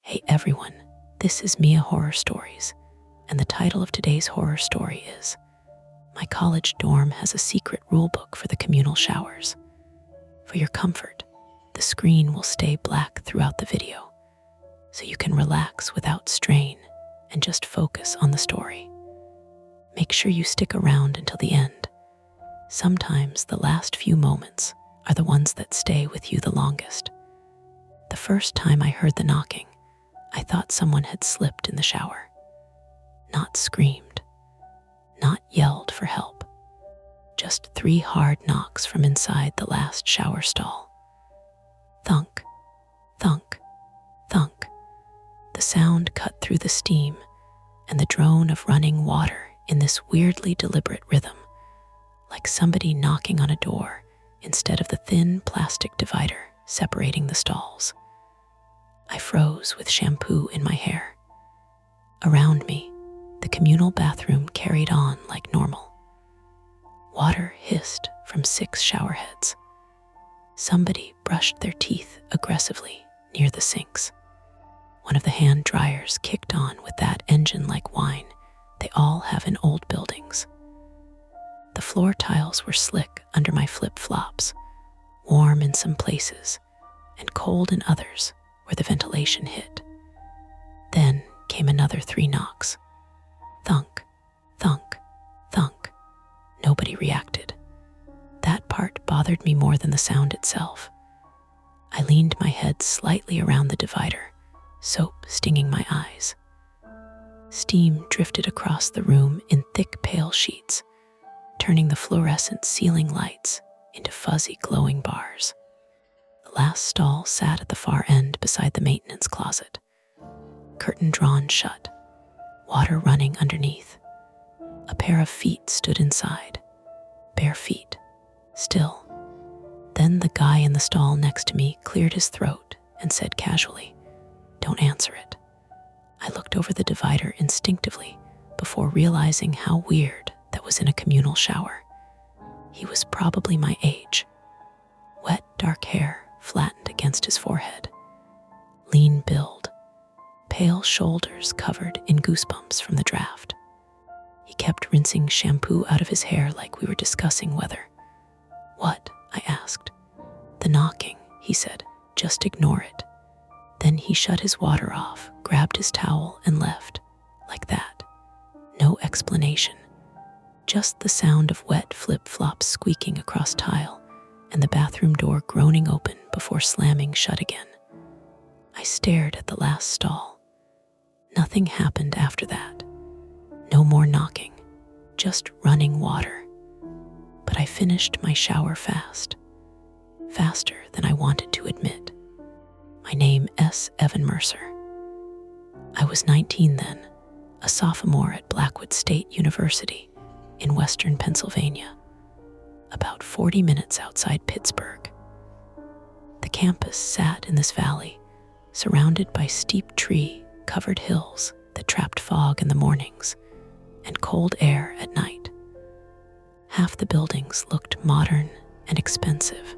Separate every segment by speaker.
Speaker 1: Hey everyone, this is Mia Horror Stories, and the title of today's horror story is My College Dorm Has a Secret Rulebook for the Communal Showers. For your comfort, the screen will stay black throughout the video, so you can relax without strain and just focus on the story. Make sure you stick around until the end. Sometimes the last few moments are the ones that stay with you the longest. The first time I heard the knocking, I thought someone had slipped in the shower. Not screamed, not yelled for help. Just 3 hard knocks from inside the last shower stall. Thunk, thunk, thunk. The sound cut through the steam and the drone of running water in this weirdly deliberate rhythm, like somebody knocking on a door instead of the thin plastic divider separating the stalls. I froze with shampoo in my hair. Around me, the communal bathroom carried on like normal. Water hissed from 6 shower heads. Somebody brushed their teeth aggressively near the sinks. One of the hand dryers kicked on with that engine-like whine they all have in old buildings. The floor tiles were slick under my flip-flops, warm in some places and cold in others where the ventilation hit. Then came another 3 knocks. Thunk, thunk, thunk. Nobody reacted. That part bothered me more than the sound itself. I leaned my head slightly around the divider, soap stinging my eyes. Steam drifted across the room in thick pale sheets, turning the fluorescent ceiling lights into fuzzy glowing bars. The last stall sat at the far end beside the maintenance closet. Curtain drawn shut, water running underneath. A pair of feet stood inside, bare feet, still. Then the guy in the stall next to me cleared his throat and said casually, "Don't answer it." I looked over the divider instinctively before realizing how weird that was in a communal shower. He was probably my age. Wet, dark hair flattened against his forehead. Lean build, pale shoulders covered in goosebumps from the draft. He kept rinsing shampoo out of his hair like we were discussing weather. "What?" I asked. "The knocking," he said. "Just ignore it." Then he shut his water off, grabbed his towel, and left. Like that. No explanation. Just the sound of wet flip-flops squeaking across tile and the bathroom door groaning open before slamming shut again. I stared at the last stall. Nothing happened after that. No more knocking, just running water. But I finished my shower fast. Faster than I wanted to admit. My name S. Evan Mercer. I was 19 then, a sophomore at Blackwood State University in western Pennsylvania, about 40 minutes outside Pittsburgh. The campus sat in this valley, surrounded by steep tree-covered hills that trapped fog in the mornings and cold air at night. Half the buildings looked modern and expensive.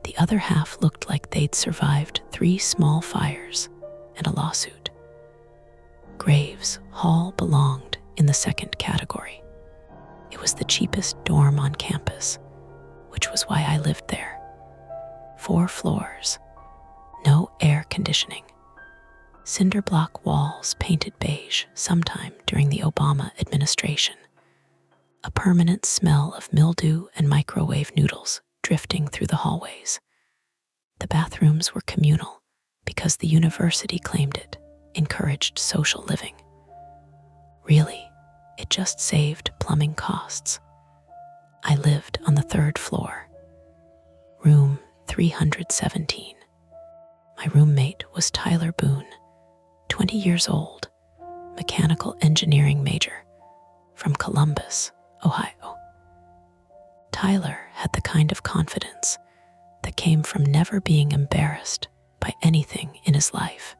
Speaker 1: The other half looked like they'd survived 3 small fires and a lawsuit. Graves Hall belonged in the second category. It was the cheapest dorm on campus, which was why I lived there. 4 floors, no air conditioning, cinder block walls painted beige sometime during the Obama administration, a permanent smell of mildew and microwave noodles drifting through the hallways. The bathrooms were communal because the university claimed it encouraged social living. Really, it just saved plumbing costs. I lived on the 3rd floor, room 317. My roommate was Tyler Boone, 20 years old, mechanical engineering major from Columbus, Ohio. Tyler had the kind of confidence that came from never being embarrassed by anything in his life.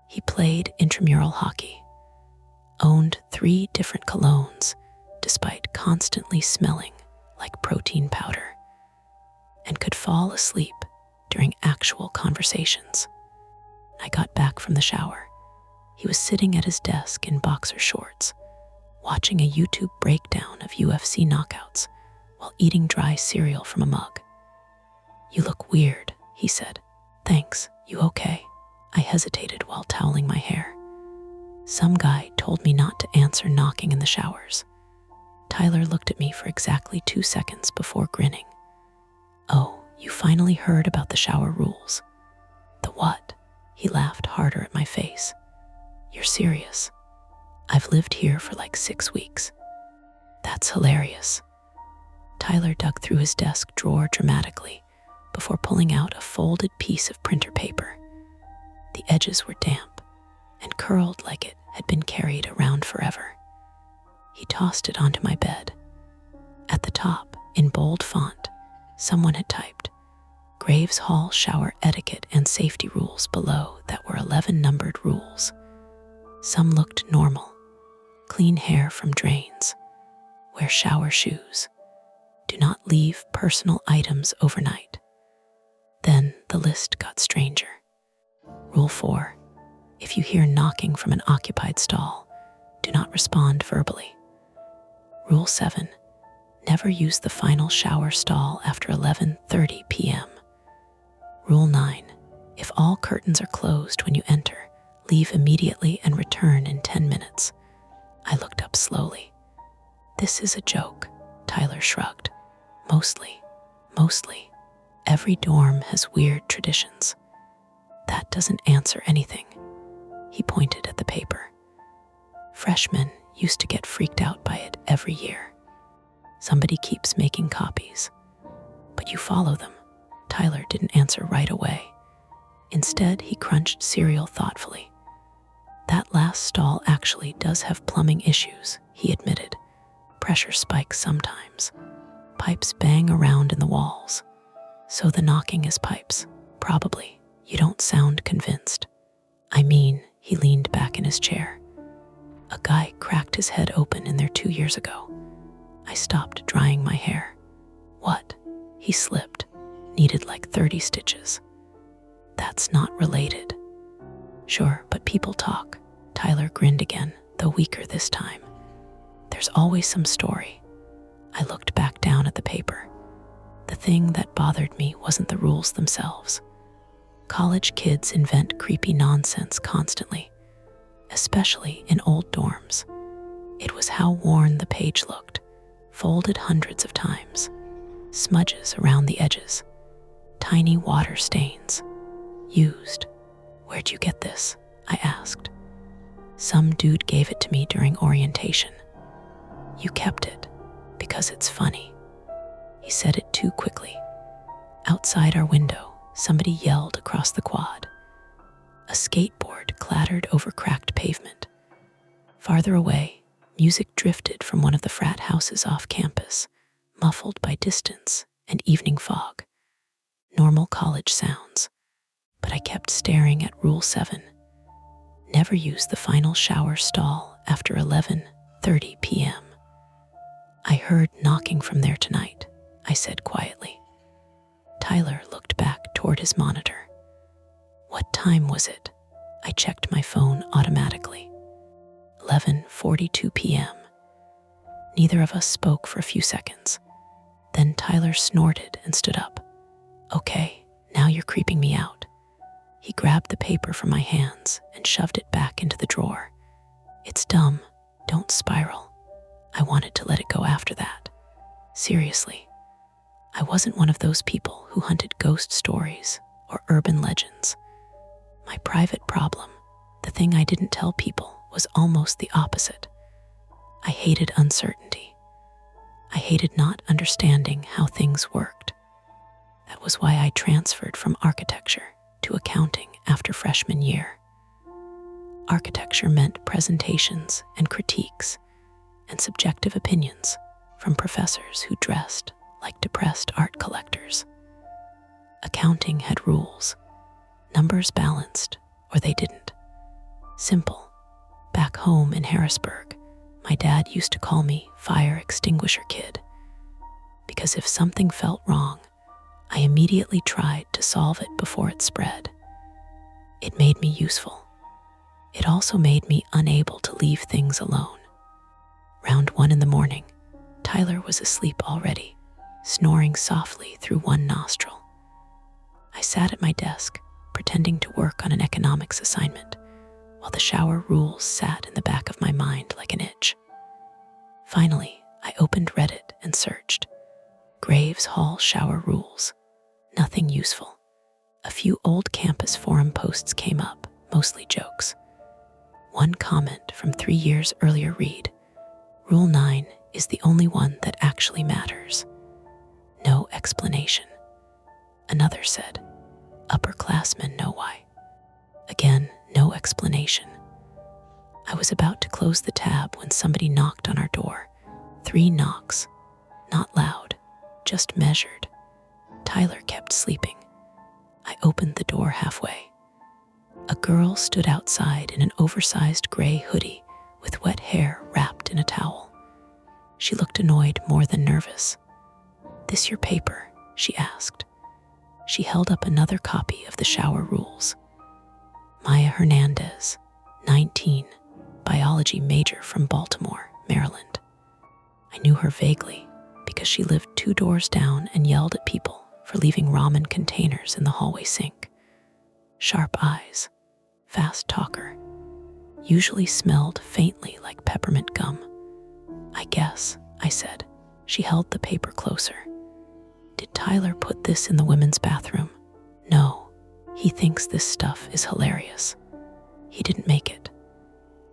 Speaker 1: He played intramural hockey, owned 3 different colognes despite constantly smelling like protein powder, and could fall asleep during actual conversations. I got back from the shower. He was sitting at his desk in boxer shorts, watching a YouTube breakdown of UFC knockouts while eating dry cereal from a mug. "You look weird," he said. "Thanks, you okay?" I hesitated while toweling my hair. "Some guy told me not to answer knocking in the showers." Tyler looked at me for exactly 2 seconds before grinning. "Oh, you finally heard about the shower rules." "The what?" He laughed harder at my face. "You're serious? I've lived here for like 6 weeks." "That's hilarious." Tyler dug through his desk drawer dramatically before pulling out a folded piece of printer paper. The edges were damp and curled like it had been carried around forever. He tossed it onto my bed. At the top, in bold font, someone had typed, "Graves Hall shower etiquette and safety rules." Below that were 11 numbered rules. Some looked normal. Clean hair from drains. Wear shower shoes. Do not leave personal items overnight. Then the list got stranger. Rule 4. If you hear knocking from an occupied stall, do not respond verbally. Rule 7. Never use the final shower stall after 11:30 p.m. Rule 9. If all curtains are closed when you enter, leave immediately and return in 10 minutes. I looked up slowly. "This is a joke," Tyler shrugged. Mostly. Every dorm has weird traditions." "That doesn't answer anything." He pointed at the paper. "Freshmen used to get freaked out by it every year. Somebody keeps making copies. But you follow them." Tyler didn't answer right away. Instead, he crunched cereal thoughtfully. "That last stall actually does have plumbing issues," he admitted. "Pressure spikes sometimes. Pipes bang around in the walls. So the knocking is pipes." "Probably." "You don't sound convinced." "I mean," he leaned back in his chair. "A guy cracked his head open in there 2 years ago." I stopped drying my hair. "What?" He slipped. "Needed like 30 stitches." "That's not related." "Sure, but people talk." Tyler grinned again, though weaker this time. "There's always some story." I looked back down at the paper. The thing that bothered me wasn't the rules themselves. College kids invent creepy nonsense constantly, especially in old dorms. It was how worn the page looked, folded hundreds of times, smudges around the edges, tiny water stains. "Used." "Where'd you get this?" I asked. "Some dude gave it to me during orientation." "You kept it because it's funny." He said it too quickly. Outside our window, somebody yelled across the quad. A skateboard clattered over cracked pavement. Farther away, music drifted from one of the frat houses off campus, muffled by distance and evening fog. Normal college sounds. But I kept staring at Rule 7. Never use the final shower stall after 11:30 p.m. "I heard knocking from there tonight," I said quietly. Tyler looked back toward his monitor. "What time was it?" I checked my phone automatically. 11:42 p.m. Neither of us spoke for a few seconds. Then Tyler snorted and stood up. "Okay, now you're creeping me out." He grabbed the paper from my hands and shoved it back into the drawer. "It's dumb. Don't spiral." I wanted to let it go after that. Seriously, I wasn't one of those people who hunted ghost stories or urban legends. My private problem, the thing I didn't tell people, was almost the opposite. I hated uncertainty. I hated not understanding how things worked. That was why I transferred from architecture to accounting after freshman year. Architecture meant presentations and critiques and subjective opinions from professors who dressed like depressed art collectors. Accounting had rules. Numbers balanced, or they didn't. Simple. Back home in Harrisburg, my dad used to call me Fire Extinguisher Kid, because if something felt wrong, I immediately tried to solve it before it spread. It made me useful. It also made me unable to leave things alone. Round 1 in the morning, Tyler was asleep already, snoring softly through one nostril. I sat at my desk, pretending to work on an economics assignment, while the shower rules sat in the back of my mind like an itch. Finally, I opened Reddit and searched Graves Hall shower rules. Nothing useful. A few old campus forum posts came up, mostly jokes. One comment from 3 years earlier read, Rule 9 is the only one that actually matters. No explanation. Another said, upperclassmen know why. Again, no explanation. I was about to close the tab when somebody knocked on our door. 3 knocks. Not loud, just measured. Tyler kept sleeping. I opened the door halfway. A girl stood outside in an oversized gray hoodie with wet hair wrapped in a towel. She looked annoyed more than nervous. "This your paper?" she asked. She held up another copy of the shower rules. Maya Hernandez, 19, biology major from Baltimore, Maryland. I knew her vaguely because she lived 2 doors down and yelled at people for leaving ramen containers in the hallway sink. Sharp eyes, fast talker, usually smelled faintly like peppermint gum. "I guess," I said. She held the paper closer. "Did Tyler put this in the women's bathroom?" "No, he thinks this stuff is hilarious. He didn't make it."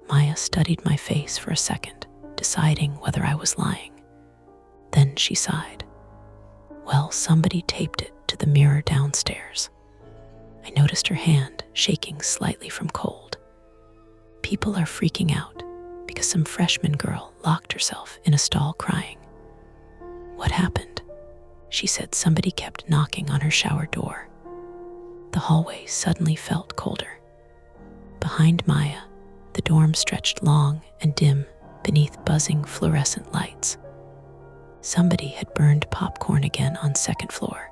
Speaker 1: Maya studied my face for a second, deciding whether I was lying. Then she sighed. "Well, somebody taped it to the mirror downstairs." I noticed her hand shaking slightly from cold. People are freaking out because some freshman girl locked herself in a stall crying. "What happened?" She said somebody kept knocking on her shower door. The hallway suddenly felt colder. Behind Maya, the dorm stretched long and dim beneath buzzing fluorescent lights. Somebody had burned popcorn again on 2nd floor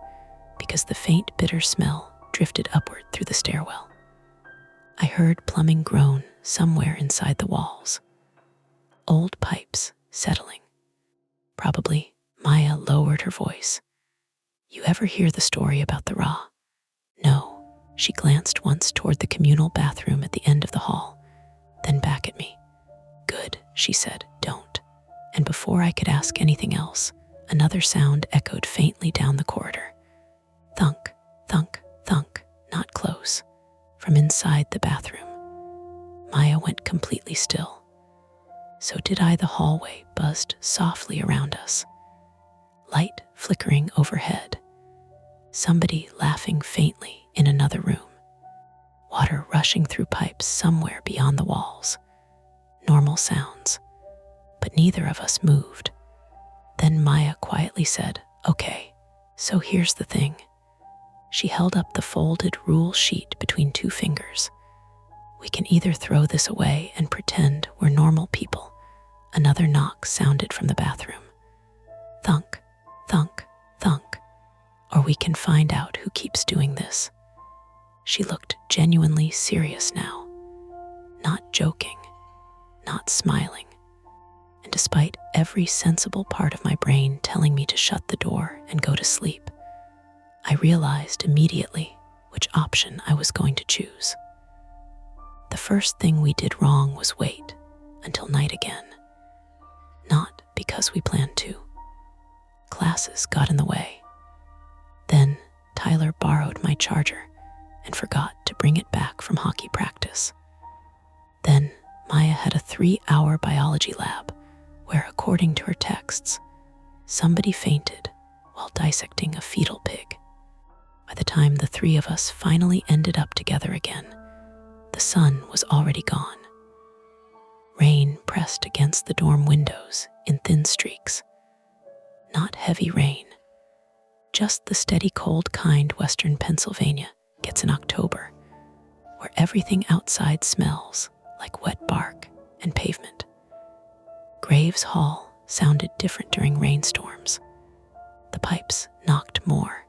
Speaker 1: because the faint bitter smell drifted upward through the stairwell. I heard plumbing groan somewhere inside the walls. Old pipes settling. Probably. Maya lowered her voice. "You ever hear the story about the Ra?" "No." She glanced once toward the communal bathroom at the end of the hall, then back at me. "Good," she said, "don't." And before I could ask anything else, another sound echoed faintly down the corridor. Thunk, thunk, thunk, not close, from inside the bathroom. Maya went completely still. So did I. The hallway buzzed softly around us. Light flickering overhead. Somebody laughing faintly in another room. Water rushing through pipes somewhere beyond the walls. Normal sounds. But neither of us moved. Then Maya quietly said, "Okay, so here's the thing." She held up the folded rule sheet between 2 fingers. "We can either throw this away and pretend we're normal people." Another knock sounded from the bathroom. Thunk, thunk, thunk. "Or we can find out who keeps doing this." She looked genuinely serious now. Not joking, not smiling. And despite every sensible part of my brain telling me to shut the door and go to sleep, I realized immediately which option I was going to choose. The first thing we did wrong was wait until night again. Not because we planned to. Classes got in the way. Then Tyler borrowed my charger and forgot to bring it back from hockey practice. Then Maya had a 3-hour biology lab where, according to her texts, somebody fainted while dissecting a fetal pig. By the time the 3 of us finally ended up together again, the sun was already gone. Rain pressed against the dorm windows in thin streaks. Not heavy rain, just the steady cold kind Western Pennsylvania gets in October, where everything outside smells like wet bark and pavement. Graves Hall sounded different during rainstorms. The pipes knocked more.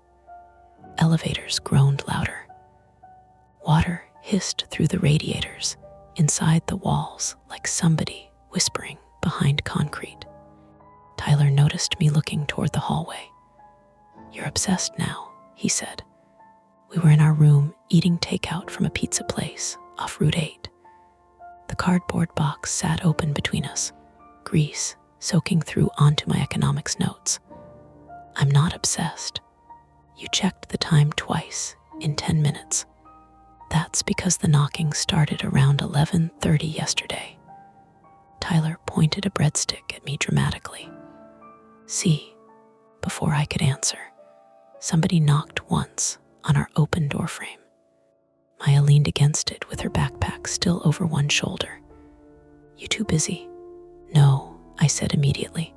Speaker 1: Elevators groaned louder. Water hissed through the radiators, inside the walls like somebody whispering behind concrete. Tyler noticed me looking toward the hallway. "You're obsessed now," he said. We were in our room eating takeout from a pizza place off Route 8. The cardboard box sat open between us, grease soaking through onto my economics notes. "I'm not obsessed. You checked the time twice in 10 minutes. That's because the knocking started around 11:30 yesterday." Tyler pointed a breadstick at me dramatically. "See," before I could answer, somebody knocked once on our open doorframe. Maya leaned against it with her backpack still over one shoulder. "You too busy?" "No," I said immediately.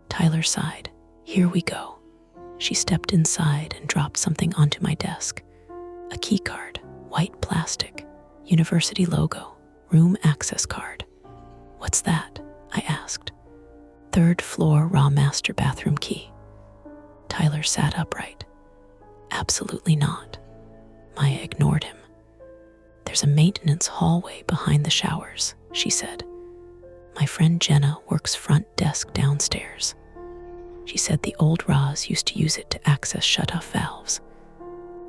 Speaker 1: Tyler sighed. "Here we go." She stepped inside and dropped something onto my desk. A key card, white plastic, university logo, room access card. "What's that?" I asked. "Third floor raw master bathroom key." Tyler sat upright. "Absolutely not." Maya ignored him. "There's a maintenance hallway behind the showers," she said. "My friend Jenna works front desk downstairs. She said the old Ra's used to use it to access shut-off valves."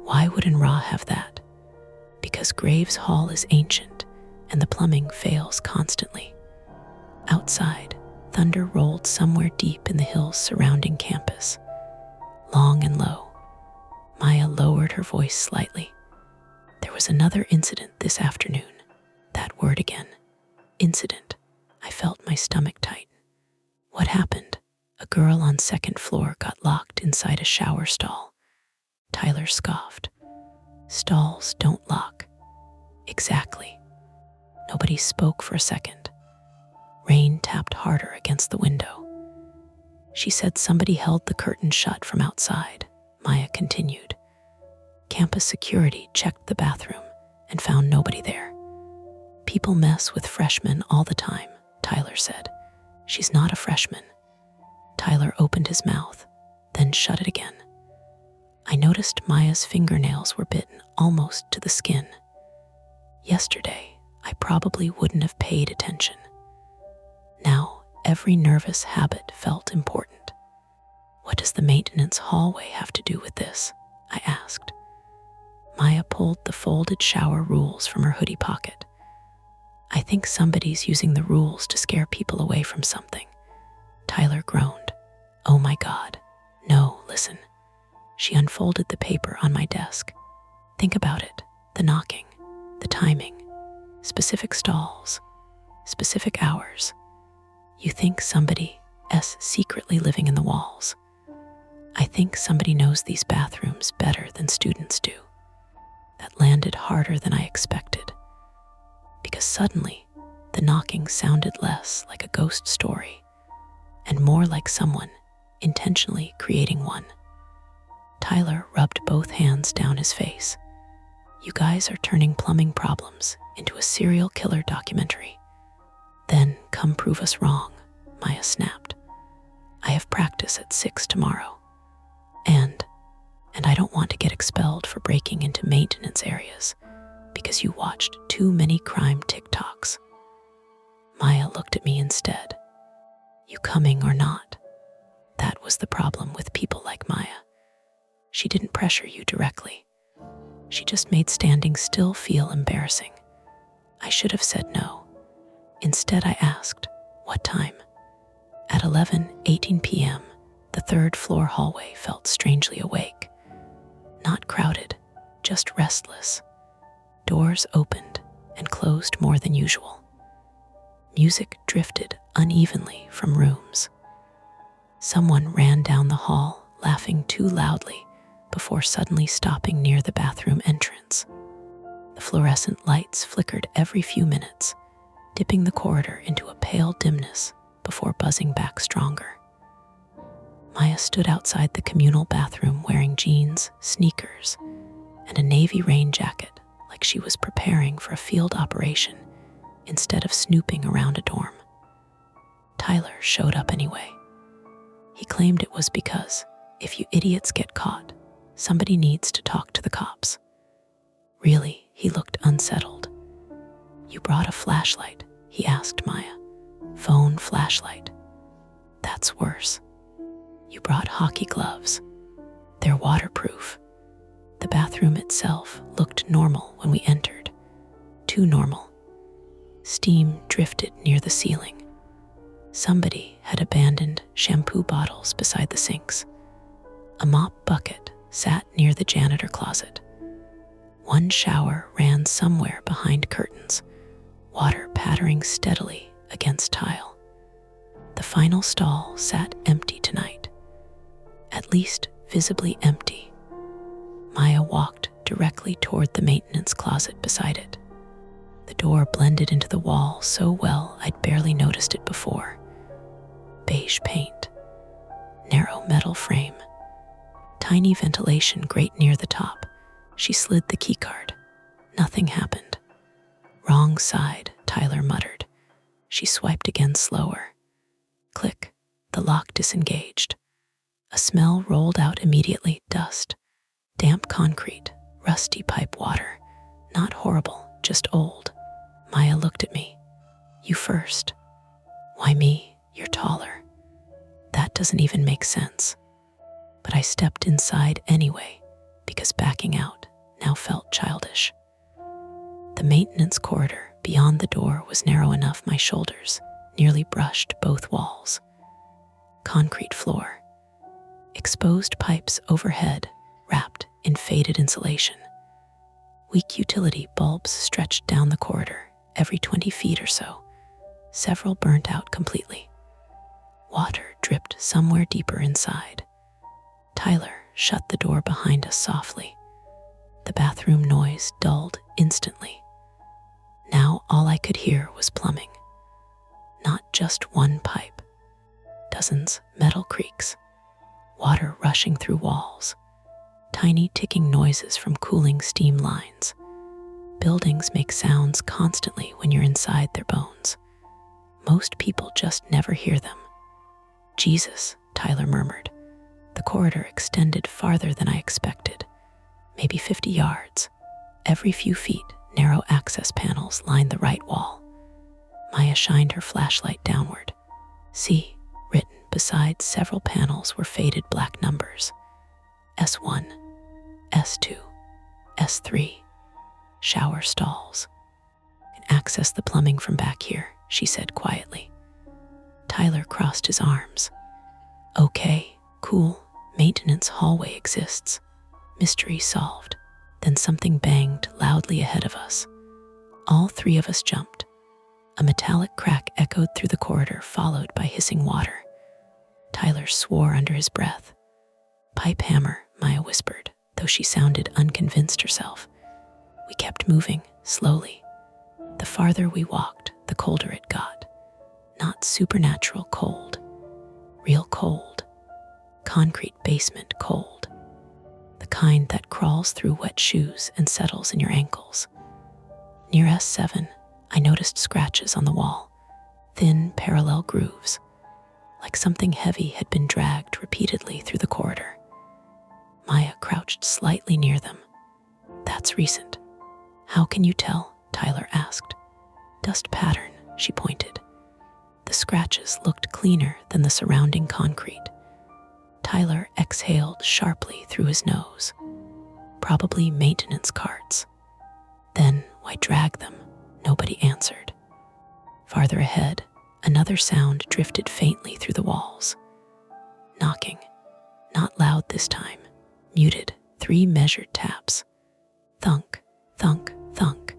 Speaker 1: "Why wouldn't Ra have that?" "Because Graves Hall is ancient and the plumbing fails constantly." Outside, thunder rolled somewhere deep in the hills surrounding campus, long and low. Maya lowered her voice slightly. "There was another incident this afternoon." That word again. Incident. I felt my stomach tighten. "What happened?" "A girl on second floor got locked inside a shower stall." Tyler scoffed. "Stalls don't lock." "Exactly." Nobody spoke for a second. Rain tapped harder against the window. "She said somebody held the curtain shut from outside," Maya continued. "Campus security checked the bathroom and found nobody there." "People mess with freshmen all the time," Tyler said. "She's not a freshman." Tyler opened his mouth, then shut it again. I noticed Maya's fingernails were bitten almost to the skin. Yesterday, I probably wouldn't have paid attention. Now, every nervous habit felt important. "What does the maintenance hallway have to do with this?" I asked. Maya pulled the folded shower rules from her hoodie pocket. "I think somebody's using the rules to scare people away from something." Tyler groaned. "Oh my God. No, listen." She unfolded the paper on my desk. "Think about it. The knocking, the timing, specific stalls, specific hours. You think somebody's secretly living in the walls. I think somebody knows these bathrooms better than students do." That landed harder than I expected, because suddenly the knocking sounded less like a ghost story and more like someone intentionally creating one. Tyler rubbed both hands down his face. "You guys are turning plumbing problems into a serial killer documentary." "Then come prove us wrong," Maya snapped. "I have practice at 6 tomorrow. And I don't want to get expelled for breaking into maintenance areas because you watched too many crime TikToks." Maya looked at me instead. "You coming or not?" That was the problem with people like Maya. She didn't pressure you directly. She just made standing still feel embarrassing. I should have said no. Instead, I asked, "What time?" At 11:18 p.m., the third floor hallway felt strangely awake. Not crowded, just restless. Doors opened and closed more than usual. Music drifted unevenly from rooms. Someone ran down the hall, laughing too loudly, before suddenly stopping near the bathroom entrance. The fluorescent lights flickered every few minutes, dipping the corridor into a pale dimness before buzzing back stronger. Maya stood outside the communal bathroom wearing jeans, sneakers, and a navy rain jacket, like she was preparing for a field operation instead of snooping around a dorm. Tyler showed up anyway. He claimed it was because, if you idiots get caught, somebody needs to talk to the cops. Really, He looked unsettled. You brought a flashlight, he asked Maya. Phone flashlight. That's worse. You brought hockey gloves. They're waterproof. The bathroom itself looked normal when we entered. Too normal. Steam drifted near the ceiling. Somebody had abandoned shampoo bottles beside the sinks. A mop bucket sat near the janitor closet. One shower ran somewhere behind curtains, water pattering steadily against tile. The final stall sat empty tonight, at least visibly empty. Maya walked directly toward the maintenance closet beside it. The door blended into the wall so well I'd barely noticed it before. Beige paint, narrow metal frame, tiny ventilation grate near the top. She slid the keycard. Nothing happened. Wrong side, Tyler muttered. She swiped again slower. Click, the lock disengaged. A smell rolled out immediately, dust, damp concrete, rusty pipe water. Not horrible, just old. Maya looked at me. You first. Why me? You're taller. That doesn't even make sense. But I stepped inside anyway, because backing out now felt childish. The maintenance corridor beyond the door was narrow enough my shoulders nearly brushed both walls. Concrete floor. Exposed pipes overhead, wrapped in faded insulation. Weak utility bulbs stretched down the corridor every 20 feet or so, several burnt out completely. Water dripped somewhere deeper inside. Tyler shut the door behind us softly. The bathroom noise dulled instantly. Now all I could hear was plumbing. Not just one pipe. Dozens metal creaks. Water rushing through walls. Tiny ticking noises from cooling steam lines. Buildings make sounds constantly when you're inside their bones. Most people just never hear them. Jesus, Tyler murmured. The corridor extended farther than I expected. Maybe 50 yards. Every few feet, narrow access panels lined the right wall. Maya shined her flashlight downward. See, written beside several panels were faded black numbers. S1, S2, S3. Shower stalls. And access the plumbing from back here, she said quietly. Tyler crossed his arms. Okay, cool, maintenance hallway exists. Mystery solved. Then something banged loudly ahead of us. All three of us jumped. A metallic crack echoed through the corridor, followed by hissing water. Tyler swore under his breath. Pipe hammer, Maya whispered, though she sounded unconvinced herself. We kept moving, slowly. The farther we walked, the colder it got. Not supernatural cold. Real cold. Concrete basement cold. The kind that crawls through wet shoes and settles in your ankles. Near S7, I noticed scratches on the wall, thin parallel grooves, like something heavy had been dragged repeatedly through the corridor. Maya crouched slightly near them. That's recent. How can you tell? Tyler asked. Dust pattern, she pointed. The scratches looked cleaner than the surrounding concrete. Tyler exhaled sharply through his nose. Probably maintenance carts. Then why drag them? Nobody answered. Farther ahead, another sound drifted faintly through the walls. Knocking. Not loud this time. Muted, 3 measured taps. Thunk, thunk, thunk.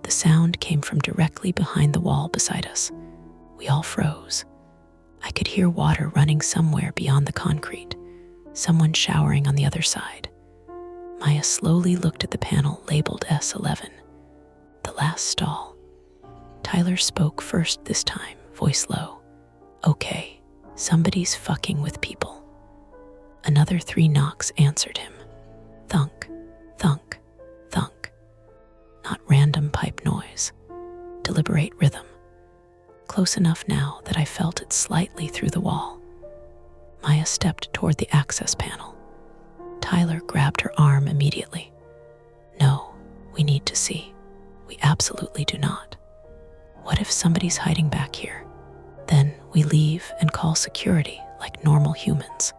Speaker 1: The sound came from directly behind the wall beside us. We all froze. I could hear water running somewhere beyond the concrete, someone showering on the other side. Maya slowly looked at the panel labeled S11, the last stall. Tyler spoke first this time, voice low. Okay, somebody's fucking with people. Another 3 knocks answered him. Thunk, thunk, thunk. Not random pipe noise, deliberate rhythm. Close enough now that I felt it slightly through the wall. Maya stepped toward the access panel. Tyler grabbed her arm immediately. No, We need to see. We absolutely do not. What if somebody's hiding back here? Then we leave and call security like normal humans.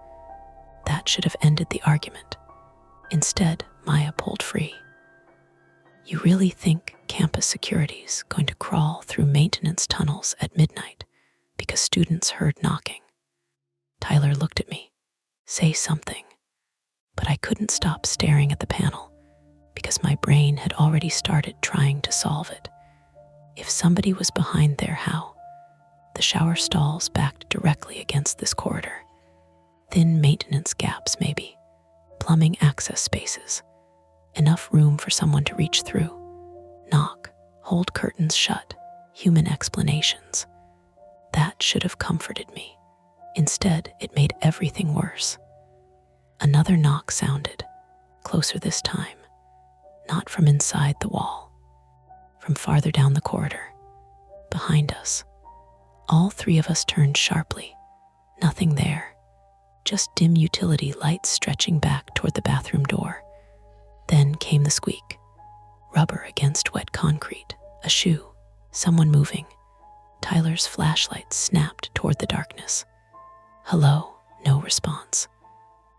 Speaker 1: That should have ended the argument. Instead, Maya pulled free. You really think campus security's going to crawl through maintenance tunnels at midnight because students heard knocking? Tyler looked at me. Say something. But I couldn't stop staring at the panel because my brain had already started trying to solve it. If somebody was behind there, how? The shower stalls backed directly against this corridor. Thin maintenance gaps, maybe. Plumbing access spaces. Enough room for someone to reach through. Knock, hold curtains shut, human explanations. That should have comforted me. Instead, it made everything worse. Another knock sounded, closer this time. Not from inside the wall, from farther down the corridor, behind us. All three of us turned sharply. Nothing there, just dim utility lights stretching back toward the bathroom door. Then came the squeak. Rubber against wet concrete, a shoe, someone moving. Tyler's flashlight snapped toward the darkness. Hello, no response.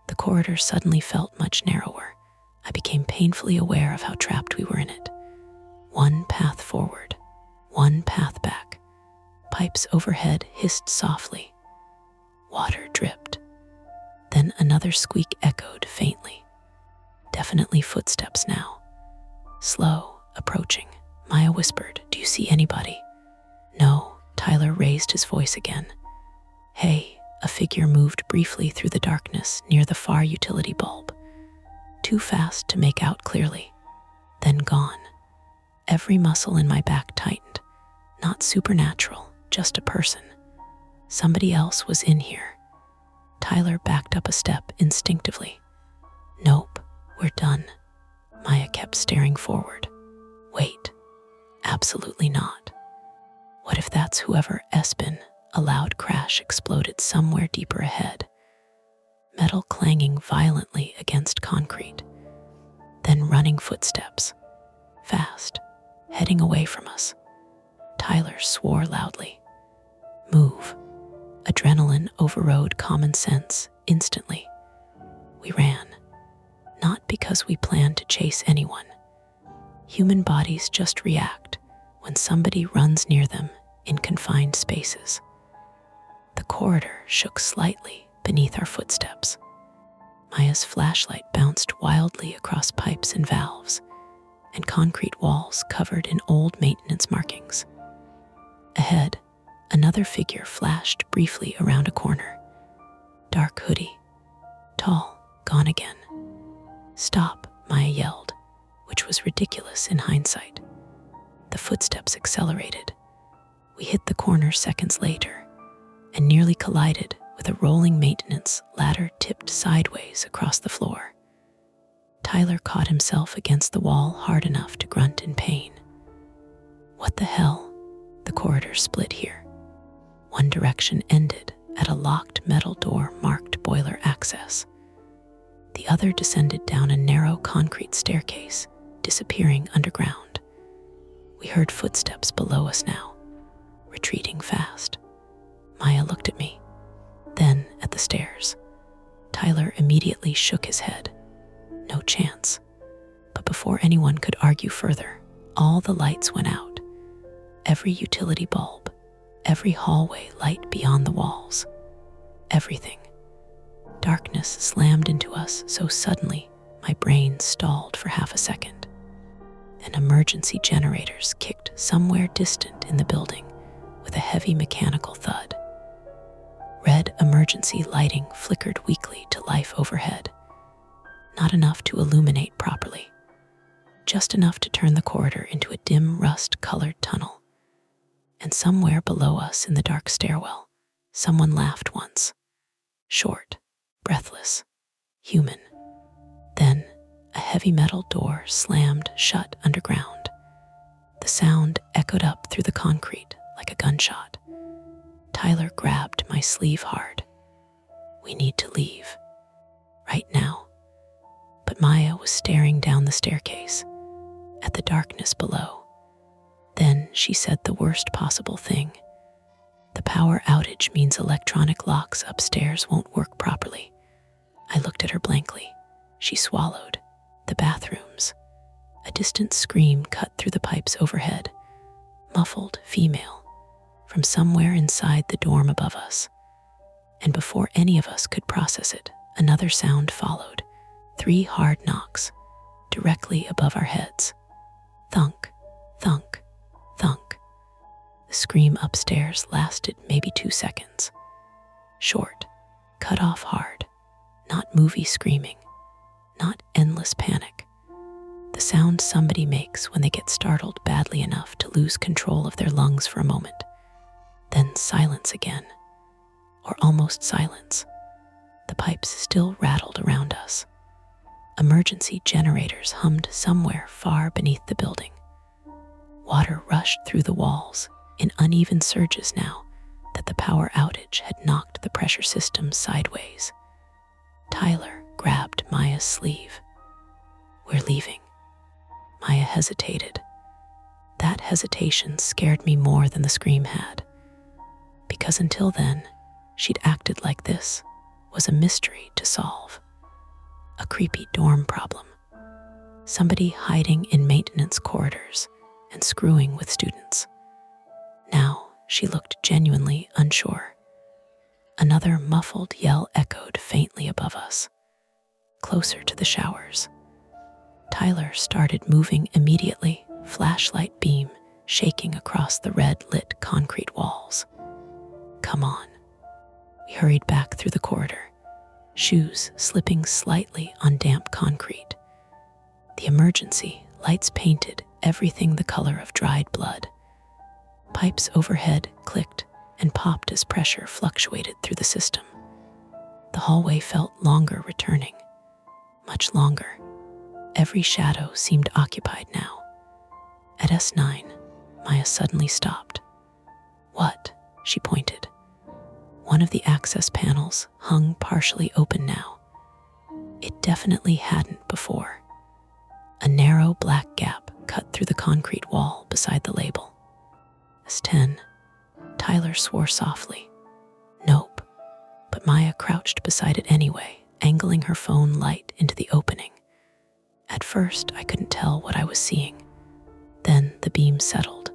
Speaker 1: The corridor suddenly felt much narrower. I became painfully aware of how trapped we were in it. One path forward, one path back. Pipes overhead hissed softly. Water dripped. Then another squeak echoed faintly. Definitely footsteps now. Slow, approaching. Maya whispered, "Do you see anybody?" No, Tyler raised his voice again. Hey. A figure moved briefly through the darkness near the far utility bulb. Too fast to make out clearly. Then gone. Every muscle in my back tightened. Not supernatural, just a person. Somebody else was in here. Tyler backed up a step instinctively. Nope, we're done. Maya kept staring forward. Wait, absolutely not. What if that's whoever Espen? A loud crash exploded somewhere deeper ahead. Metal clanging violently against concrete. Then running footsteps. Fast, heading away from us. Tyler swore loudly. Move. Adrenaline overrode common sense instantly. We ran. Not because we planned to chase anyone. Human bodies just react when somebody runs near them in confined spaces. The corridor shook slightly beneath our footsteps. Maya's flashlight bounced wildly across pipes and valves, and concrete walls covered in old maintenance markings. Ahead, another figure flashed briefly around a corner. Dark hoodie, tall, gone again. Stop, Maya yelled, which was ridiculous in hindsight. The footsteps accelerated. We hit the corner seconds later, and nearly collided with a rolling maintenance ladder tipped sideways across the floor. Tyler caught himself against the wall hard enough to grunt in pain. What the hell? The corridor split here. One direction ended at a locked metal door marked boiler access. The other descended down a narrow concrete staircase, disappearing underground. We heard footsteps below us now, retreating fast. Maya looked at me, then at the stairs. Tyler immediately shook his head. No chance. But before anyone could argue further, all the lights went out. Every utility bulb, every hallway light beyond the walls. Everything. Darkness slammed into us so suddenly my brain stalled for half a second. And emergency generators kicked somewhere distant in the building with a heavy mechanical thud. Red emergency lighting flickered weakly to life overhead. Not enough to illuminate properly. Just enough to turn the corridor into a dim rust-colored tunnel. And somewhere below us in the dark stairwell, someone laughed once. Short, breathless, human. Then, a heavy metal door slammed shut underground. The sound echoed up through the concrete like a gunshot. Tyler grabbed my sleeve hard. We need to leave. Right now. But Maya was staring down the staircase. at the darkness below. Then she said the worst possible thing. The power outage means electronic locks upstairs won't work properly. I looked at her blankly. She swallowed. The bathrooms. A distant scream cut through the pipes overhead. Muffled, female, from somewhere inside the dorm above us. And before any of us could process it, another sound followed. 3 hard knocks, directly above our heads. Thunk, thunk, thunk. The scream upstairs lasted maybe 2 seconds. Short, cut off hard, not movie screaming, not endless panic. The sound somebody makes when they get startled badly enough to lose control of their lungs for a moment. Then silence again, or almost silence. The pipes still rattled around us. Emergency generators hummed somewhere far beneath the building. Water rushed through the walls in uneven surges now that the power outage had knocked the pressure system sideways. Tyler grabbed Maya's sleeve. "We're leaving." Maya hesitated. That hesitation scared me more than the scream had, because until then, she'd acted like this was a mystery to solve. A creepy dorm problem. Somebody hiding in maintenance corridors and screwing with students. Now she looked genuinely unsure. Another muffled yell echoed faintly above us, closer to the showers. Tyler started moving immediately, flashlight beam shaking across the red-lit concrete walls. "Come on." We hurried back through the corridor, shoes slipping slightly on damp concrete. The emergency lights painted everything the color of dried blood. Pipes overhead clicked and popped as pressure fluctuated through the system. The hallway felt longer returning, much longer. Every shadow seemed occupied now. At S9, Maya suddenly stopped. "What?" she pointed. One of the access panels hung partially open now. It definitely hadn't before. A narrow black gap cut through the concrete wall beside the label. S10. Tyler swore softly. "Nope." But Maya crouched beside it anyway, angling her phone light into the opening. At first, I couldn't tell what I was seeing. Then the beam settled.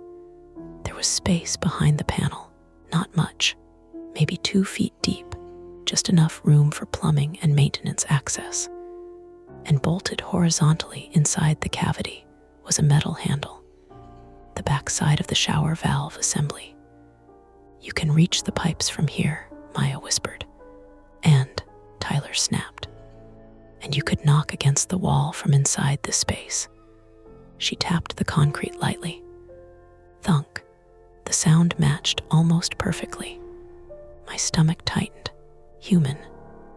Speaker 1: There was space behind the panel, not much, maybe 2 feet deep, just enough room for plumbing and maintenance access. And bolted horizontally inside the cavity was a metal handle, the back side of the shower valve assembly. "You can reach the pipes from here," Maya whispered. "And," Tyler snapped, "and you could knock against the wall from inside this space." She tapped the concrete lightly. Thunk. The sound matched almost perfectly. My stomach tightened. Human.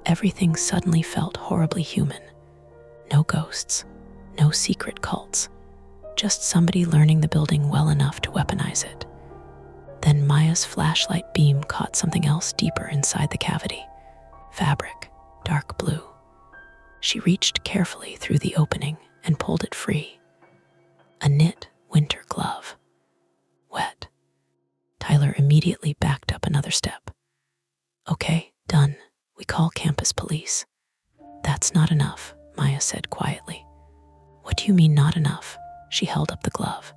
Speaker 1: Everything suddenly felt horribly human. No ghosts, no secret cults, just somebody learning the building well enough to weaponize it. Then Maya's flashlight beam caught something else deeper inside the cavity. Fabric, dark blue. She reached carefully through the opening and pulled it free. A knit winter glove. Wet. Tyler immediately backed up another step. "Okay, done. We call campus police." "That's not enough," Maya said quietly. "What do you mean not enough?" She held up the glove.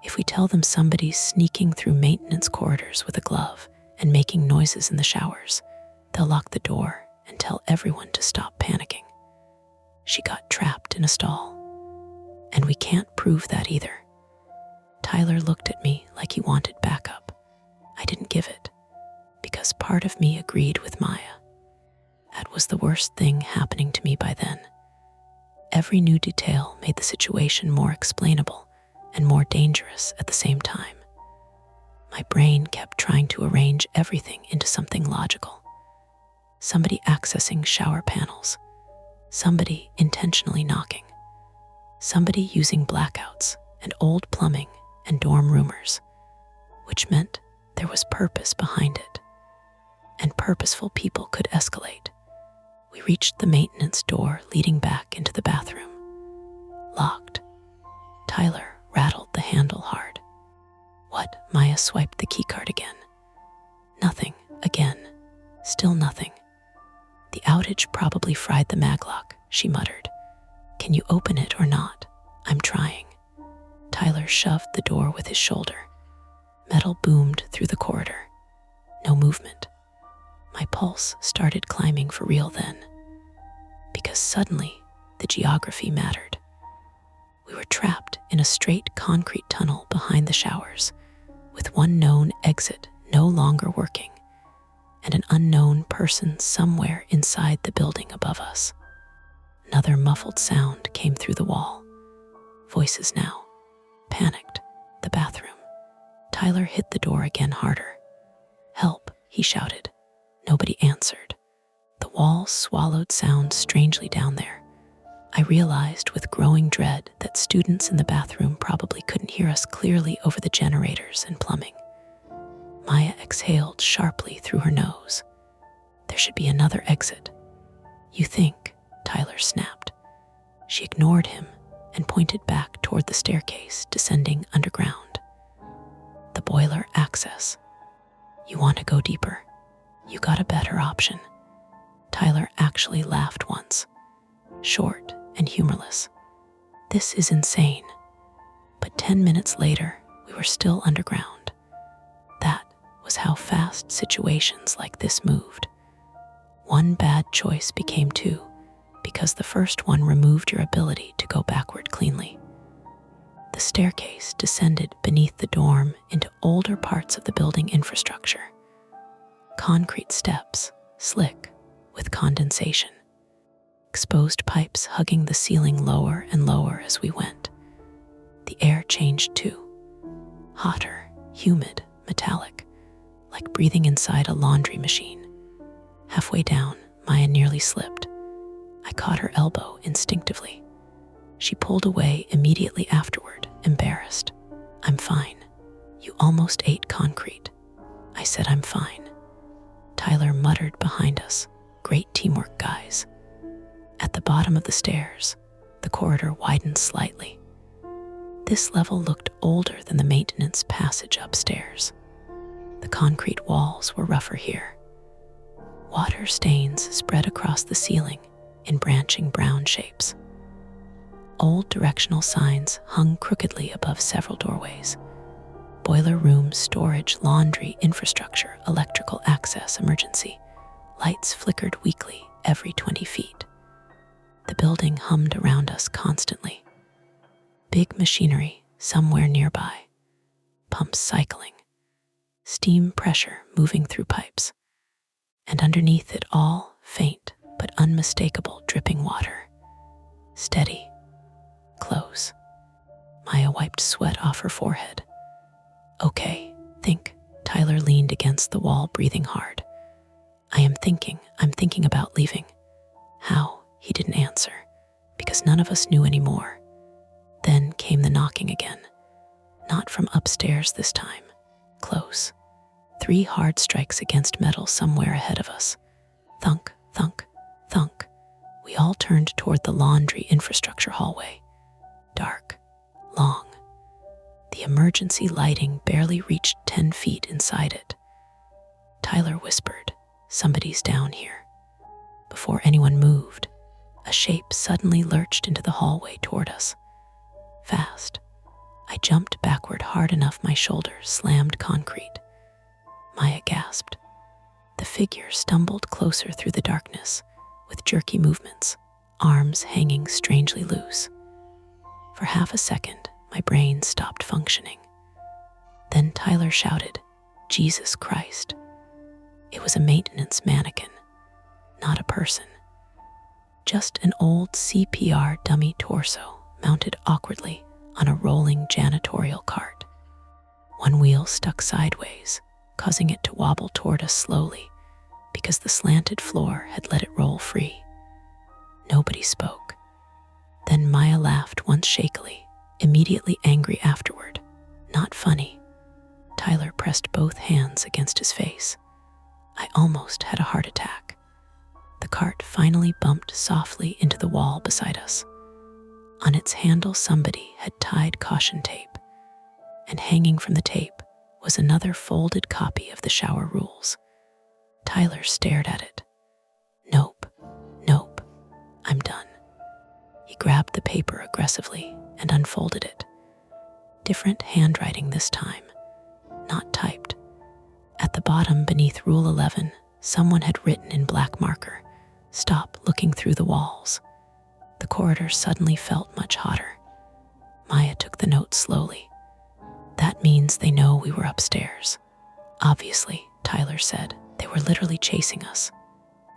Speaker 1: "If we tell them somebody's sneaking through maintenance corridors with a glove and making noises in the showers, they'll lock the door and tell everyone to stop panicking." She got trapped in a stall. "And we can't prove that either." Tyler looked at me like he wanted backup. I didn't give it, because part of me agreed with Maya. That was the worst thing happening to me by then. Every new detail made the situation more explainable and more dangerous at the same time. My brain kept trying to arrange everything into something logical. Somebody accessing shower panels, somebody intentionally knocking, somebody using blackouts and old plumbing and dorm rumors, which meant there was purpose behind it. And purposeful people could escalate. We reached the maintenance door leading back into the bathroom. Locked. Tyler rattled the handle hard. What? Maya swiped the keycard again. Nothing. Again. Still nothing. The outage probably fried the maglock, she muttered. Can you open it or not? I'm trying. Tyler shoved the door with his shoulder. Metal boomed through the corridor. No movement. My pulse started climbing for real then, because suddenly the geography mattered. We were trapped in a straight concrete tunnel behind the showers, with one known exit no longer working, and an unknown person somewhere inside the building above us. Another muffled sound came through the wall. Voices now. Panicked. The bathroom. Tyler hit the door again harder. Help, he shouted. Nobody answered. The walls swallowed sounds strangely down there. I realized with growing dread that students in the bathroom probably couldn't hear us clearly over the generators and plumbing. Maya exhaled sharply through her nose. There should be another exit. You think, Tyler snapped. She ignored him and pointed back toward the staircase descending underground. The boiler access. You want to go deeper? You got a better option. Tyler actually laughed once, short and humorless. This is insane. But 10 minutes later, we were still underground. That was how fast situations like this moved. One bad choice became two, because the first one removed your ability to go backward cleanly. The staircase descended beneath the dorm into older parts of the building infrastructure. Concrete steps, slick with condensation. Exposed pipes hugging the ceiling lower and lower as we went. The air changed too. Hotter, humid, metallic, like breathing inside a laundry machine. Halfway down, Maya nearly slipped. I caught her elbow instinctively. She pulled away immediately afterward, embarrassed. I'm fine. You almost ate concrete. I said I'm fine. Tyler muttered behind us. Great teamwork, guys. At the bottom of the stairs, the corridor widened slightly. This level looked older than the maintenance passage upstairs. The concrete walls were rougher here. Water stains spread across the ceiling in branching brown shapes. Old directional signs hung crookedly above several doorways. Boiler room, storage, laundry, infrastructure, electrical access, emergency. Lights flickered weakly every 20 feet. The building hummed around us constantly. Big machinery somewhere nearby. Pumps cycling. Steam pressure moving through pipes. And underneath it all, faint but unmistakable dripping water. Steady. Close. Maya wiped sweat off her forehead. Okay, think. Tyler leaned against the wall, breathing hard. I'm thinking about leaving. How? He didn't answer, because none of us knew anymore. Then came the knocking again. Not from upstairs this time. Close. 3 hard strikes against metal somewhere ahead of us. Thunk, thunk, thunk. We all turned toward the laundry infrastructure hallway. Dark. Long. The emergency lighting barely reached 10 feet inside it. Tyler whispered, "Somebody's down here." Before anyone moved, a shape suddenly lurched into the hallway toward us. Fast. I jumped backward hard enough my shoulders slammed concrete. Maya gasped. The figure stumbled closer through the darkness, with jerky movements, arms hanging strangely loose. For half a second, my brain stopped functioning. Then Tyler shouted, "Jesus Christ." It was a maintenance mannequin, not a person. Just an old CPR dummy torso mounted awkwardly on a rolling janitorial cart. One wheel stuck sideways, causing it to wobble toward us slowly because the slanted floor had let it roll free. Nobody spoke. Then Maya laughed once shakily, immediately angry afterward. Not funny. Tyler pressed both hands against his face. I almost had a heart attack. The cart finally bumped softly into the wall beside us. On its handle, somebody had tied caution tape, and hanging from the tape was another folded copy of the shower rules. Tyler stared at it. Nope, nope, I'm done. He grabbed the paper aggressively and unfolded it. Different handwriting this time, not typed. At the bottom, beneath Rule 11, someone had written in black marker, "Stop looking through the walls." The corridor suddenly felt much hotter. Maya took the note slowly. "That means they know we were upstairs." "Obviously," Tyler said. "They were literally chasing us."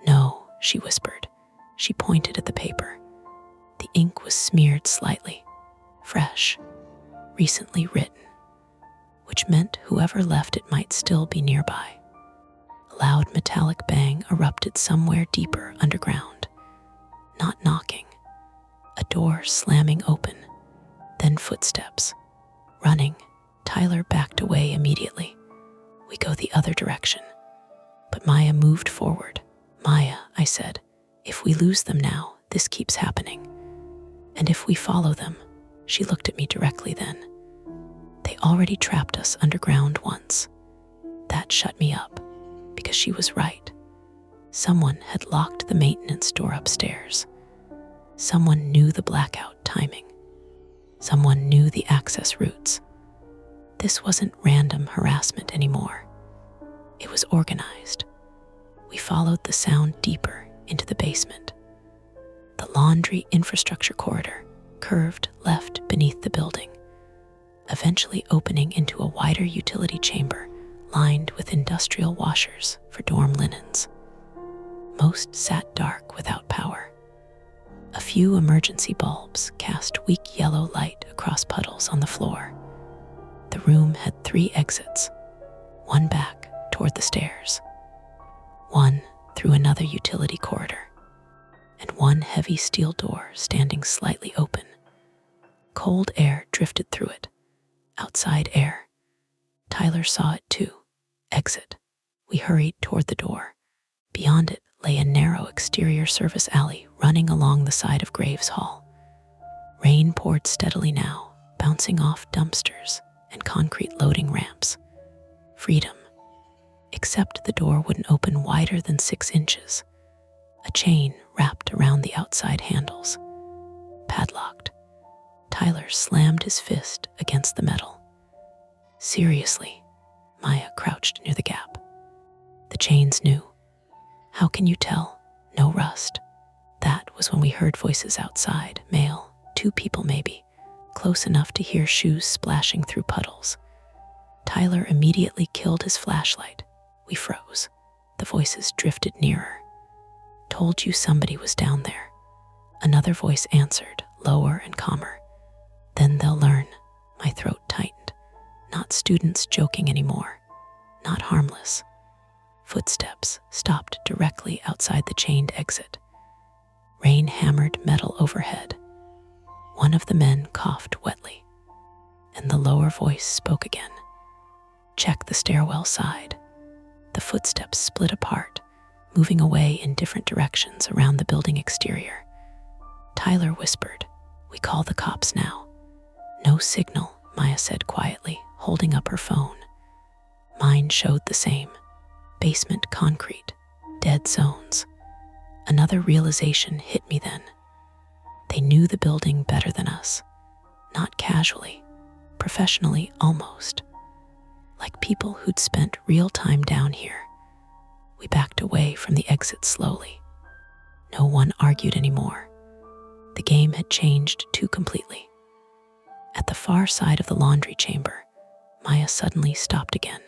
Speaker 1: "No," she whispered. She pointed at the paper. The ink was smeared slightly. Fresh. Recently written. Which meant whoever left it might still be nearby. A loud metallic bang erupted somewhere deeper underground. Not knocking. A door slamming open. Then footsteps. Running. Tyler backed away immediately. "We go the other direction." But Maya moved forward. "Maya," I said, "if we lose them now, this keeps happening. And if we follow them," she looked at me directly then, "they already trapped us underground once." That shut me up, because she was right. Someone had locked the maintenance door upstairs. Someone knew the blackout timing. Someone knew the access routes. This wasn't random harassment anymore. It was organized. We followed the sound deeper into the basement. The laundry infrastructure corridor curved left beneath the building, eventually opening into a wider utility chamber lined with industrial washers for dorm linens. Most sat dark without power. A few emergency bulbs cast weak yellow light across puddles on the floor. The room had 3 exits, one back toward the stairs, one through another utility corridor, and one heavy steel door standing slightly open. Cold air drifted through it. Outside air. Tyler saw it too. Exit. We hurried toward the door. Beyond it lay a narrow exterior service alley running along the side of Graves Hall. Rain poured steadily now, bouncing off dumpsters and concrete loading ramps. Freedom. Except the door wouldn't open wider than 6 inches. A chain wrapped around the outside handles. Padlocked. Tyler slammed his fist against the metal. "Seriously?" Maya crouched near the gap. "The chain's new." "How can you tell?" "No rust." That was when we heard voices outside, male, 2 people maybe, close enough to hear shoes splashing through puddles. Tyler immediately killed his flashlight. We froze. The voices drifted nearer. "Told you somebody was down there." Another voice answered, lower and calmer. "Then they'll learn." My throat tightened. Not students joking anymore. Not harmless. Footsteps stopped directly outside the chained exit. Rain hammered metal overhead. One of the men coughed wetly, and the lower voice spoke again. "Check the stairwell side." The footsteps split apart, moving away in different directions around the building exterior. Tyler whispered, "We call the cops now." "No signal," Maya said quietly, holding up her phone. Mine showed the same. Basement concrete, dead zones. Another realization hit me then. They knew the building better than us. Not casually, professionally almost. Like people who'd spent real time down here. We backed away from the exit slowly. No one argued anymore. The game had changed too completely. At the far side of the laundry chamber, Maya suddenly stopped again.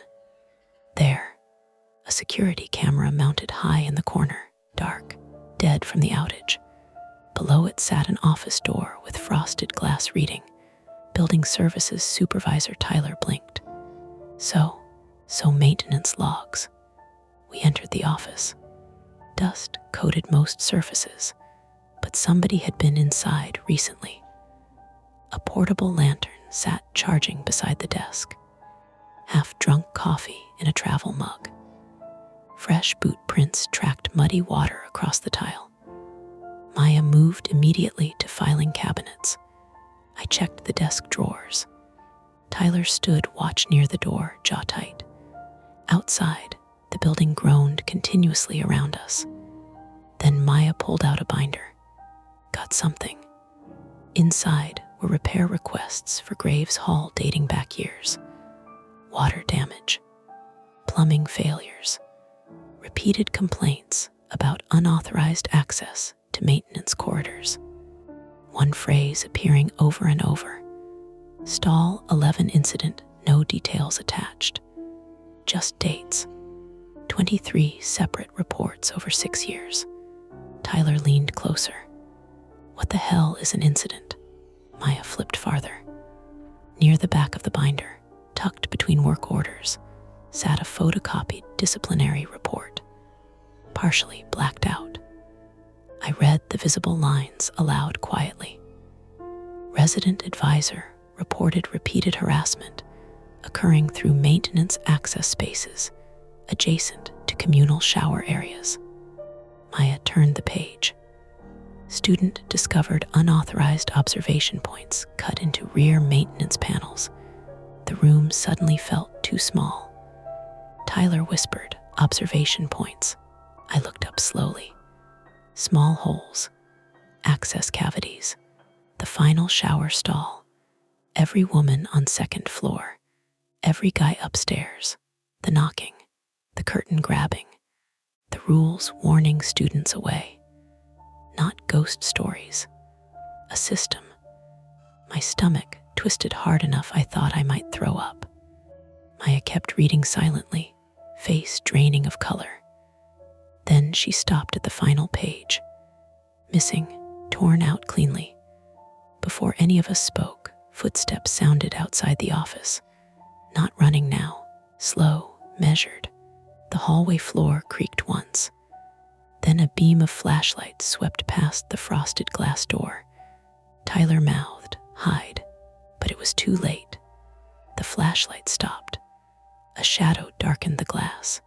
Speaker 1: There, a security camera mounted high in the corner, dark, dead from the outage. Below it sat an office door with frosted glass reading. Building Services Supervisor Tyler blinked. So maintenance logs. We entered the office. Dust coated most surfaces, but somebody had been inside recently. A portable lantern sat charging beside the desk. Half-drunk coffee in a travel mug. Fresh boot prints tracked muddy water across the tile. Maya moved immediately to filing cabinets. I checked the desk drawers. Tyler stood watch near the door, jaw tight. Outside, the building groaned continuously around us. Then Maya pulled out a binder. Got something. Inside were repair requests for Graves Hall dating back years. Water damage, plumbing failures, repeated complaints about unauthorized access to maintenance corridors. One phrase appearing over and over. Stall 11 incident, no details attached. Just dates. 23 separate reports over 6 years. Tyler leaned closer. What the hell is an incident? Maya flipped farther. Near the back of the binder, tucked between work orders, sat a photocopied disciplinary report, partially blacked out. I read the visible lines aloud quietly. Resident advisor reported repeated harassment occurring through maintenance access spaces adjacent to communal shower areas. Maya turned the page. Student discovered unauthorized observation points cut into rear maintenance panels. The room suddenly felt too small. Tyler whispered, observation points. I looked up slowly. Small holes, access cavities, the final shower stall, every woman on second floor, every guy upstairs, the knocking, the curtain grabbing, the rules warning students away. Not ghost stories, a system. My stomach twisted hard enough I thought I might throw up. Maya kept reading silently, face draining of color. Then she stopped at the final page. Missing, torn out cleanly. Before any of us spoke, footsteps sounded outside the office. Not running now, slow, measured. The hallway floor creaked once. Then a beam of flashlight swept past the frosted glass door. Tyler mouthed, hide, but it was too late. The flashlight stopped. A shadow darkened the glass,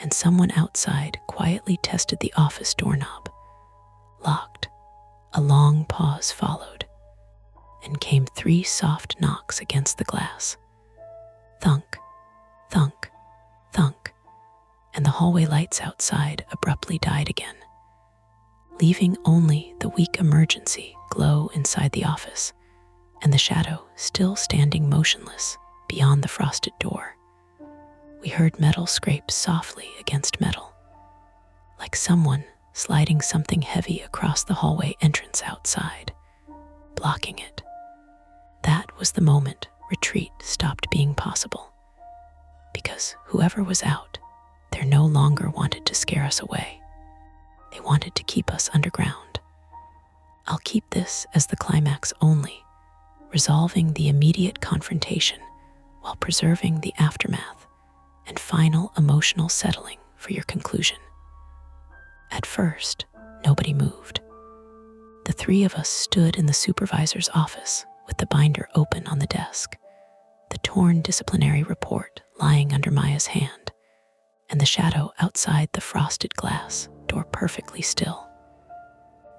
Speaker 1: and someone outside quietly tested the office doorknob. Locked. A long pause followed, and came 3 soft knocks against the glass. Thunk, thunk, thunk, and the hallway lights outside abruptly died again, leaving only the weak emergency glow inside the office, and the shadow still standing motionless beyond the frosted door. We heard metal scrape softly against metal, like someone sliding something heavy across the hallway entrance outside, blocking it. That was the moment retreat stopped being possible, because whoever was out there no longer wanted to scare us away. They wanted to keep us underground. I'll keep this as the climax only, resolving the immediate confrontation while preserving the aftermath and final emotional settling for your conclusion. At first, nobody moved. The 3 of us stood in the supervisor's office with the binder open on the desk, the torn disciplinary report lying under Maya's hand, and the shadow outside the frosted glass door perfectly still.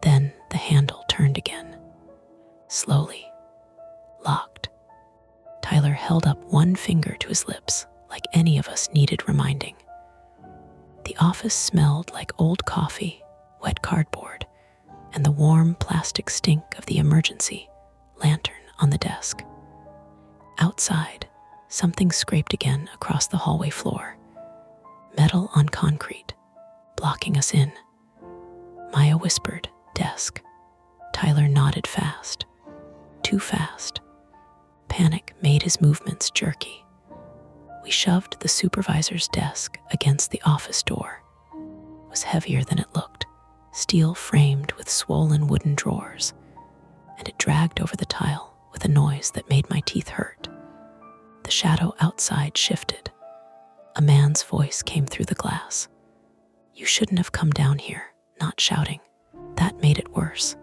Speaker 1: Then the handle turned again, slowly, locked. Tyler held up one finger to his lips like any of us needed reminding. The office smelled like old coffee, wet cardboard, and the warm plastic stink of the emergency lantern on the desk. Outside, something scraped again across the hallway floor. Metal on concrete, blocking us in. Maya whispered, desk. Tyler nodded fast. Too fast. Panic made his movements jerky. We shoved the supervisor's desk against the office door. It was heavier than it looked, steel framed with swollen wooden drawers, and it dragged over the tile with a noise that made my teeth hurt. The shadow outside shifted. A man's voice came through the glass. You shouldn't have come down here, not shouting. That made it worse.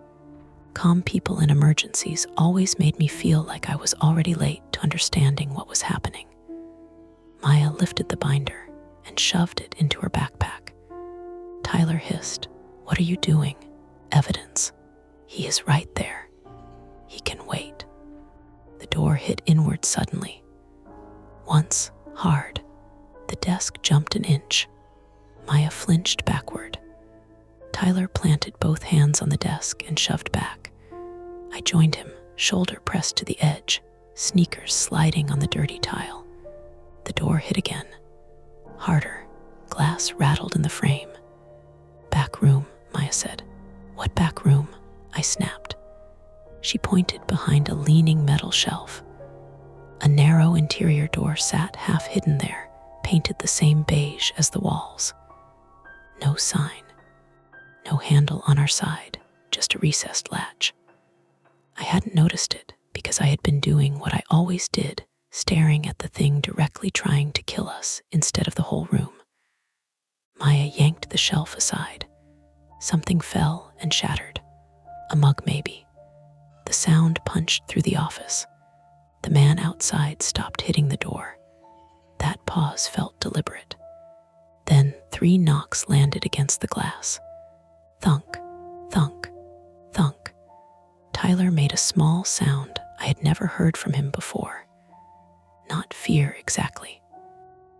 Speaker 1: Calm people in emergencies always made me feel like I was already late to understanding what was happening. Maya lifted the binder and shoved it into her backpack. Tyler hissed, "What are you doing?" "Evidence. He is right there. He can wait." The door hit inward suddenly. Once, hard, the desk jumped an inch. Maya flinched backward. Tyler planted both hands on the desk and shoved back. I joined him, shoulder pressed to the edge, sneakers sliding on the dirty tile. The door hit again. Harder. Glass rattled in the frame. "Back room," Maya said. "What back room?" I snapped. She pointed behind a leaning metal shelf. A narrow interior door sat half hidden there, painted the same beige as the walls. No sign. No handle on our side, just a recessed latch. I hadn't noticed it because I had been doing what I always did, staring at the thing directly trying to kill us instead of the whole room. Maya yanked the shelf aside. Something fell and shattered. A mug, maybe. The sound punched through the office. The man outside stopped hitting the door. That pause felt deliberate. Then 3 knocks landed against the glass. Thunk, thunk, thunk. Tyler made a small sound I had never heard from him before. Not fear exactly.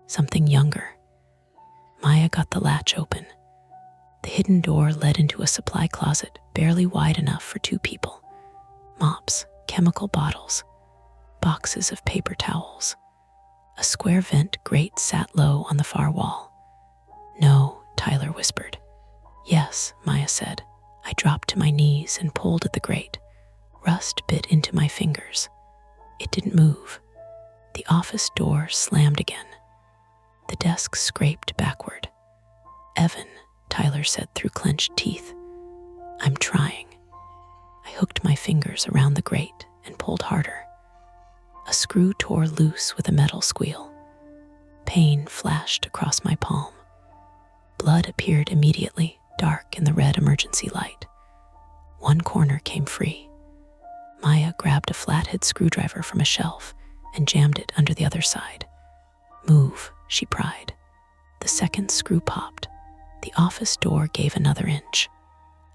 Speaker 1: Something younger. Maya got the latch open. The hidden door led into a supply closet barely wide enough for 2 people. Mops, chemical bottles, boxes of paper towels. A square vent grate sat low on the far wall. "No," Tyler whispered. "Yes," Maya said. I dropped to my knees and pulled at the grate. Rust bit into my fingers. It didn't move. The office door slammed again. The desk scraped backward. "Evan," Tyler said through clenched teeth. "I'm trying." I hooked my fingers around the grate and pulled harder. A screw tore loose with a metal squeal. Pain flashed across my palm. Blood appeared immediately, dark in the red emergency light. One corner came free. Maya grabbed a flathead screwdriver from a shelf and jammed it under the other side. "Move," she pried. The second screw popped. The office door gave another inch.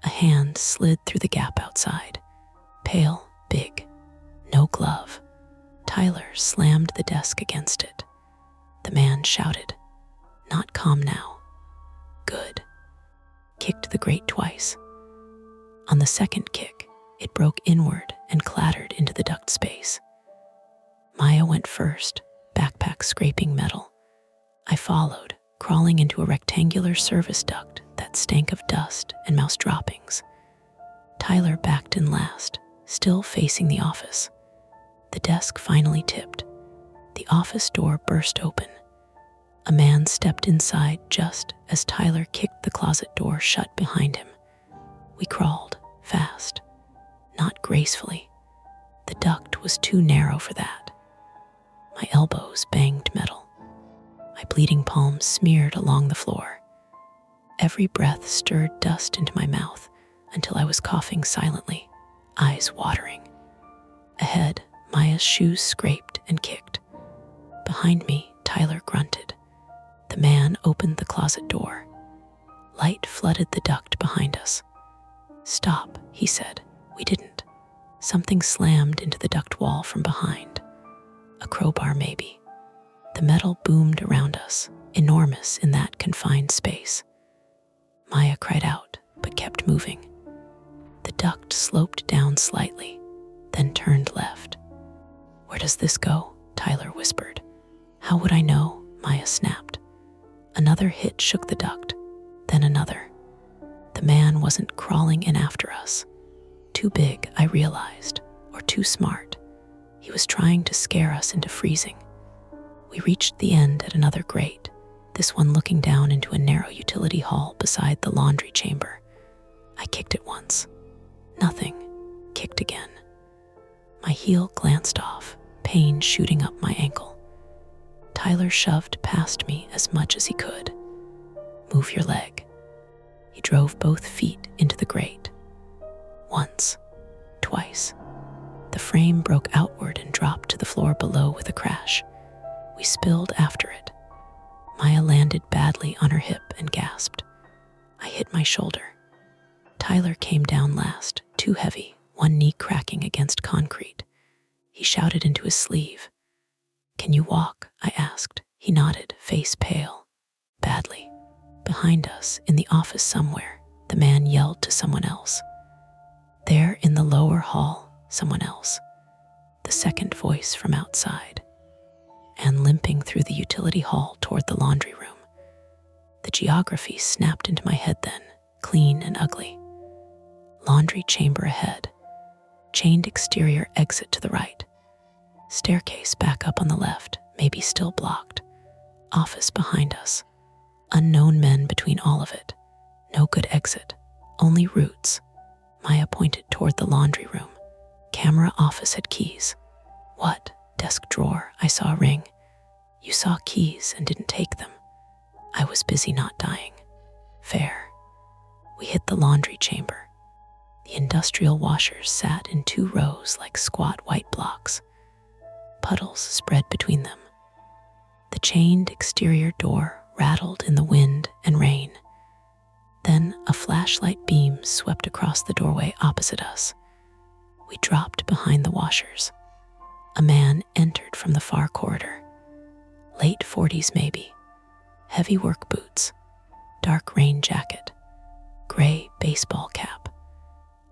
Speaker 1: A hand slid through the gap outside. Pale, big, no glove. Tyler slammed the desk against it. The man shouted, not calm now. "Good." Kicked the grate twice. On the second kick, it broke inward and clattered into the duct space. Maya went first, backpack scraping metal. I followed, crawling into a rectangular service duct that stank of dust and mouse droppings. Tyler backed in last, still facing the office. The desk finally tipped. The office door burst open. A man stepped inside just as Tyler kicked the closet door shut behind him. We crawled, fast, not gracefully. The duct was too narrow for that. My elbows banged metal. My bleeding palms smeared along the floor. Every breath stirred dust into my mouth until I was coughing silently, eyes watering. Ahead, Maya's shoes scraped and kicked. Behind me, Tyler grunted. The man opened the closet door. Light flooded the duct behind us. "Stop," he said. We didn't. Something slammed into the duct wall from behind. A crowbar, maybe. The metal boomed around us, enormous in that confined space. Maya cried out, but kept moving. The duct sloped down slightly, then turned left. "Where does this go?" Tyler whispered. "How would I know?" Maya snapped. Another hit shook the duct, then another. The man wasn't crawling in after us. Too big, I realized, or too smart. He was trying to scare us into freezing. We reached the end at another grate, this one looking down into a narrow utility hall beside the laundry chamber. I kicked it once. Nothing. Kicked again. My heel glanced off, pain shooting up my ankle. Tyler shoved past me as much as he could. "Move your leg." He drove both feet into the grate. Once, twice. The frame broke outward and dropped to the floor below with a crash. We spilled after it. Maya landed badly on her hip and gasped. I hit my shoulder. Tyler came down last, too heavy, one knee cracking against concrete. He shouted into his sleeve. "Can you walk?" I asked. He nodded, face pale. "Badly." Behind us, in the office somewhere, the man yelled to someone else. There in the lower hall, someone else. The second voice from outside. And limping through the utility hall toward the laundry room. The geography snapped into my head then, clean and ugly. Laundry chamber ahead. Chained exterior exit to the right. Staircase back up on the left, maybe still blocked. Office behind us. Unknown men between all of it. No good exit. Only routes. Maya pointed toward the laundry room. Camera office had keys. What? Desk drawer. I saw a ring. You saw keys and didn't take them. I was busy not dying. Fair. We hit the laundry chamber. The industrial washers sat in 2 rows like squat white blocks. Puddles spread between them. The chained exterior door rattled in the wind and rain. Then a flashlight beam swept across the doorway opposite us. We dropped behind the washers. A man entered from the far corridor. Late 40s maybe. Heavy work boots. Dark rain jacket. Gray baseball cap.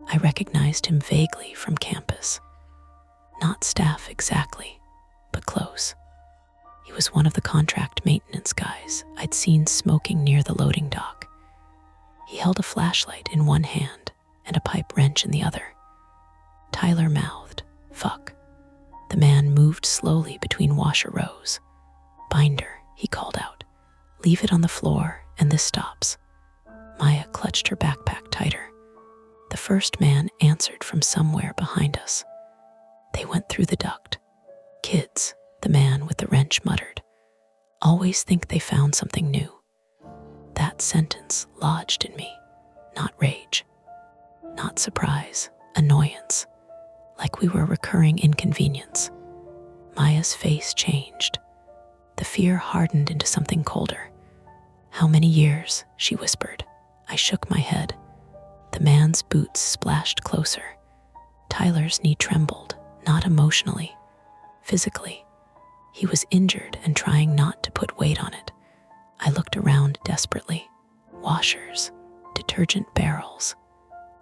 Speaker 1: I recognized him vaguely from campus. Not staff exactly, but close. He was one of the contract maintenance guys I'd seen smoking near the loading dock. He held a flashlight in one hand and a pipe wrench in the other. Tyler mouthed, "Fuck." The man moved slowly between washer rows. "Binder," he called out. "Leave it on the floor and this stops." Maya clutched her backpack tighter. The first man answered from somewhere behind us. "They went through the duct." "Kids," the man with the wrench muttered. "Always think they found something new." That sentence lodged in me. Not rage. Not surprise. Annoyance. Like we were recurring inconvenience. Maya's face changed. The fear hardened into something colder. "How many years?" she whispered. I shook my head. The man's boots splashed closer. Tyler's knee trembled, not emotionally, physically. He was injured and trying not to put weight on it. I looked around desperately. Washers, detergent barrels,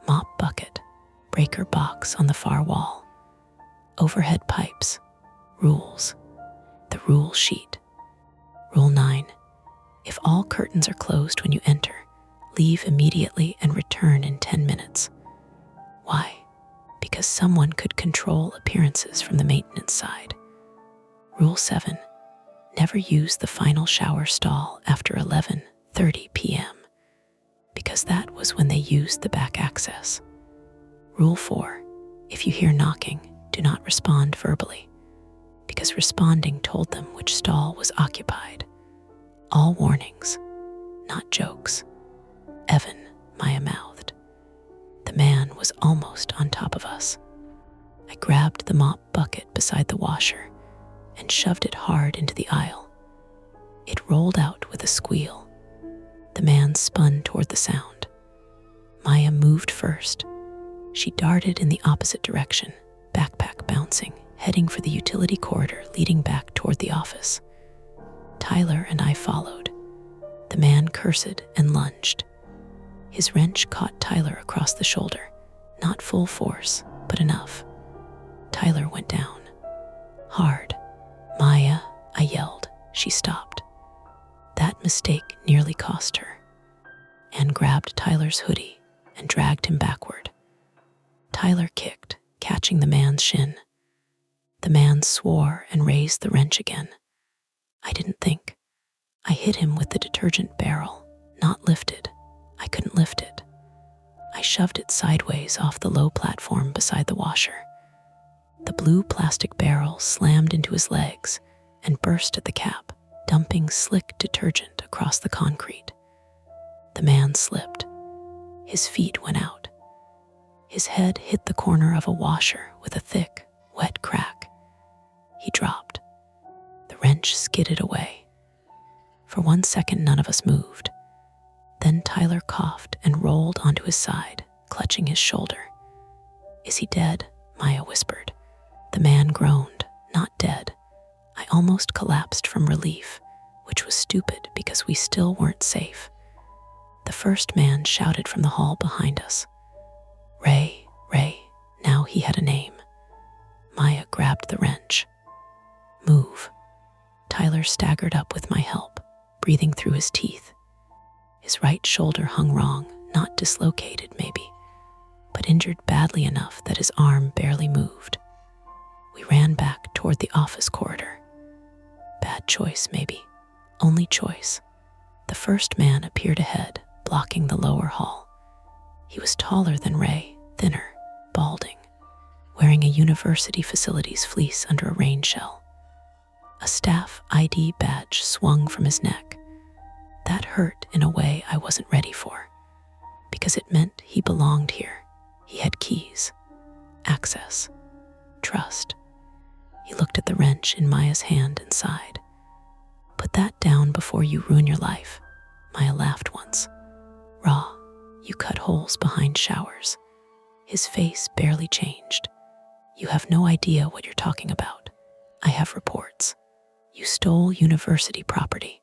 Speaker 1: mop bucket, breaker box on the far wall, overhead pipes, rules, the rule sheet. Rule 9. If all curtains are closed when you enter, leave immediately and return in 10 minutes. Why? Because someone could control appearances from the maintenance side. Rule 7. Never use the final shower stall after 11:30 p.m. because that was when they used the back access. Rule 4. If you hear knocking, do not respond verbally because responding told them which stall was occupied. All warnings, not jokes. "Evan," Maya mouthed. The man was almost on top of us. I grabbed the mop bucket beside the washer and shoved it hard into the aisle. It rolled out with a squeal. The man spun toward the sound. Maya moved first. She darted in the opposite direction, backpack bouncing, heading for the utility corridor leading back toward the office. Tyler and I followed. The man cursed and lunged. His wrench caught Tyler across the shoulder, not full force, but enough. Tyler went down. Hard. "Maya," I yelled. She stopped. That mistake nearly cost her. Anne grabbed Tyler's hoodie and dragged him backward. Tyler kicked, catching the man's shin. The man swore and raised the wrench again. I didn't think. I hit him with the detergent barrel, not lifted. I couldn't lift it. I shoved it sideways off the low platform beside the washer. The blue plastic barrel slammed into his legs and burst at the cap, dumping slick detergent across the concrete. The man slipped. His feet went out. His head hit the corner of a washer with a thick, wet crack. He dropped. The wrench skidded away. For 1 second, none of us moved. Then Tyler coughed and rolled onto his side, clutching his shoulder. "Is he dead?" Maya whispered. The man groaned, not dead. I almost collapsed from relief, which was stupid because we still weren't safe. The first man shouted from the hall behind us. Ray, Ray, now he had a name. Maya grabbed the wrench. Move. Tyler staggered up with my help, breathing through his teeth. His right shoulder hung wrong, not dislocated maybe, but injured badly enough that his arm barely moved. We ran back toward the office corridor. Bad choice, maybe. Only choice. The first man appeared ahead, blocking the lower hall. He was taller than Ray, thinner, balding, wearing a university facilities fleece under a rain shell. A staff ID badge swung from his neck. That hurt in a way I wasn't ready for, because it meant he belonged here. He had keys, access, trust. He looked at the wrench in Maya's hand and sighed. Put that down before you ruin your life. Maya laughed once. Raw, you cut holes behind showers. His face barely changed. You have no idea what you're talking about. I have reports. You stole university property.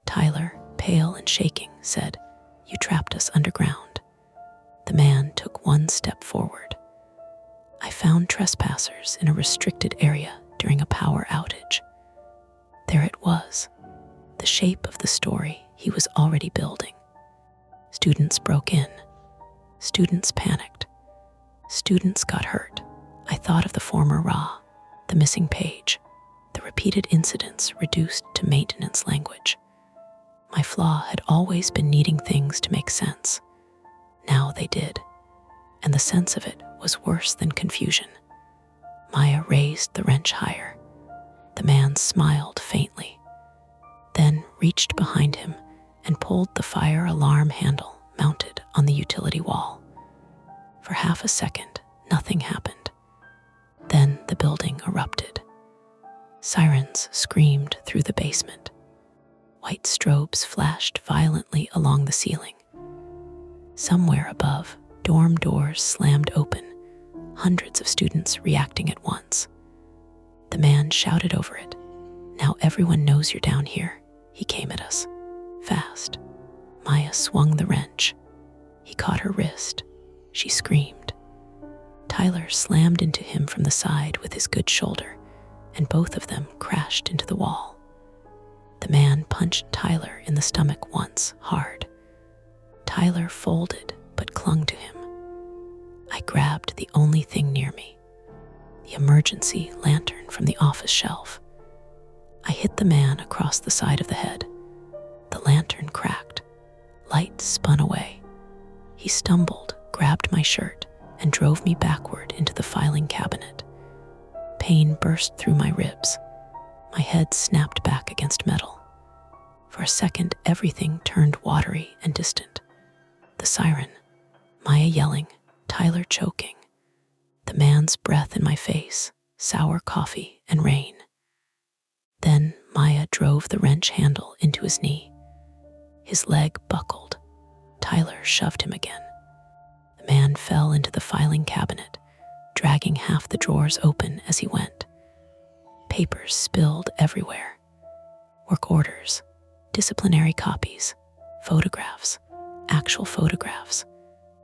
Speaker 1: Tyler, pale and shaking, said, you trapped us underground. The man took one step forward. I found trespassers in a restricted area during a power outage. There it was, the shape of the story he was already building. Students broke in. Students panicked. Students got hurt. I thought of the former Ra, the missing page, the repeated incidents reduced to maintenance language. My flaw had always been needing things to make sense. Now they did, and the sense of it was worse than confusion. Maya raised the wrench higher. The man smiled faintly, then reached behind him and pulled the fire alarm handle mounted on the utility wall. For half a second, nothing happened. Then the building erupted. Sirens screamed through the basement. White strobes flashed violently along the ceiling. Somewhere above, dorm doors slammed open, hundreds of students reacting at once. The man shouted over it. Now everyone knows you're down here. He came at us. Fast. Maya swung the wrench. He caught her wrist. She screamed. Tyler slammed into him from the side with his good shoulder, and both of them crashed into the wall. The man punched Tyler in the stomach once, hard. Tyler folded but clung to him. I grabbed the only thing near me, the emergency lantern from the office shelf. I hit the man across the side of the head. The lantern cracked. Light spun away. He stumbled, grabbed my shirt, and drove me backward into the filing cabinet. Pain burst through my ribs. My head snapped back against metal. For a second, everything turned watery and distant. The siren, Maya yelling, Tyler choking, the man's breath in my face, sour coffee and rain. Then Maya drove the wrench handle into his knee. His leg buckled. Tyler shoved him again. The man fell into the filing cabinet, dragging half the drawers open as he went. Papers spilled everywhere. Work orders, disciplinary copies, photographs, actual photographs,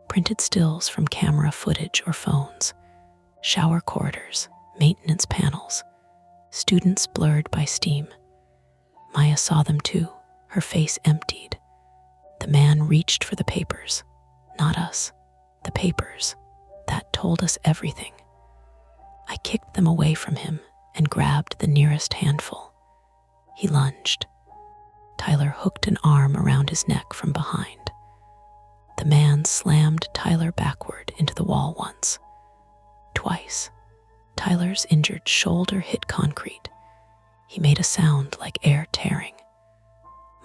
Speaker 1: printed stills from camera footage or phones, shower corridors, maintenance panels, students blurred by steam. Maya saw them too, her face emptied. The man reached for the papers, not us, the papers. That told us everything. I kicked them away from him and grabbed the nearest handful. He lunged. Tyler hooked an arm around his neck from behind. The man slammed Tyler backward into the wall once, twice. Tyler's injured shoulder hit concrete. He made a sound like air tearing.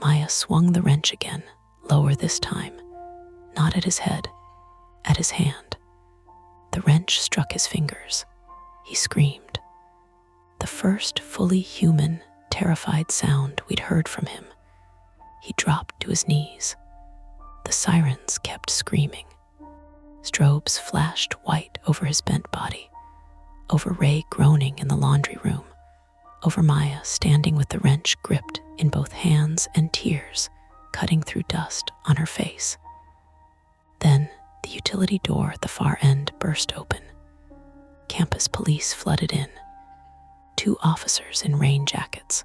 Speaker 1: Maya swung the wrench again, lower this time, not at his head, at his hand. The wrench struck his fingers. He screamed. The first fully human, terrified sound we'd heard from him. He dropped to his knees. The sirens kept screaming. Strobes flashed white over his bent body. over Ray groaning in the laundry room, over Maya standing with the wrench gripped in both hands and tears cutting through dust on her face. Then the utility door at the far end burst open. Campus police flooded in. 2 officers in rain jackets.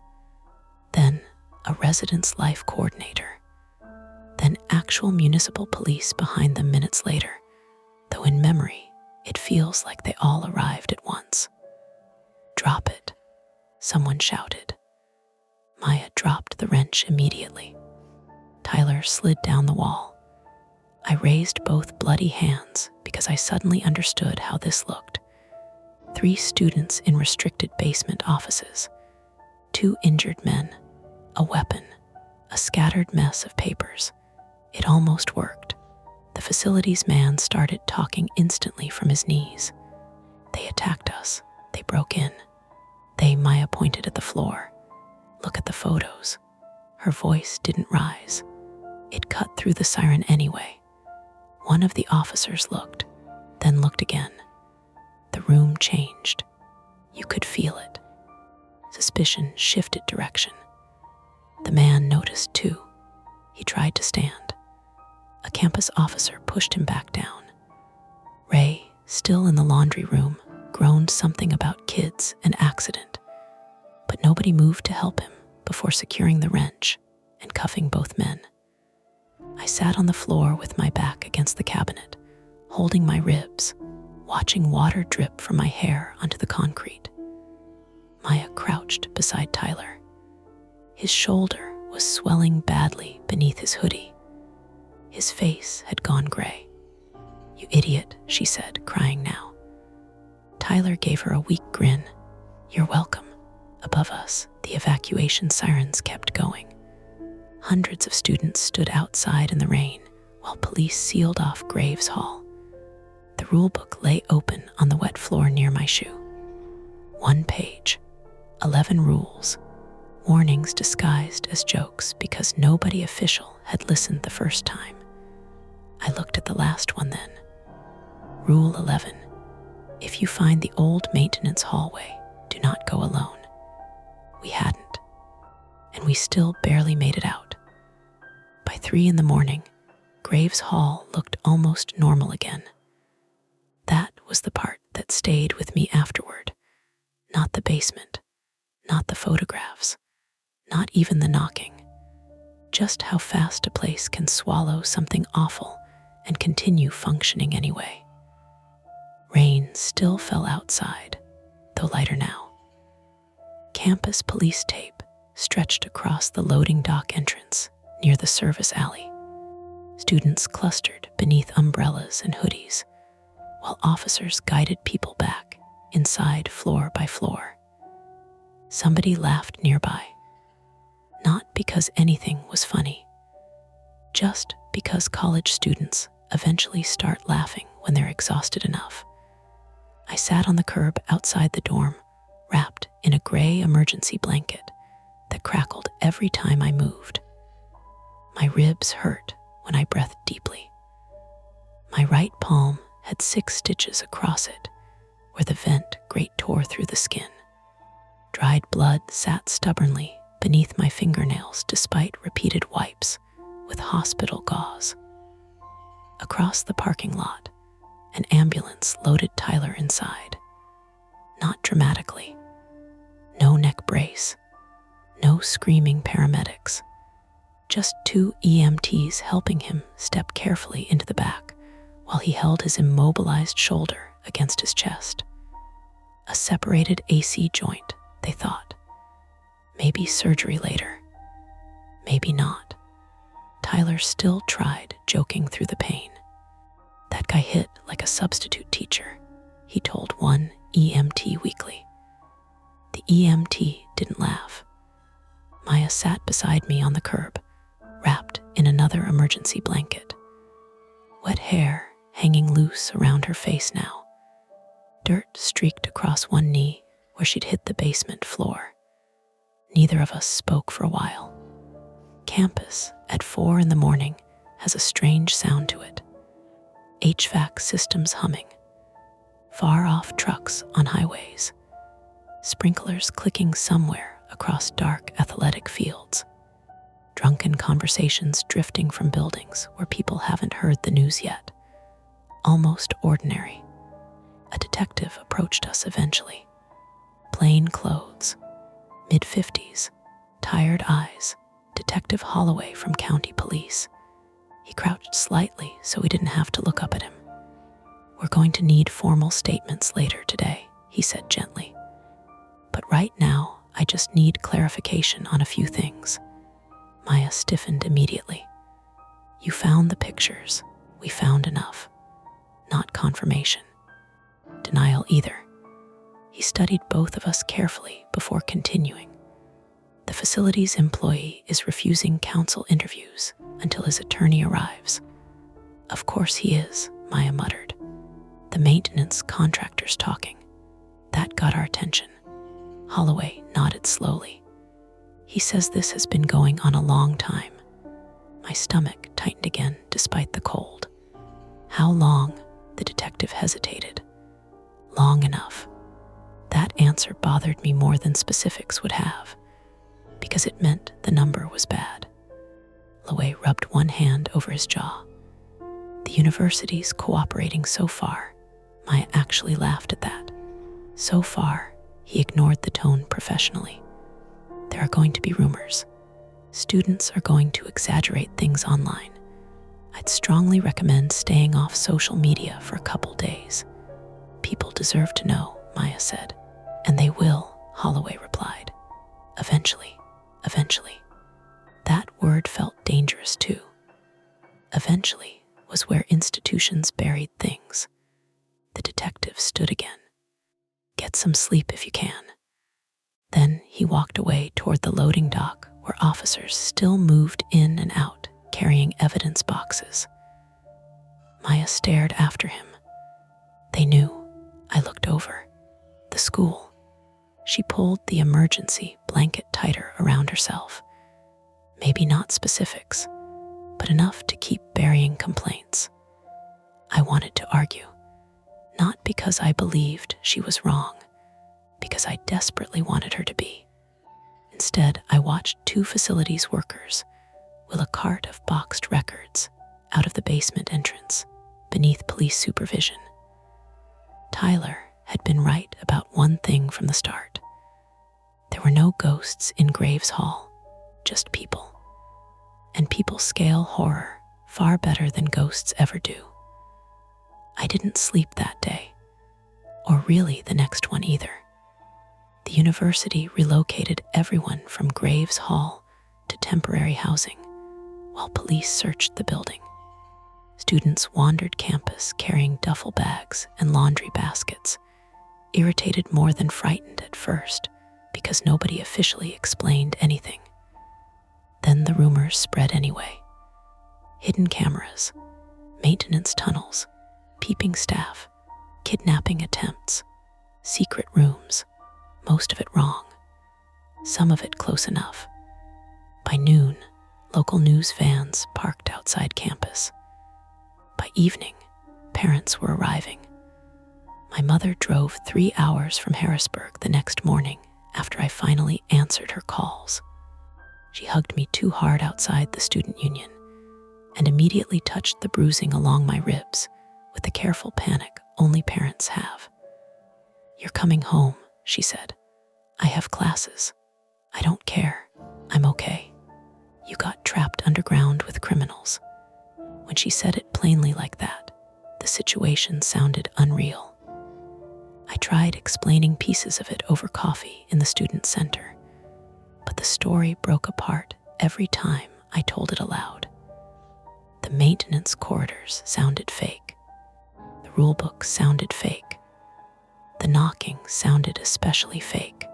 Speaker 1: Then a residence life coordinator. Then actual municipal police behind them minutes later, though in memory, it feels like they all arrived at once. "Drop it," someone shouted. Maya dropped the wrench immediately. Tyler slid down the wall. I raised both bloody hands because I suddenly understood how this looked. 3 students in restricted basement offices, 2 injured men, a weapon, a scattered mess of papers. It almost worked. The facilities man started talking instantly from his knees. "They attacked us. They broke in." Maya pointed at the floor. "Look at the photos." Her voice didn't rise. It cut through the siren anyway. One of the officers looked, then looked again. The room changed. You could feel it. Suspicion shifted direction. The man noticed too. He tried to stand. A campus officer pushed him back down. Ray, still in the laundry room, groaned something about kids and accident, but nobody moved to help him before securing the wrench and cuffing both men. I sat on the floor with my back against the cabinet, holding my ribs, watching water drip from my hair onto the concrete. Maya crouched beside Tyler. His shoulder was swelling badly beneath his hoodie. His face had gone gray. "You idiot," she said, crying now. Tyler gave her a weak grin. "You're welcome." Above us, the evacuation sirens kept going. Hundreds of students stood outside in the rain while police sealed off Graves Hall. The rulebook lay open on the wet floor near my shoe. 1 page, 11 rules, warnings disguised as jokes because nobody official had listened the first time. I looked at the last one then. Rule 11. If you find the old maintenance hallway, do not go alone. We hadn't, and we still barely made it out. By 3 a.m, Graves Hall looked almost normal again. That was the part that stayed with me afterward. Not the basement, not the photographs, not even the knocking. Just how fast a place can swallow something awful and continue functioning anyway. Rain still fell outside, though lighter now. Campus police tape stretched across the loading dock entrance near the service alley. Students clustered beneath umbrellas and hoodies, while officers guided people back inside floor by floor. Somebody laughed nearby, not because anything was funny, just because college students eventually start laughing when they're exhausted enough. I sat on the curb outside the dorm, wrapped in a gray emergency blanket that crackled every time I moved. My ribs hurt when I breathed deeply. My right palm had 6 stitches across it, where the vent grate tore through the skin. Dried blood sat stubbornly beneath my fingernails despite repeated wipes with hospital gauze. Across the parking lot, an ambulance loaded Tyler inside. Not dramatically. No neck brace. No screaming paramedics. Just 2 EMTs helping him step carefully into the back while he held his immobilized shoulder against his chest. A separated AC joint, they thought. Maybe surgery later. Maybe not. Tyler still tried joking through the pain. "That guy hit like a substitute teacher," he told one EMT weakly. The EMT didn't laugh. Maya sat beside me on the curb, wrapped in another emergency blanket. Wet hair hanging loose around her face now. Dirt streaked across one knee where she'd hit the basement floor. Neither of us spoke for a while. Campus at 4 a.m. has a strange sound to it. HVAC systems humming. far-off trucks on highways, sprinklers clicking somewhere across dark athletic fields, drunken conversations drifting from buildings where people haven't heard the news yet. Almost ordinary. A detective approached us eventually. Plain clothes, mid-50s, tired eyes, Detective Holloway from County Police. He crouched slightly so we didn't have to look up at him. "We're going to need formal statements later today," he said gently. "But right now, I just need clarification on a few things." Maya stiffened immediately. "You found the pictures. We found enough. Not confirmation. Denial either." He studied both of us carefully before continuing. "The facility's employee is refusing counsel interviews until his attorney arrives." "Of course he is," Maya muttered. "The maintenance contractor's talking." That got our attention. Holloway nodded slowly. "He says this has been going on a long time." My stomach tightened again despite the cold. "How long?" The detective hesitated. "Long enough." That answer bothered me more than specifics would have, because it meant the number was bad. Holloway rubbed one hand over his jaw. "The university's cooperating so far." Maya actually laughed at that. "So far," he ignored the tone professionally. "There are going to be rumors. Students are going to exaggerate things online. I'd strongly recommend staying off social media for a couple days." "People deserve to know," Maya said. "And they will," Holloway replied. Eventually. That word felt dangerous too. Eventually was where institutions buried things. The detective stood again. "Get some sleep if you can." Then he walked away toward the loading dock where officers still moved in and out, carrying evidence boxes. Maya stared after him. They knew. I looked over. The school. She pulled the emergency blanket tighter around herself. Maybe not specifics, but enough to keep burying complaints. I wanted to argue, not because I believed she was wrong, because I desperately wanted her to be. Instead, I watched two facilities workers wheel a cart of boxed records out of the basement entrance beneath police supervision. Tyler had been right about one thing from the start. There were no ghosts in Graves Hall, just people. And people scale horror far better than ghosts ever do. I didn't sleep that day, or really the next one either. The university relocated everyone from Graves Hall to temporary housing, while police searched the building. Students wandered campus carrying duffel bags and laundry baskets, irritated more than frightened at first because nobody officially explained anything. Then the rumors spread anyway. Hidden cameras, maintenance tunnels, peeping staff, kidnapping attempts, secret rooms, most of it wrong, some of it close enough. By noon, local news vans parked outside campus. By evening, parents were arriving. My mother drove 3 hours from Harrisburg the next morning after I finally answered her calls. She hugged me too hard outside the student union and immediately touched the bruising along my ribs with the careful panic only parents have. "You're coming home," she said. "I have classes. I don't care. I'm okay. You got trapped underground with criminals." When she said it plainly like that, the situation sounded unreal. I tried explaining pieces of it over coffee in the student center, but the story broke apart every time I told it aloud. The maintenance corridors sounded fake. The rulebook sounded fake. The knocking sounded especially fake.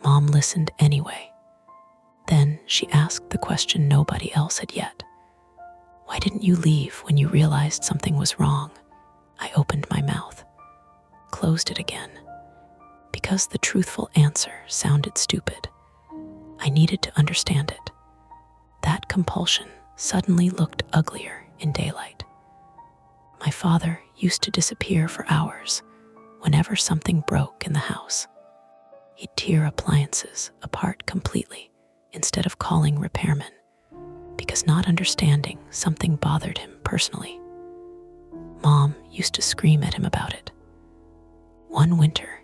Speaker 1: Mom listened anyway. Then she asked the question nobody else had yet. "Why didn't you leave when you realized something was wrong?" I opened my mouth, closed it again, because the truthful answer sounded stupid. I needed to understand it. That compulsion suddenly looked uglier in daylight. My father used to disappear for hours, whenever something broke in the house. He'd tear appliances apart completely instead of calling repairmen, because not understanding something bothered him personally. Mom used to scream at him about it. One winter,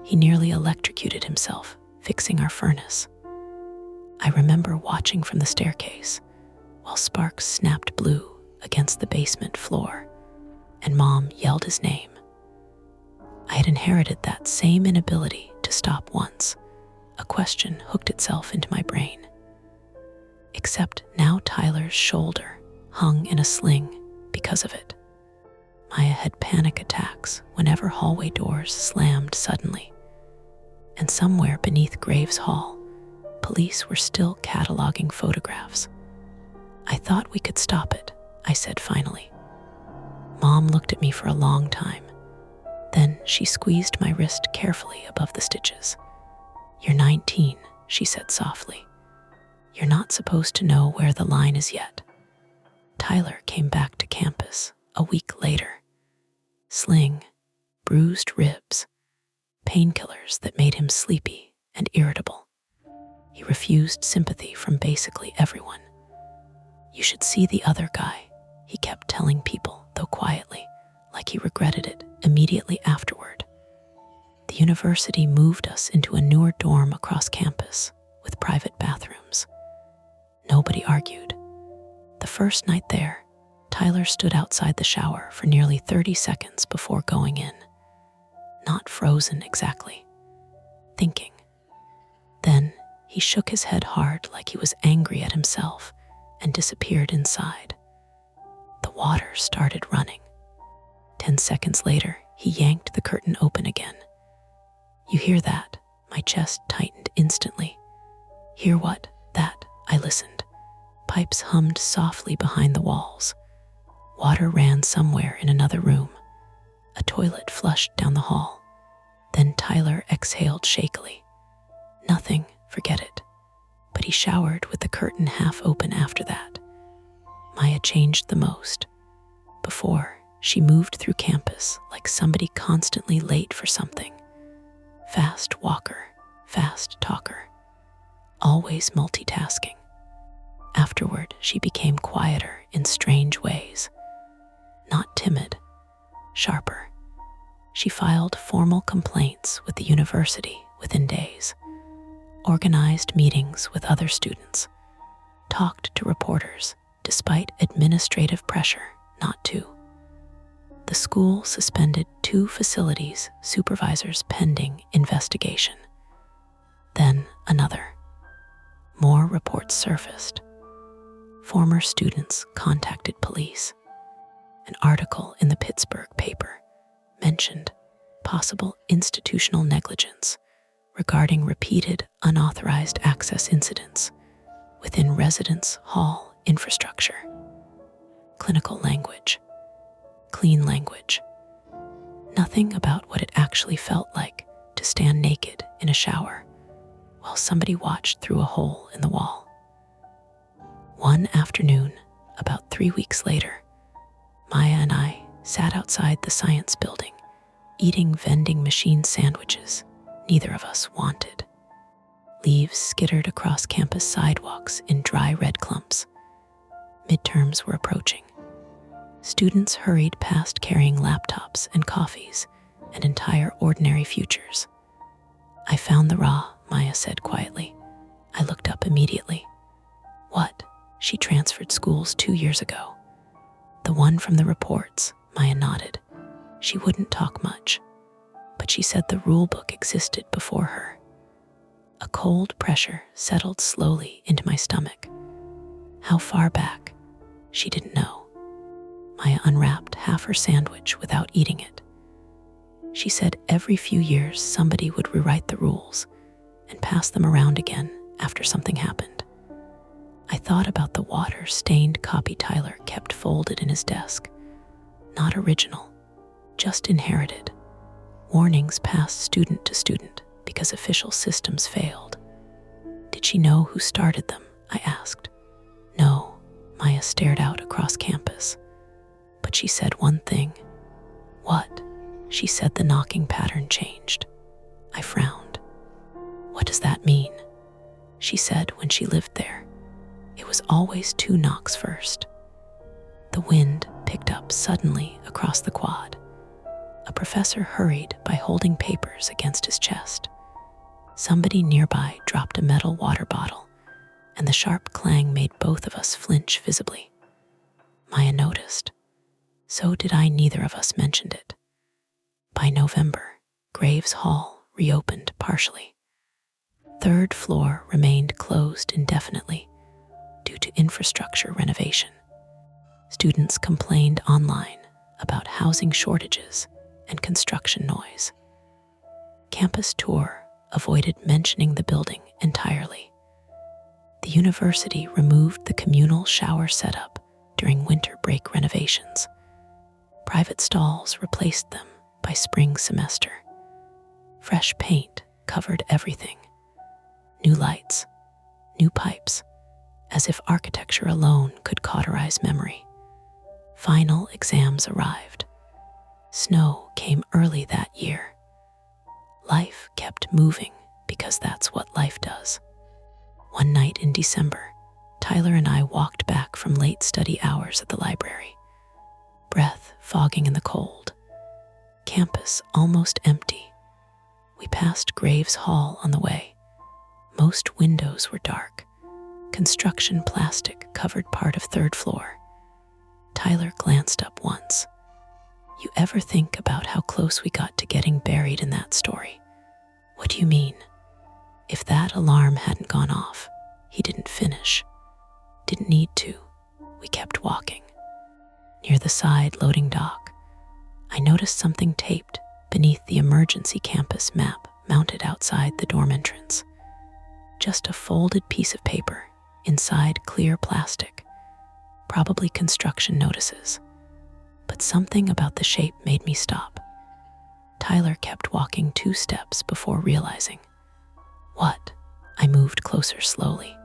Speaker 1: he nearly electrocuted himself fixing our furnace. I remember watching from the staircase while sparks snapped blue against the basement floor, and Mom yelled his name. I had inherited that same inability to stop once a question hooked itself into my brain. Except now Tyler's shoulder hung in a sling because of it. Maya had panic attacks whenever hallway doors slammed suddenly. And somewhere beneath Graves Hall, police were still cataloging photographs. I thought we could stop it, I said finally. Mom looked at me for a long time. Then she squeezed my wrist carefully above the stitches. "You're 19, she said softly. "You're not supposed to know where the line is yet." Tyler came back to campus a week later. Sling, bruised ribs, painkillers that made him sleepy and irritable. He refused sympathy from basically everyone. "You should see the other guy," he kept telling people, though quietly, like he regretted it immediately afterward. The university moved us into a newer dorm across campus with private bathrooms. Nobody argued. The first night there, Tyler stood outside the shower for nearly 30 seconds before going in. Not frozen exactly, thinking. Then he shook his head hard like he was angry at himself and disappeared inside. The water started running. 10 seconds later, he yanked the curtain open again. "You hear that?" My chest tightened instantly. "Hear what?" "That." I listened. Pipes hummed softly behind the walls. Water ran somewhere in another room. A toilet flushed down the hall. Then Tyler exhaled shakily. "Nothing, forget it." But he showered with the curtain half open after that. Maya changed the most. Before, she moved through campus like somebody constantly late for something. Fast walker, fast talker, always multitasking. Afterward, she became quieter in strange ways. Not timid, sharper. She filed formal complaints with the university within days, organized meetings with other students, talked to reporters despite administrative pressure not to. The school suspended 2 facilities supervisors pending investigation. Then another. More reports surfaced. Former students contacted police. An article in the Pittsburgh paper mentioned possible institutional negligence regarding repeated unauthorized access incidents within residence hall infrastructure. Clinical language, clean language. Nothing about what it actually felt like to stand naked in a shower while somebody watched through a hole in the wall. One afternoon, about 3 weeks later, Maya and I sat outside the science building, eating vending machine sandwiches neither of us wanted. Leaves skittered across campus sidewalks in dry red clumps. Midterms were approaching. Students hurried past carrying laptops and coffees and entire ordinary futures. "I found the raw," Maya said quietly. I looked up immediately. "What?" "She transferred schools 2 years ago." "The one from the reports," Maya nodded. She wouldn't talk much, but she said the rule book existed before her. A cold pressure settled slowly into my stomach. How far back? She didn't know. Maya unwrapped half her sandwich without eating it. She said every few years somebody would rewrite the rules and pass them around again after something happened. I thought about the water-stained copy Tyler kept folded in his desk. Not original, just inherited. Warnings passed student to student because official systems failed. Did she know who started them? I asked. No, Maya stared out across campus. But she said one thing. What? she said the knocking pattern changed. I frowned. What does that mean? She said when she lived there. It was always 2 knocks first. The wind picked up suddenly across the quad. A professor hurried by holding papers against his chest. Somebody nearby dropped a metal water bottle, and the sharp clang made both of us flinch visibly. Maya noticed. So did I. Neither of us mentioned it. By November, Graves Hall reopened partially. 3rd floor remained closed indefinitely due to infrastructure renovation. Students complained online about housing shortages and construction noise. Campus tour avoided mentioning the building entirely. The university removed the communal shower setup during winter break renovations. Private stalls replaced them by spring semester. Fresh paint covered everything. New lights, new pipes, as if architecture alone could cauterize memory. Final exams arrived. Snow came early that year. Life kept moving because that's what life does. One night in December, Tyler and I walked back from late study hours at the library. Breath fogging in the cold. Campus almost empty. We passed Graves Hall on the way. Most windows were dark. Construction plastic covered part of 3rd floor. Tyler glanced up once. You ever think about how close we got to getting buried in that story? What do you mean? If that alarm hadn't gone off, he didn't finish. Didn't need to. We kept walking. Near the side loading dock, I noticed something taped beneath the emergency campus map mounted outside the dorm entrance. Just a folded piece of paper inside clear plastic, probably construction notices. But something about the shape made me stop. Tyler kept walking 2 steps before realizing. What? I moved closer slowly.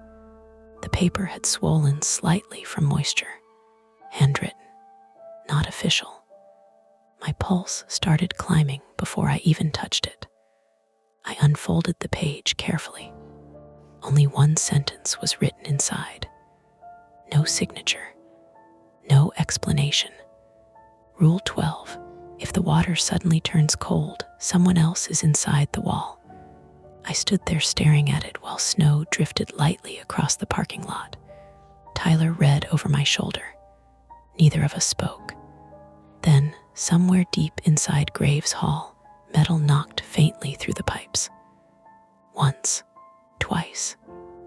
Speaker 1: The paper had swollen slightly from moisture. Handwritten, not official. My pulse started climbing before I even touched it. I unfolded the page carefully. Only 1 sentence was written inside. No signature. No explanation. Rule 12. If the water suddenly turns cold, someone else is inside the wall. I stood there staring at it while snow drifted lightly across the parking lot. Tyler read over my shoulder. Neither of us spoke. Then, somewhere deep inside Graves Hall, metal knocked faintly through the pipes. Once, twice,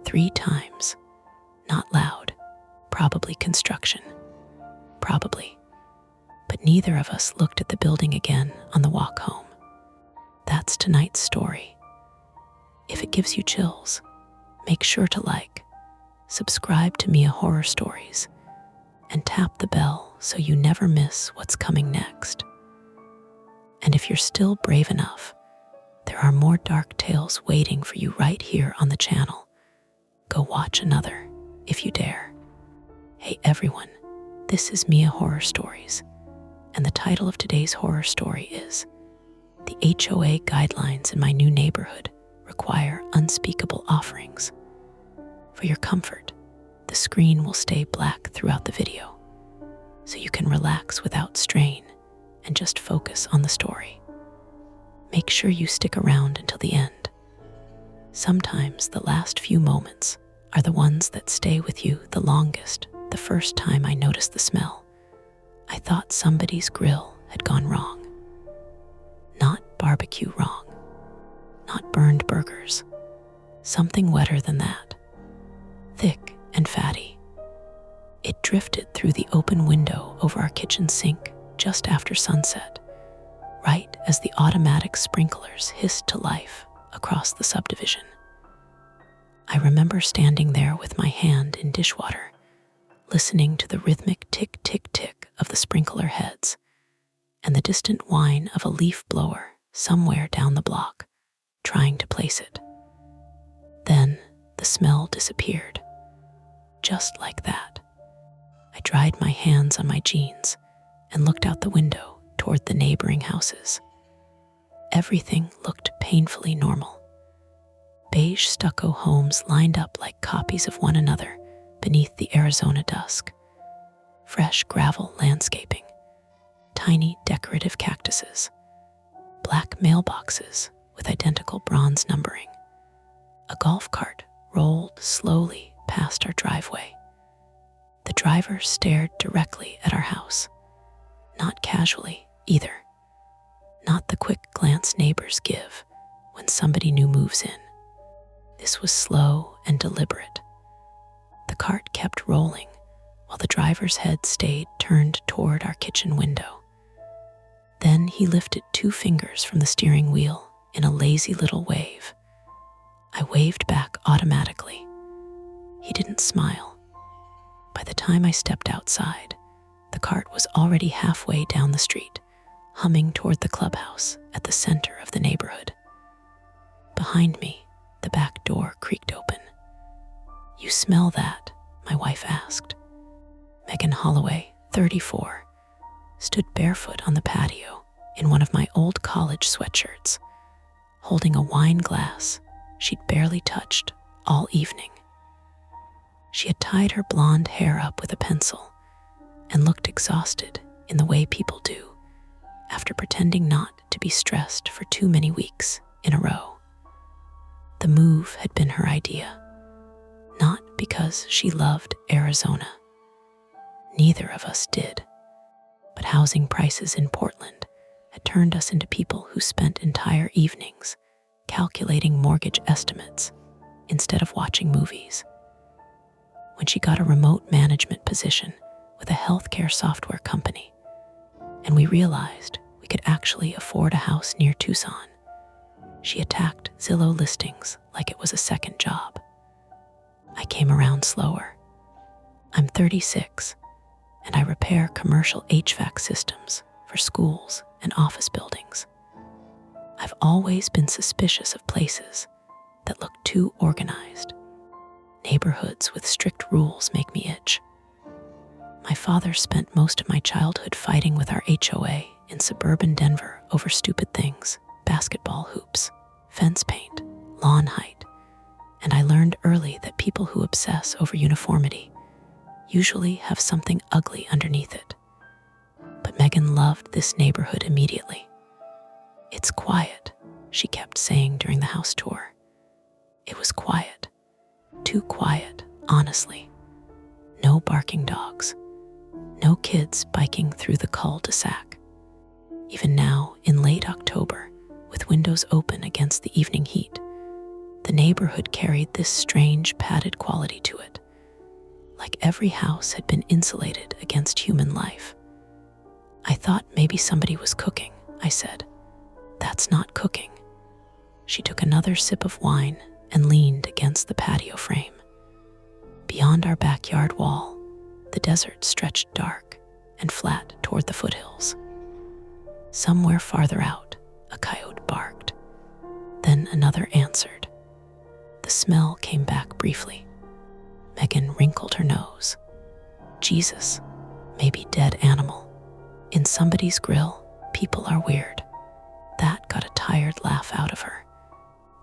Speaker 1: 3 times. Not loud. Probably construction. Probably. But neither of us looked at the building again on the walk home. That's tonight's story. If it gives you chills, make sure to like, subscribe to Mia Horror Stories, and tap the bell so you never miss what's coming next. And if you're still brave enough, there are more dark tales waiting for you right here on the channel. Go watch another, if you dare. Hey everyone, this is Mia Horror Stories, and the title of today's horror story is The HOA Guidelines in My New Neighborhood Require Unspeakable Offerings. For your comfort, the screen will stay black throughout the video, so you can relax without strain and just focus on the story. Make sure you stick around until the end. Sometimes the last few moments are the ones that stay with you the longest. The first time I noticed the smell, I thought somebody's grill had gone wrong. Not barbecue wrong. Not burned burgers. Something wetter than that. Thick and fatty. It drifted through the open window over our kitchen sink just after sunset, right as the automatic sprinklers hissed to life across the subdivision. I remember standing there with my hand in dishwater, listening to the rhythmic tick-tick-tick of the sprinkler heads and the distant whine of a leaf blower somewhere down the block, trying to place it. Then the smell disappeared, just like that. I dried my hands on my jeans and looked out the window toward the neighboring houses. Everything looked painfully normal. Beige stucco homes lined up like copies of one another beneath the Arizona dusk. Fresh gravel landscaping, tiny decorative cactuses, black mailboxes with identical bronze numbering. A golf cart rolled slowly past our driveway. The driver stared directly at our house, not casually either, not the quick glance neighbors give when somebody new moves in. This was slow and deliberate. The cart kept rolling while the driver's head stayed turned toward our kitchen window. Then he lifted 2 fingers from the steering wheel in a lazy little wave. I waved back automatically. He didn't smile. By the time I stepped outside, the cart was already halfway down the street, humming toward the clubhouse at the center of the neighborhood. Behind me, the back door creaked open. "You smell that?" my wife asked. Megan Holloway, 34, stood barefoot on the patio in one of my old college sweatshirts, holding a wine glass she'd barely touched all evening. She had tied her blonde hair up with a pencil and looked exhausted in the way people do after pretending not to be stressed for too many weeks in a row. The move had been her idea, not because she loved Arizona. Neither of us did, but housing prices in Portland had turned us into people who spent entire evenings calculating mortgage estimates instead of watching movies. When she got a remote management position with a healthcare software company, and we realized we could actually afford a house near Tucson, she attacked Zillow listings like it was a second job. I came around slower. I'm 36, and I repair commercial HVAC systems for schools and office buildings. I've always been suspicious of places that look too organized. Neighborhoods with strict rules make me itch. My father spent most of my childhood fighting with our HOA in suburban Denver over stupid things: basketball hoops, fence paint, lawn height, and I learned early that people who obsess over uniformity usually have something ugly underneath it. But Megan loved this neighborhood immediately. "It's quiet," she kept saying during the house tour. It was quiet. Too quiet, honestly. No barking dogs. No kids biking through the cul-de-sac. Even now, in late October, with windows open against the evening heat, the neighborhood carried this strange padded quality to it, like every house had been insulated against human life. "I thought maybe somebody was cooking," I said. "That's not cooking." She took another sip of wine and leaned against the patio frame. Beyond our backyard wall, the desert stretched dark and flat toward the foothills. Somewhere farther out, a coyote barked. Then another answered. The smell came back briefly. Megan wrinkled her nose. Jesus, maybe dead animal. In somebody's grill, people are weird. That got a tired laugh out of her.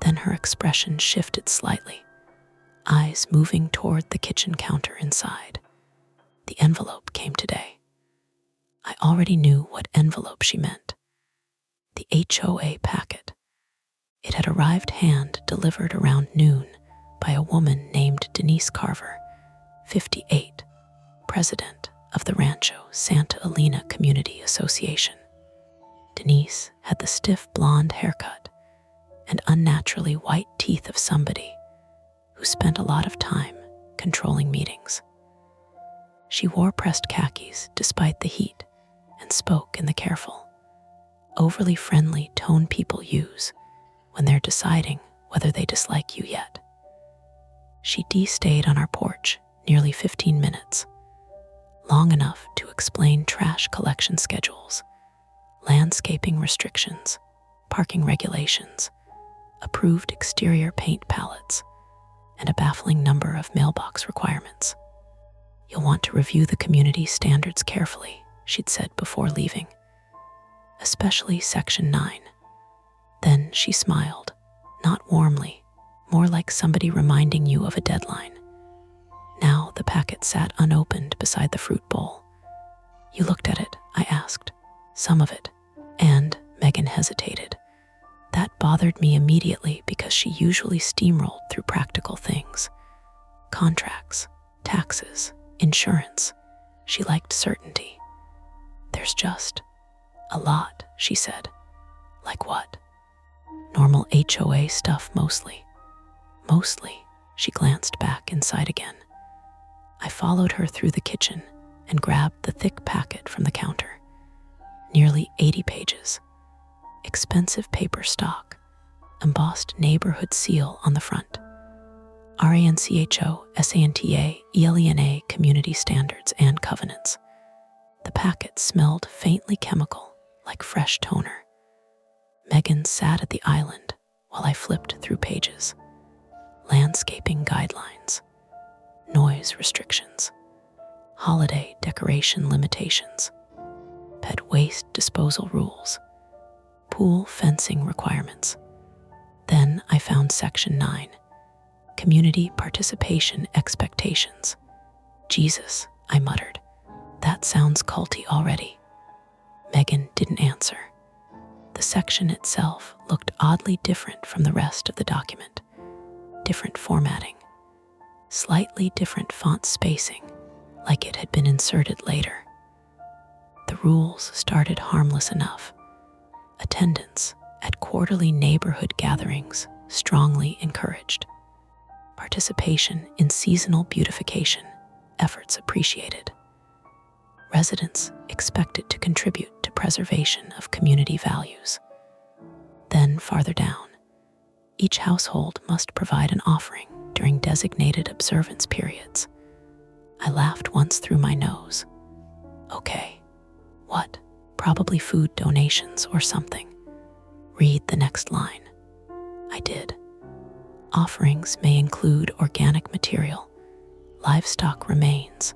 Speaker 1: Then her expression shifted slightly, eyes moving toward the kitchen counter inside. The envelope came today. I already knew what envelope she meant. The HOA packet. It had arrived hand-delivered around noon by a woman named Denise Carver, 58, president of the Rancho Santa Elena Community Association. Denise had the stiff blonde haircut and unnaturally white teeth of somebody who spent a lot of time controlling meetings. She wore pressed khakis despite the heat and spoke in the careful, overly friendly tone people use when they're deciding whether they dislike you yet. She stayed on our porch nearly 15 minutes, long enough to explain trash collection schedules, landscaping restrictions, parking regulations, approved exterior paint palettes, and a baffling number of mailbox requirements. "You'll want to review the community standards carefully," she'd said before leaving, "especially Section 9. Then she smiled, not warmly, more like somebody reminding you of a deadline. Now the packet sat unopened beside the fruit bowl. "You looked at it?" I asked. "Some of it." And Megan hesitated. That bothered me immediately because she usually steamrolled through practical things. Contracts, taxes, insurance. She liked certainty. "There's just a lot," she said. "Like what?" "Normal HOA stuff mostly." "Mostly?" She glanced back inside again. I followed her through the kitchen and grabbed the thick packet from the counter. Nearly 80 pages. Expensive paper stock, embossed neighborhood seal on the front. RANCHO, SANTA, ELENA, community standards and covenants. The packet smelled faintly chemical, like fresh toner. Megan sat at the island while I flipped through pages. Landscaping guidelines, noise restrictions, holiday decoration limitations, pet waste disposal rules, pool fencing requirements. Then I found Section 9, Community Participation Expectations. "Jesus," I muttered. "That sounds culty already." Megan didn't answer. The section itself looked oddly different from the rest of the document. Different formatting, slightly different font spacing, like it had been inserted later. The rules started harmless enough. Attendance at quarterly neighborhood gatherings strongly encouraged. Participation in seasonal beautification efforts appreciated. Residents expected to contribute to preservation of community values. Then farther down, each household must provide an offering during designated observance periods. I laughed once through my nose. Okay, what? Probably food donations or something. Read the next line. I did. Offerings may include organic material, livestock remains,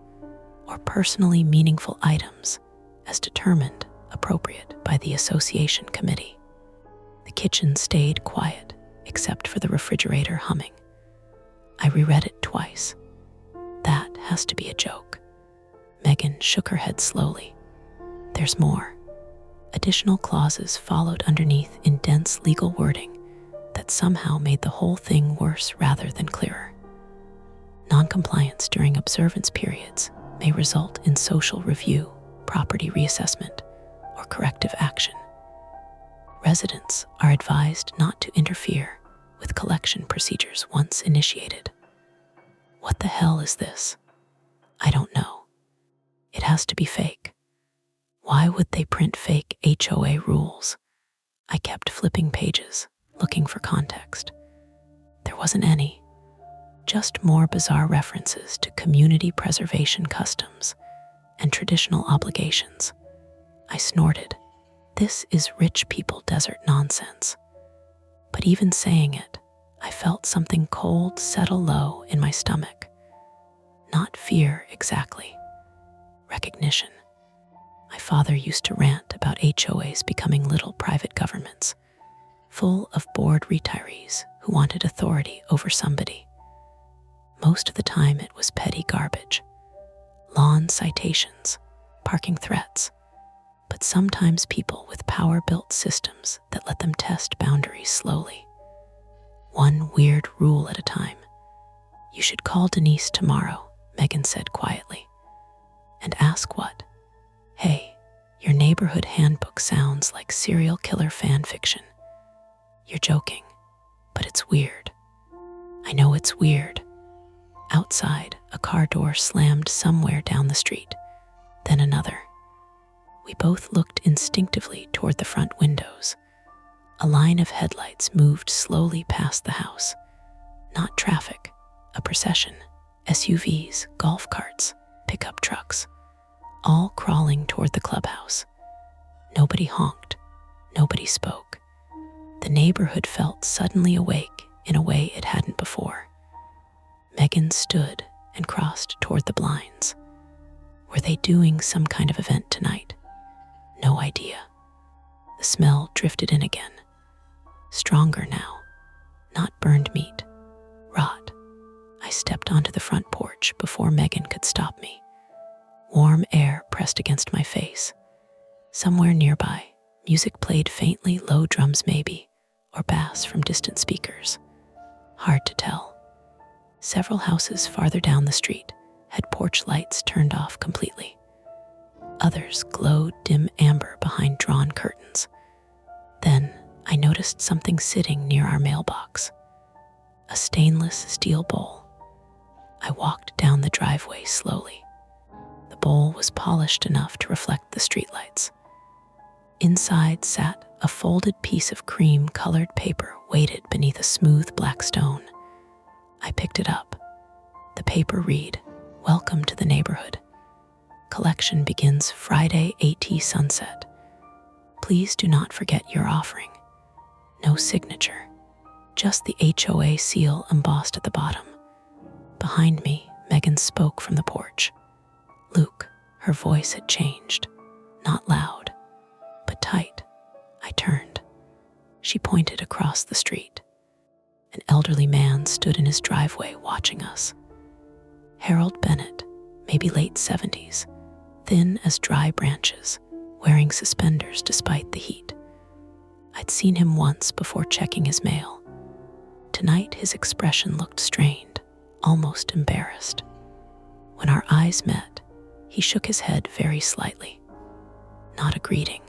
Speaker 1: or personally meaningful items as determined appropriate by the association committee. The kitchen stayed quiet except for the refrigerator humming. I reread it twice. That has to be a joke. Megan shook her head slowly. There's more. Additional clauses followed underneath in dense legal wording that somehow made the whole thing worse rather than clearer. Noncompliance during observance periods may result in social review, property reassessment, or corrective action. Residents are advised not to interfere with collection procedures once initiated. What the hell is this? I don't know. It has to be fake. Why would they print fake HOA rules? I kept flipping pages, looking for context. There wasn't any. Just more bizarre references to community preservation customs and traditional obligations. I snorted. This is rich people desert nonsense. But even saying it, I felt something cold settle low in my stomach. Not fear exactly. Recognition. My father used to rant about HOAs becoming little private governments, full of bored retirees who wanted authority over somebody. Most of the time it was petty garbage, lawn citations, parking threats, but sometimes people with power-built systems that let them test boundaries slowly. One weird rule at a time. You should call Denise tomorrow, Megan said quietly, and ask what? Hey, your neighborhood handbook sounds like serial killer fan fiction. You're joking, but it's weird. I know it's weird. Outside, a car door slammed somewhere down the street, then another. We both looked instinctively toward the front windows. A line of headlights moved slowly past the house. Not traffic, a procession. SUVs, golf carts, pickup trucks, all crawling toward the clubhouse. Nobody honked, nobody spoke. The neighborhood felt suddenly awake in a way it hadn't before. Megan stood and crossed toward the blinds. Were they doing some kind of event tonight? No idea. The smell drifted in again. stronger now, not burned meat, rot. I stepped onto the front porch before Megan could stop me. Warm air pressed against my face. Somewhere nearby, music played faintly, low drums maybe, or bass from distant speakers. Hard to tell. Several houses farther down the street had porch lights turned off completely. Others glowed dim amber behind drawn curtains. Then I noticed something sitting near our mailbox. A stainless steel bowl. I walked down the driveway slowly. The bowl was polished enough to reflect the streetlights. Inside sat a folded piece of cream-colored paper weighted beneath a smooth black stone. I picked it up. The paper read, "Welcome to the neighborhood. Collection begins Friday 8 sunset. Please do not forget your offering." No signature, just the HOA seal embossed at the bottom. Behind me, Megan spoke from the porch. "Luke," her voice had changed, not loud, but tight. I turned. She pointed across the street. An elderly man stood in his driveway watching us. Harold Bennett, maybe late 70s, thin as dry branches, wearing suspenders despite the heat. I'd seen him once before checking his mail. Tonight his expression looked strained, almost embarrassed. When our eyes met, he shook his head very slightly. Not a greeting,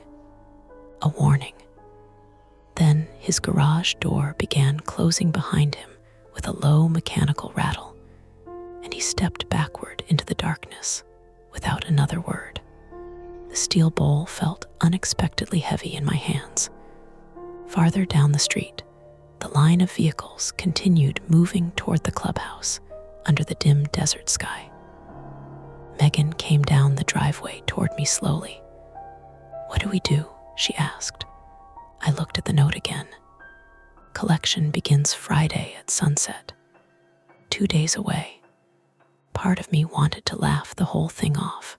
Speaker 1: a warning. Then his garage door began closing behind him with a low mechanical rattle, and he stepped backward into the darkness without another word. The steel bowl felt unexpectedly heavy in my hands. Farther down the street, the line of vehicles continued moving toward the clubhouse under the dim desert sky. Megan came down the driveway toward me slowly. "What do we do?" she asked. I looked at the note again. Collection begins Friday at sunset. 2 days away. Part of me wanted to laugh the whole thing off.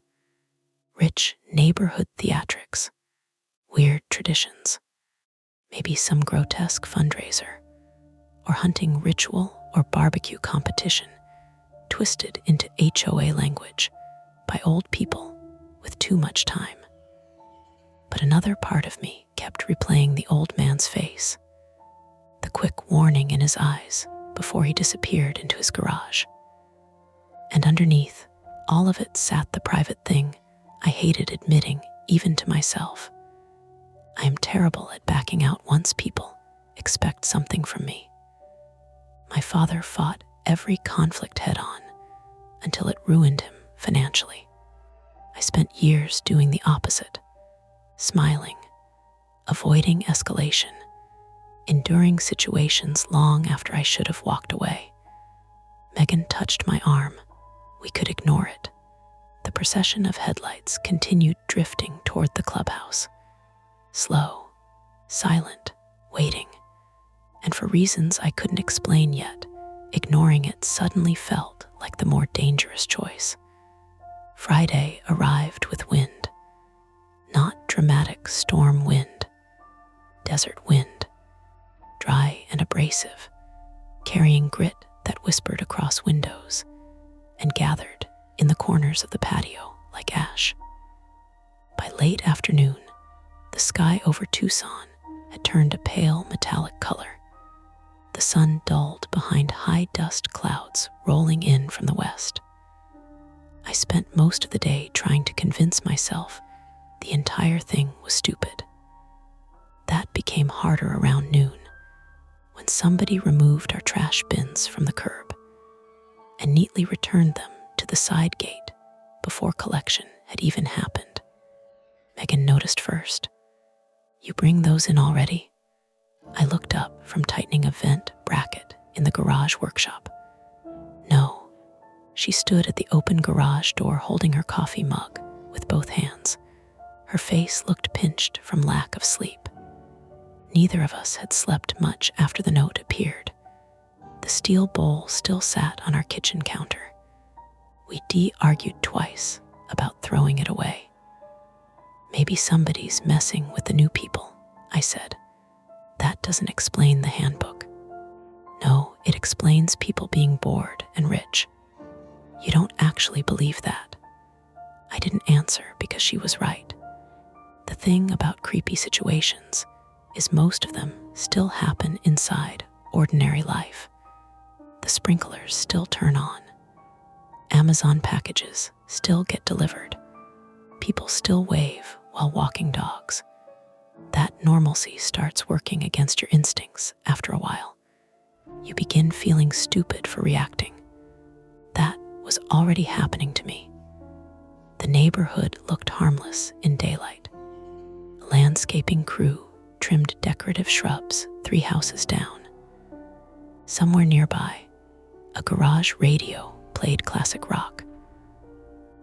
Speaker 1: Rich neighborhood theatrics, weird traditions, maybe some grotesque fundraiser, or hunting ritual or barbecue competition twisted into HOA language by old people with too much time. But another part of me kept replaying the old man's face, the quick warning in his eyes before he disappeared into his garage. And underneath all of it sat the private thing I hated admitting even to myself. I am terrible at backing out once people expect something from me. My father fought every conflict head-on until it ruined him financially. I spent years doing the opposite, smiling, avoiding escalation, enduring situations long after I should have walked away. Megan touched my arm. We could ignore it. The procession of headlights continued drifting toward the clubhouse. Slow, silent, waiting. And for reasons I couldn't explain yet, ignoring it suddenly felt like the more dangerous choice. Friday arrived with wind. Not dramatic storm wind, desert wind, dry and abrasive, carrying grit that whispered across windows and gathered in the corners of the patio like ash. By late afternoon, the sky over Tucson had turned a pale metallic color. The sun dulled behind high dust clouds rolling in from the west. I spent most of the day trying to convince myself the entire thing was stupid. That became harder around noon, when somebody removed our trash bins from the curb and neatly returned them to the side gate before collection had even happened. Megan noticed first. "You bring those in already?" I looked up from tightening a vent bracket in the garage workshop. "No." She stood at the open garage door holding her coffee mug with both hands. Her face looked pinched from lack of sleep. Neither of us had slept much after the note appeared. The steel bowl still sat on our kitchen counter. We argued twice about throwing it away. "Maybe somebody's messing with the new people," I said. That doesn't explain the handbook. No, it explains people being bored and rich. You don't actually believe that. I didn't answer because she was right. The thing about creepy situations is most of them still happen inside ordinary life. The sprinklers still turn on. Amazon packages still get delivered. People still wave while walking dogs. That normalcy starts working against your instincts after a while. You begin feeling stupid for reacting. That was already happening to me. The neighborhood looked harmless in daylight. A landscaping crew trimmed decorative shrubs 3 houses down. Somewhere nearby, a garage radio played classic rock.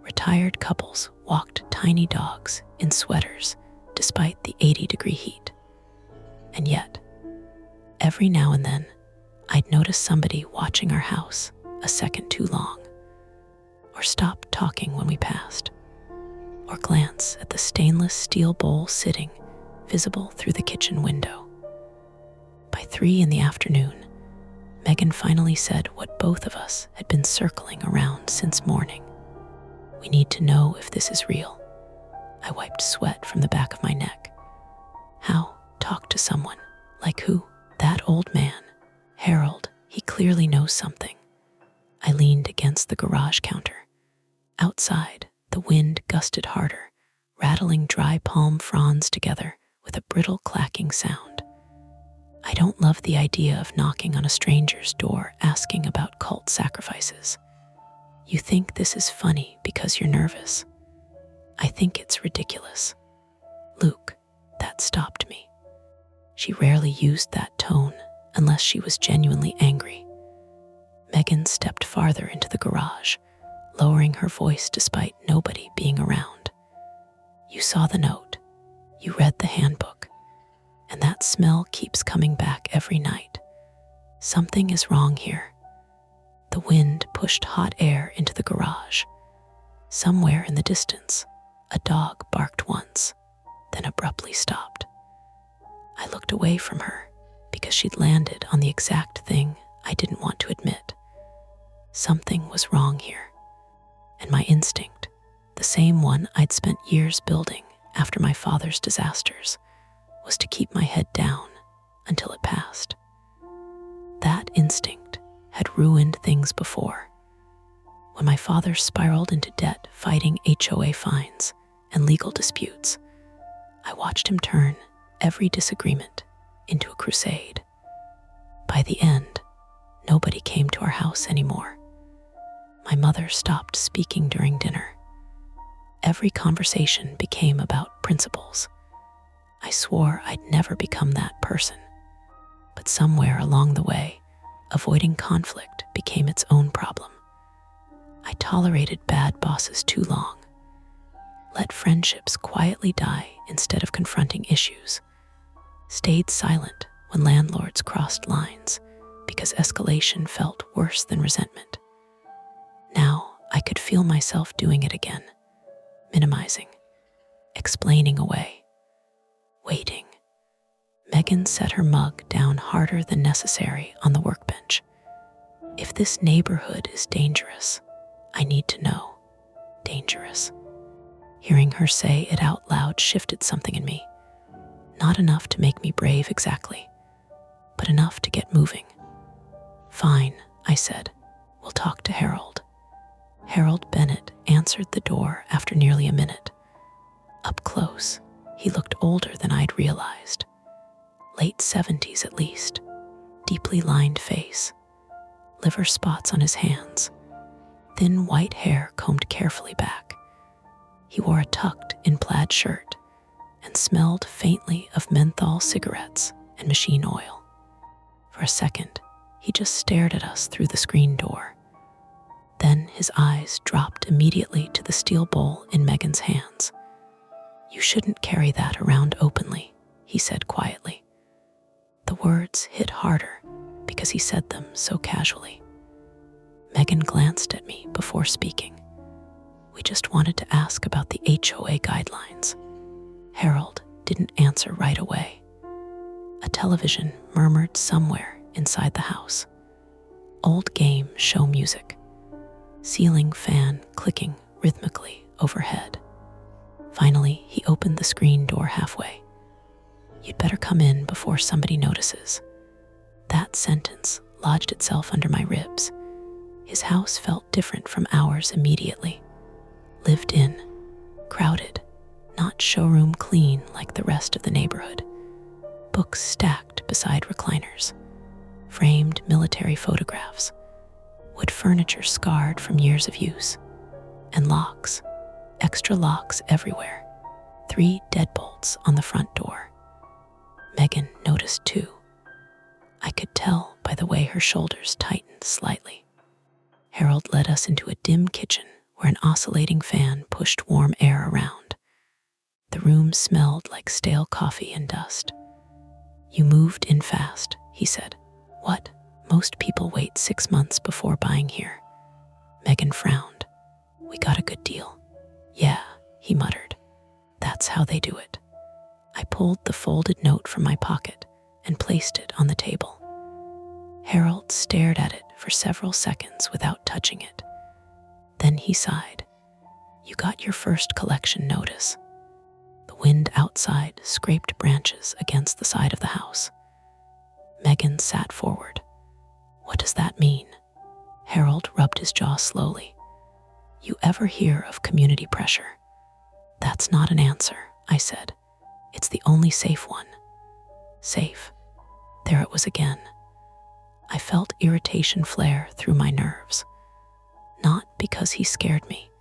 Speaker 1: Retired couples walked tiny dogs in sweaters despite the 80-degree heat. And yet, every now and then, I'd notice somebody watching our house a second too long, or stop talking when we passed, or glance at the stainless steel bowl sitting visible through the kitchen window. By 3 in the afternoon, Megan finally said what both of us had been circling around since morning. We need to know if this is real. I wiped sweat from the back of my neck. How? Talk to someone. Like who? That old man. Harold. He clearly knows something. I leaned against the garage counter. Outside, the wind gusted harder, rattling dry palm fronds together with a brittle clacking sound. I don't love the idea of knocking on a stranger's door asking about cult sacrifices. You think this is funny because you're nervous. I think it's ridiculous. Luke, that stopped me. She rarely used that tone unless she was genuinely angry. Megan stepped farther into the garage, lowering her voice despite nobody being around. You saw the note. You read the handbook. And that smell keeps coming back every night. Something is wrong here. The wind pushed hot air into the garage. Somewhere in the distance, a dog barked once, then abruptly stopped. I looked away from her because she'd landed on the exact thing I didn't want to admit. Something was wrong here. And my instinct, the same one I'd spent years building after my father's disasters, was to keep my head down until it passed. That instinct had ruined things before. When my father spiraled into debt fighting HOA fines and legal disputes, I watched him turn every disagreement into a crusade. By the end, nobody came to our house anymore. My mother stopped speaking during dinner. Every conversation became about principles. I swore I'd never become that person. But somewhere along the way, avoiding conflict became its own problem. I tolerated bad bosses too long. Let friendships quietly die instead of confronting issues. Stayed silent when landlords crossed lines because escalation felt worse than resentment. Now I could feel myself doing it again, minimizing, explaining away, waiting. Megan set her mug down harder than necessary on the workbench. If this neighborhood is dangerous, I need to know. Dangerous. Hearing her say it out loud shifted something in me. Not enough to make me brave exactly, but enough to get moving. Fine, I said. We'll talk to Harold. Harold Bennett answered the door after nearly a minute. Up close, he looked older than I'd realized. Late 70s at least, deeply lined face, liver spots on his hands, thin white hair combed carefully back. He wore a tucked-in plaid shirt and smelled faintly of menthol cigarettes and machine oil. For a second, he just stared at us through the screen door. Then his eyes dropped immediately to the steel bowl in Megan's hands. You shouldn't carry that around openly, he said quietly. The words hit harder because he said them so casually. Megan glanced at me before speaking. We just wanted to ask about the HOA guidelines. Harold didn't answer right away. A television murmured somewhere inside the house. Old game show music. Ceiling fan clicking rhythmically overhead. Finally, he opened the screen door halfway. "You'd better come in before somebody notices." That sentence lodged itself under my ribs. His house felt different from ours immediately. Lived in, crowded, not showroom clean like the rest of the neighborhood. Books stacked beside recliners. Framed military photographs. Wood furniture scarred from years of use. And locks, extra locks everywhere. 3 deadbolts on the front door. Megan noticed too. I could tell by the way her shoulders tightened slightly. Harold led us into a dim kitchen where an oscillating fan pushed warm air around. The room smelled like stale coffee and dust. "You moved in fast," he said. "What? Most people wait 6 months before buying here." Megan frowned. "We got a good deal." "Yeah," he muttered. "That's how they do it." I pulled the folded note from my pocket and placed it on the table. Harold stared at it for several seconds without touching it. Then he sighed. "You got your first collection notice." The wind outside scraped branches against the side of the house. Megan sat forward. "What does that mean?" Harold rubbed his jaw slowly. "You ever hear of community pressure?" "That's not an answer," I said. "It's the only safe one." Safe. There it was again. I felt irritation flare through my nerves. Not because he scared me,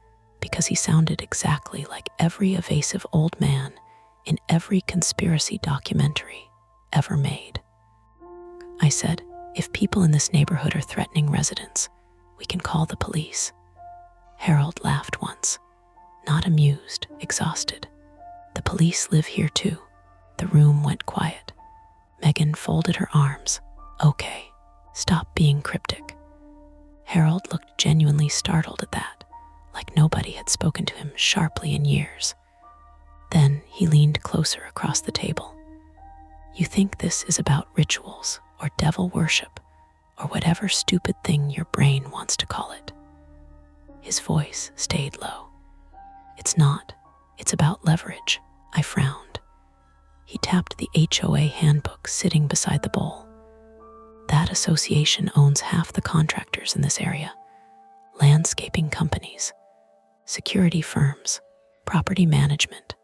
Speaker 1: because he sounded exactly like every evasive old man in every conspiracy documentary ever made. I said, "If people in this neighborhood are threatening residents, we can call the police." Harold laughed once, not amused, exhausted. "The police live here too." The room went quiet. Megan folded her arms. "Okay, stop being cryptic." Harold looked genuinely startled at that, like nobody had spoken to him sharply in years. Then he leaned closer across the table. "You think this is about rituals or devil worship or whatever stupid thing your brain wants to call it." His voice stayed low. "It's not. It's about leverage." I frowned. He tapped the HOA handbook sitting beside the bowl. "That association owns half the contractors in this area. Landscaping companies, security firms, property management,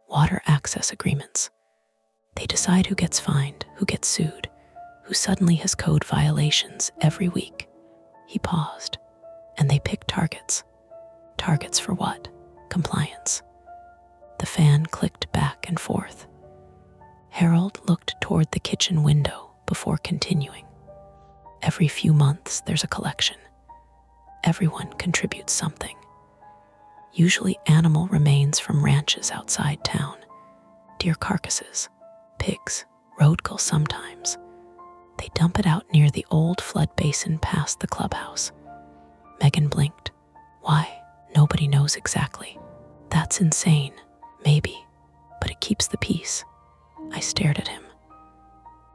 Speaker 1: water access agreements. They decide who gets fined, who gets sued, who suddenly has code violations every week." He paused. "And they pick targets." "Targets for what?" "Compliance." The fan clicked back and forth. Harold looked toward the kitchen window before continuing. "Every few months there's a collection. Everyone contributes something. Usually animal remains from ranches outside town. Deer carcasses, pigs, roadkill sometimes. They dump it out near the old flood basin past the clubhouse." Megan blinked. "Why? Nobody knows exactly." "That's insane, maybe, but it keeps the peace." I stared at him.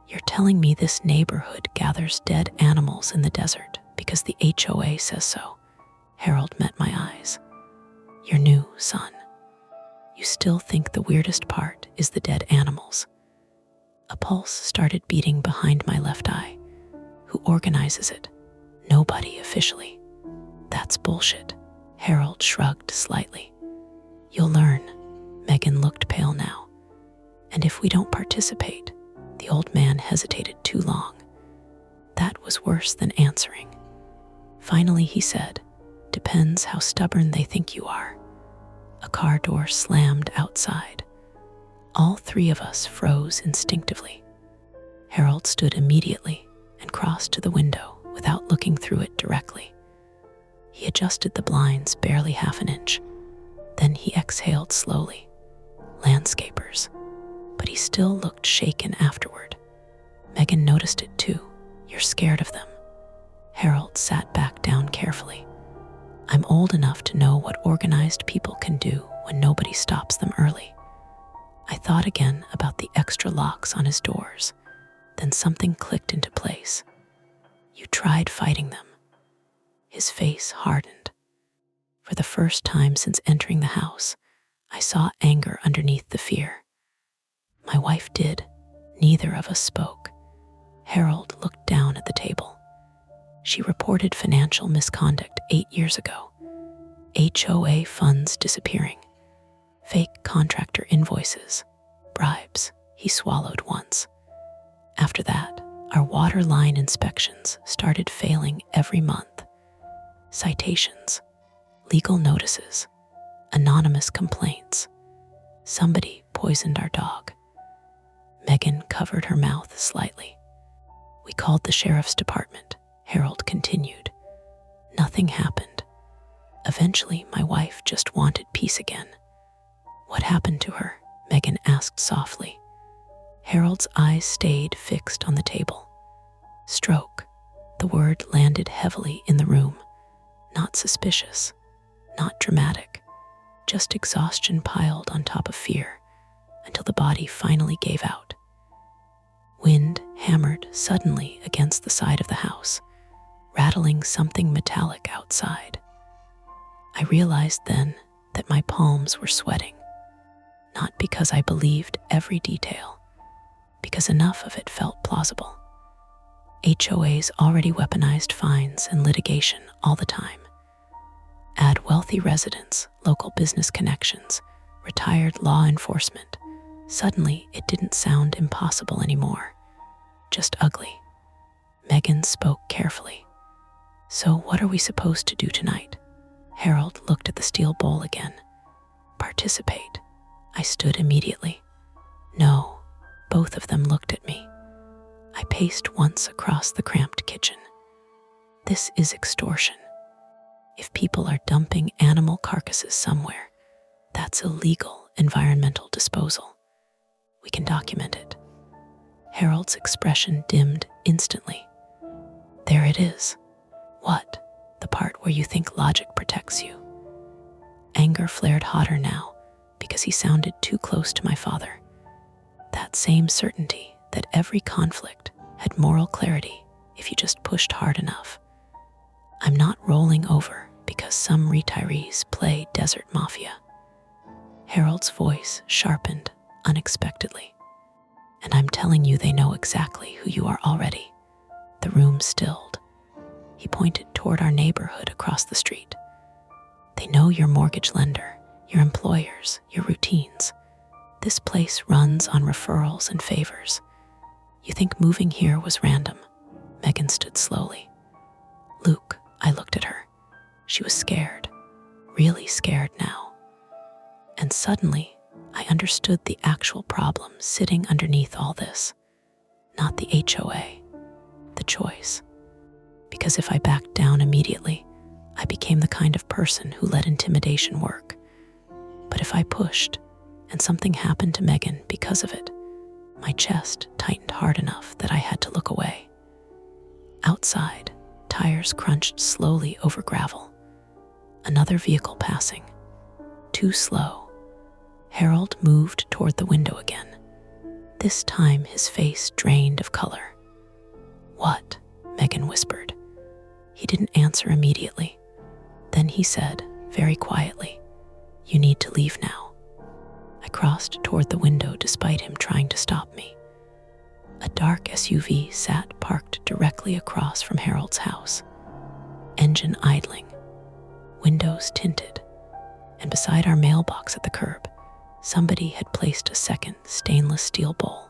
Speaker 1: "You're telling me this neighborhood gathers dead animals in the desert because the HOA says so?" Harold met my eyes. "You're new, son. You still think the weirdest part is the dead animals." A pulse started beating behind my left eye. "Who organizes it?" "Nobody officially." "That's bullshit." Harold shrugged slightly. "You'll learn." Megan looked pale now. "And if we don't participate?" The old man hesitated too long. That was worse than answering. Finally he said, "Depends how stubborn they think you are." A car door slammed outside. All 3 of us froze instinctively. Harold stood immediately and crossed to the window without looking through it directly. He adjusted the blinds barely half an inch. Then he exhaled slowly. "Landscapers." But he still looked shaken afterward. Megan noticed it too. "You're scared of them." Harold sat back down carefully. "I'm old enough to know what organized people can do when nobody stops them early." I thought again about the extra locks on his doors, Then something clicked into place. You tried fighting them. His face hardened. For the first time since entering the house, I saw anger underneath the fear. My wife did. Neither of us spoke. Harold looked down at the table. She reported financial misconduct 8 years ago. HOA funds disappearing. Fake contractor invoices. Bribes. He swallowed once. After that, our water line inspections started failing every month. Citations, legal notices, anonymous complaints. Somebody poisoned our dog. Megan covered her mouth slightly. We called the sheriff's department, Harold continued. Nothing happened. Eventually, my wife just wanted peace again. What happened to her? Megan asked softly. Harold's eyes stayed fixed on the table. Stroke. The word landed heavily in the room. Not suspicious, not dramatic, just exhaustion piled on top of fear until the body finally gave out. Wind hammered suddenly against the side of the house, rattling something metallic outside. I realized then that my palms were sweating, not because I believed every detail, because enough of it felt plausible. HOAs already weaponized fines and litigation all the time. Add wealthy residents, local business connections, retired law enforcement. Suddenly, it didn't sound impossible anymore, just ugly. Megan spoke carefully. So what are we supposed to do tonight? Harold looked at the steel bowl again. Participate. I stood immediately. No, both of them looked at me. I paced once across the cramped kitchen. This is extortion. If people are dumping animal carcasses somewhere, that's illegal environmental disposal. We can document it. Harold's expression dimmed instantly. There it is. What? The part where you think logic protects you. Anger flared hotter now because he sounded too close to my father. That same certainty that every conflict had moral clarity if you just pushed hard enough. I'm not rolling over because some retirees play desert mafia. Harold's voice sharpened unexpectedly. And I'm telling you they know exactly who you are already. The room stilled. He pointed toward our neighborhood across the street. They know your mortgage lender, your employers, your routines. This place runs on referrals and favors. You think moving here was random? Megan stood slowly. Luke, I looked at her. She was scared, really scared now. And suddenly, I understood the actual problem sitting underneath all this. Not the HOA, the choice. Because if I backed down immediately, I became the kind of person who let intimidation work. But if I pushed, and something happened to Megan because of it, my chest tightened hard enough that I had to look away. Outside, tires crunched slowly over gravel. Another vehicle passing. Too slow. Harold moved toward the window again. This time his face drained of color. What? Megan whispered. He didn't answer immediately. Then he said, very quietly, You need to leave now. I crossed toward the window despite him trying to stop me. A dark SUV sat parked directly across from Harold's house. Engine idling, windows tinted, and beside our mailbox at the curb, somebody had placed a second stainless steel bowl.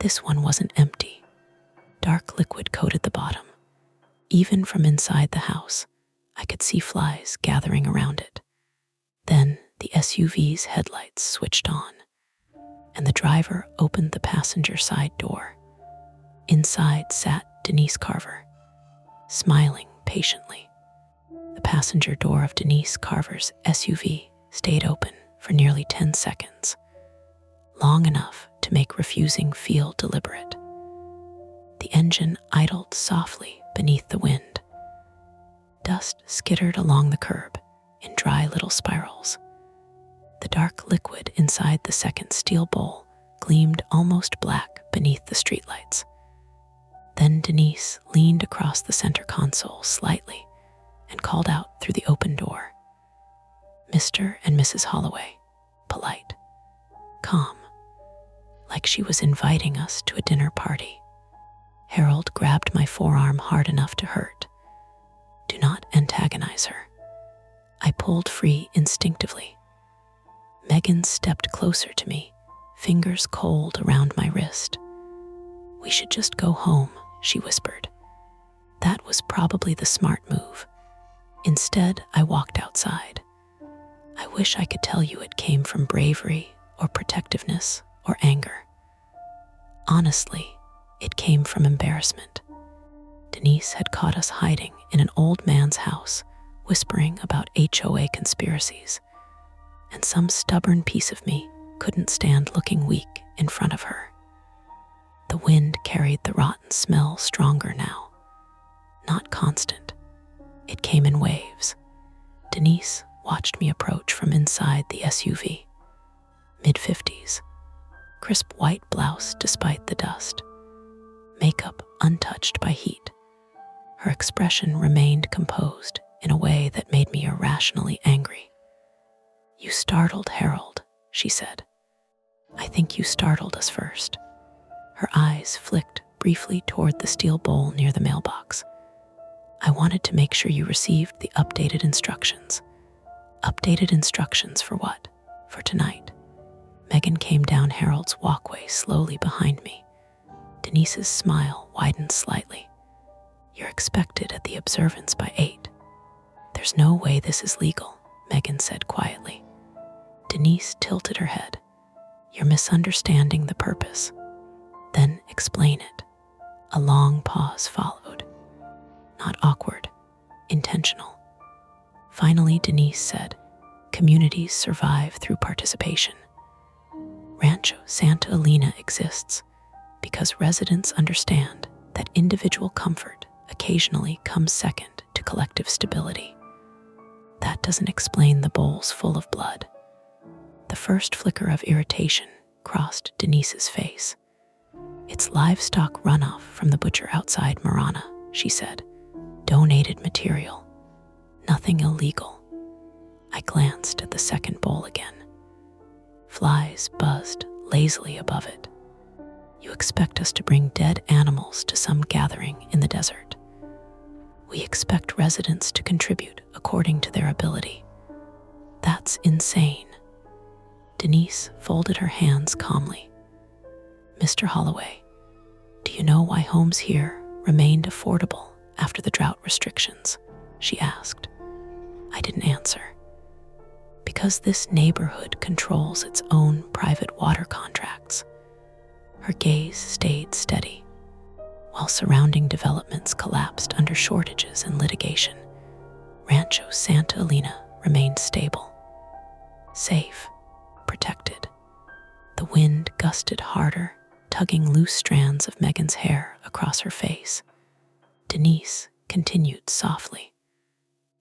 Speaker 1: This one wasn't empty. Dark liquid coated the bottom. Even from inside the house, I could see flies gathering around it. Then the SUV's headlights switched on, and the driver opened the passenger side door. Inside sat Denise Carver, smiling patiently. The passenger door of Denise Carver's SUV stayed open for nearly 10 seconds, long enough to make refusing feel deliberate. The engine idled softly beneath the wind. Dust skittered along the curb in dry little spirals. The dark liquid inside the second steel bowl gleamed almost black beneath beneath the streetlights. Then Denise leaned across the center console slightly and called out through the open door. Mr. and Mrs. Holloway, polite, calm, like she was inviting us to a dinner party. Harold grabbed my forearm hard enough to hurt. Do not antagonize her. I pulled free instinctively. Megan stepped closer to me, fingers cold around my wrist. We should just go home, she whispered. That was probably the smart move. Instead, I walked outside. I wish I could tell you it came from bravery or protectiveness or anger. Honestly, it came from embarrassment. Denise had caught us hiding in an old man's house, whispering about HOA conspiracies, and some stubborn piece of me couldn't stand looking weak in front of her. The wind carried the rotten smell stronger now. Not constant. It came in waves. Denise watched me approach from inside the SUV. Mid-50s. Crisp white blouse despite the dust. Makeup untouched by heat. Her expression remained composed in a way that made me irrationally angry. You startled Harold, she said. I think you startled us first. Her eyes flicked briefly toward the steel bowl near the mailbox. I wanted to make sure you received the updated instructions. Updated instructions for what? For tonight. Megan came down Harold's walkway slowly behind me. Denise's smile widened slightly. You're expected at the observance by 8. There's no way this is legal, Megan said quietly. Denise tilted her head. You're misunderstanding the purpose. Then explain it. A long pause followed. Not awkward, intentional. Finally, Denise said, communities survive through participation. Rancho Santa Elena exists because residents understand that individual comfort occasionally comes second to collective stability. That doesn't explain the bowls full of blood. The first flicker of irritation crossed Denise's face. It's livestock runoff from the butcher outside Marana, she said. Donated material. Nothing illegal. I glanced at the second bowl again. Flies buzzed lazily above it. You expect us to bring dead animals to some gathering in the desert. We expect residents to contribute according to their ability. That's insane. Denise folded her hands calmly. Mr. Holloway, do you know why homes here remained affordable after the drought restrictions? She asked. I didn't answer. Because this neighborhood controls its own private water contracts. Her gaze stayed steady. While surrounding developments collapsed under shortages and litigation, Rancho Santa Elena remained stable. Safe, protected. The wind gusted harder, tugging loose strands of Megan's hair across her face. Denise continued softly.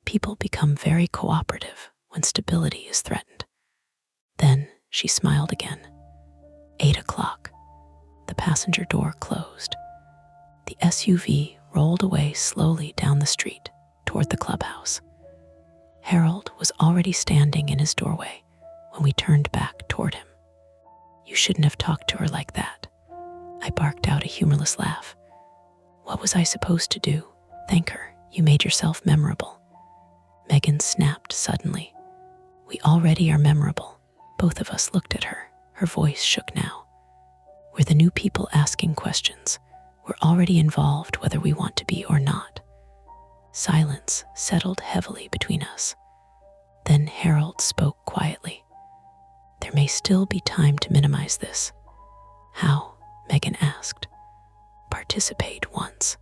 Speaker 1: People become very cooperative when stability is threatened. Then she smiled again. 8 o'clock. The passenger door closed. The SUV rolled away slowly down the street toward the clubhouse. Harold was already standing in his doorway when we turned back toward him. You shouldn't have talked to her like that. I barked out a humorless laugh. What was I supposed to do? Thank her. You made yourself memorable. Megan snapped suddenly. We already are memorable. Both of us looked at her. Her voice shook now. We're the new people asking questions. We're already involved whether we want to be or not. Silence settled heavily between us. Then Harold spoke quietly. There may still be time to minimize this. How? Megan asked. Participate once.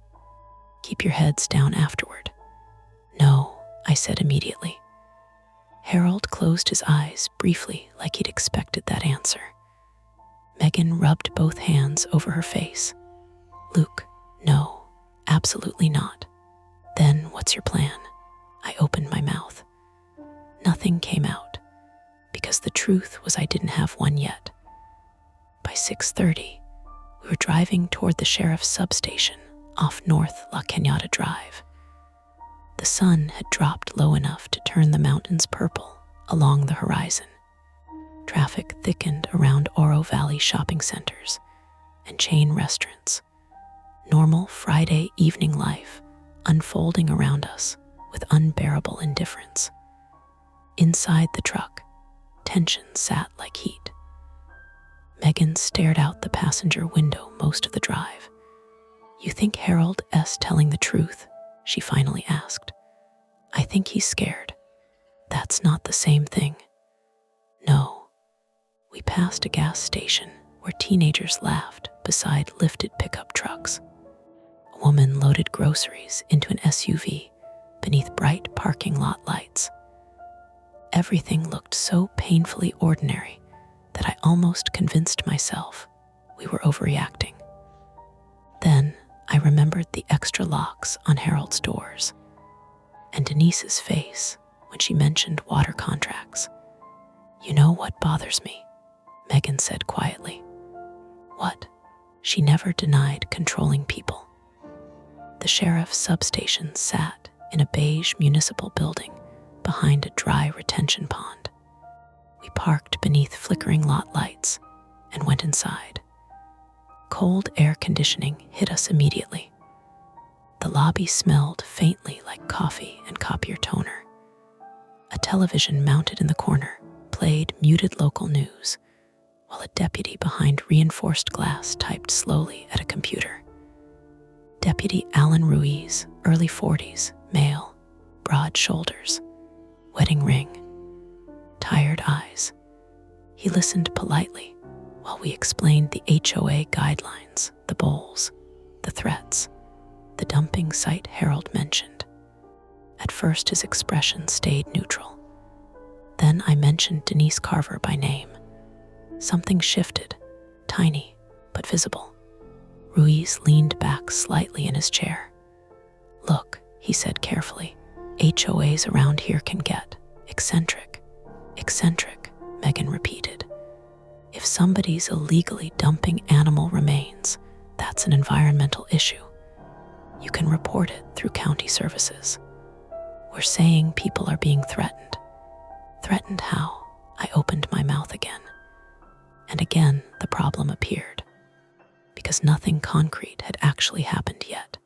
Speaker 1: Keep your heads down afterward. No, I said immediately. Harold closed his eyes briefly like he'd expected that answer. Megan rubbed both hands over her face. Luke, no, absolutely not. Then what's your plan? I opened my mouth. Nothing came out, because the truth was I didn't have one yet. By 6:30, We were driving toward the sheriff's substation off North La Cañada Drive. The sun had dropped low enough to turn the mountains purple along the horizon. Traffic thickened around Oro Valley shopping centers and chain restaurants. Normal Friday evening life unfolding around us with unbearable indifference. Inside the truck, tension sat like heat. Megan stared out the passenger window most of the drive. "You think Harold S. telling the truth?" she finally asked. "I think he's scared." "That's not the same thing." "No." We passed a gas station where teenagers laughed beside lifted pickup trucks. A woman loaded groceries into an SUV beneath bright parking lot lights. Everything looked so painfully ordinary that I almost convinced myself we were overreacting. Then I remembered the extra locks on Harold's doors and Denise's face when she mentioned water contracts. "You know what bothers me?" Megan said quietly. "What?" She never denied controlling people. The sheriff's substation sat in a beige municipal building behind a dry retention pond. We parked beneath flickering lot lights and went inside. Cold air conditioning hit us immediately. The lobby smelled faintly like coffee and copier toner. A television mounted in the corner played muted local news, while a deputy behind reinforced glass typed slowly at a computer. Deputy Alan Ruiz, early 40s, male, broad shoulders, wedding ring, tired eyes. He listened politely while we explained the HOA guidelines, the bowls, the threats, the dumping site Harold mentioned. At first his expression stayed neutral. Then I mentioned Denise Carver by name. Something shifted, tiny but visible. Ruiz leaned back slightly in his chair. "Look," he said carefully, "HOAs around here can get eccentric." "Eccentric," Megan repeated. "If somebody's illegally dumping animal remains, that's an environmental issue. You can report it through county services. We're saying people are being threatened." "Threatened how?" I opened my mouth again. And again the problem appeared, because nothing concrete had actually happened yet.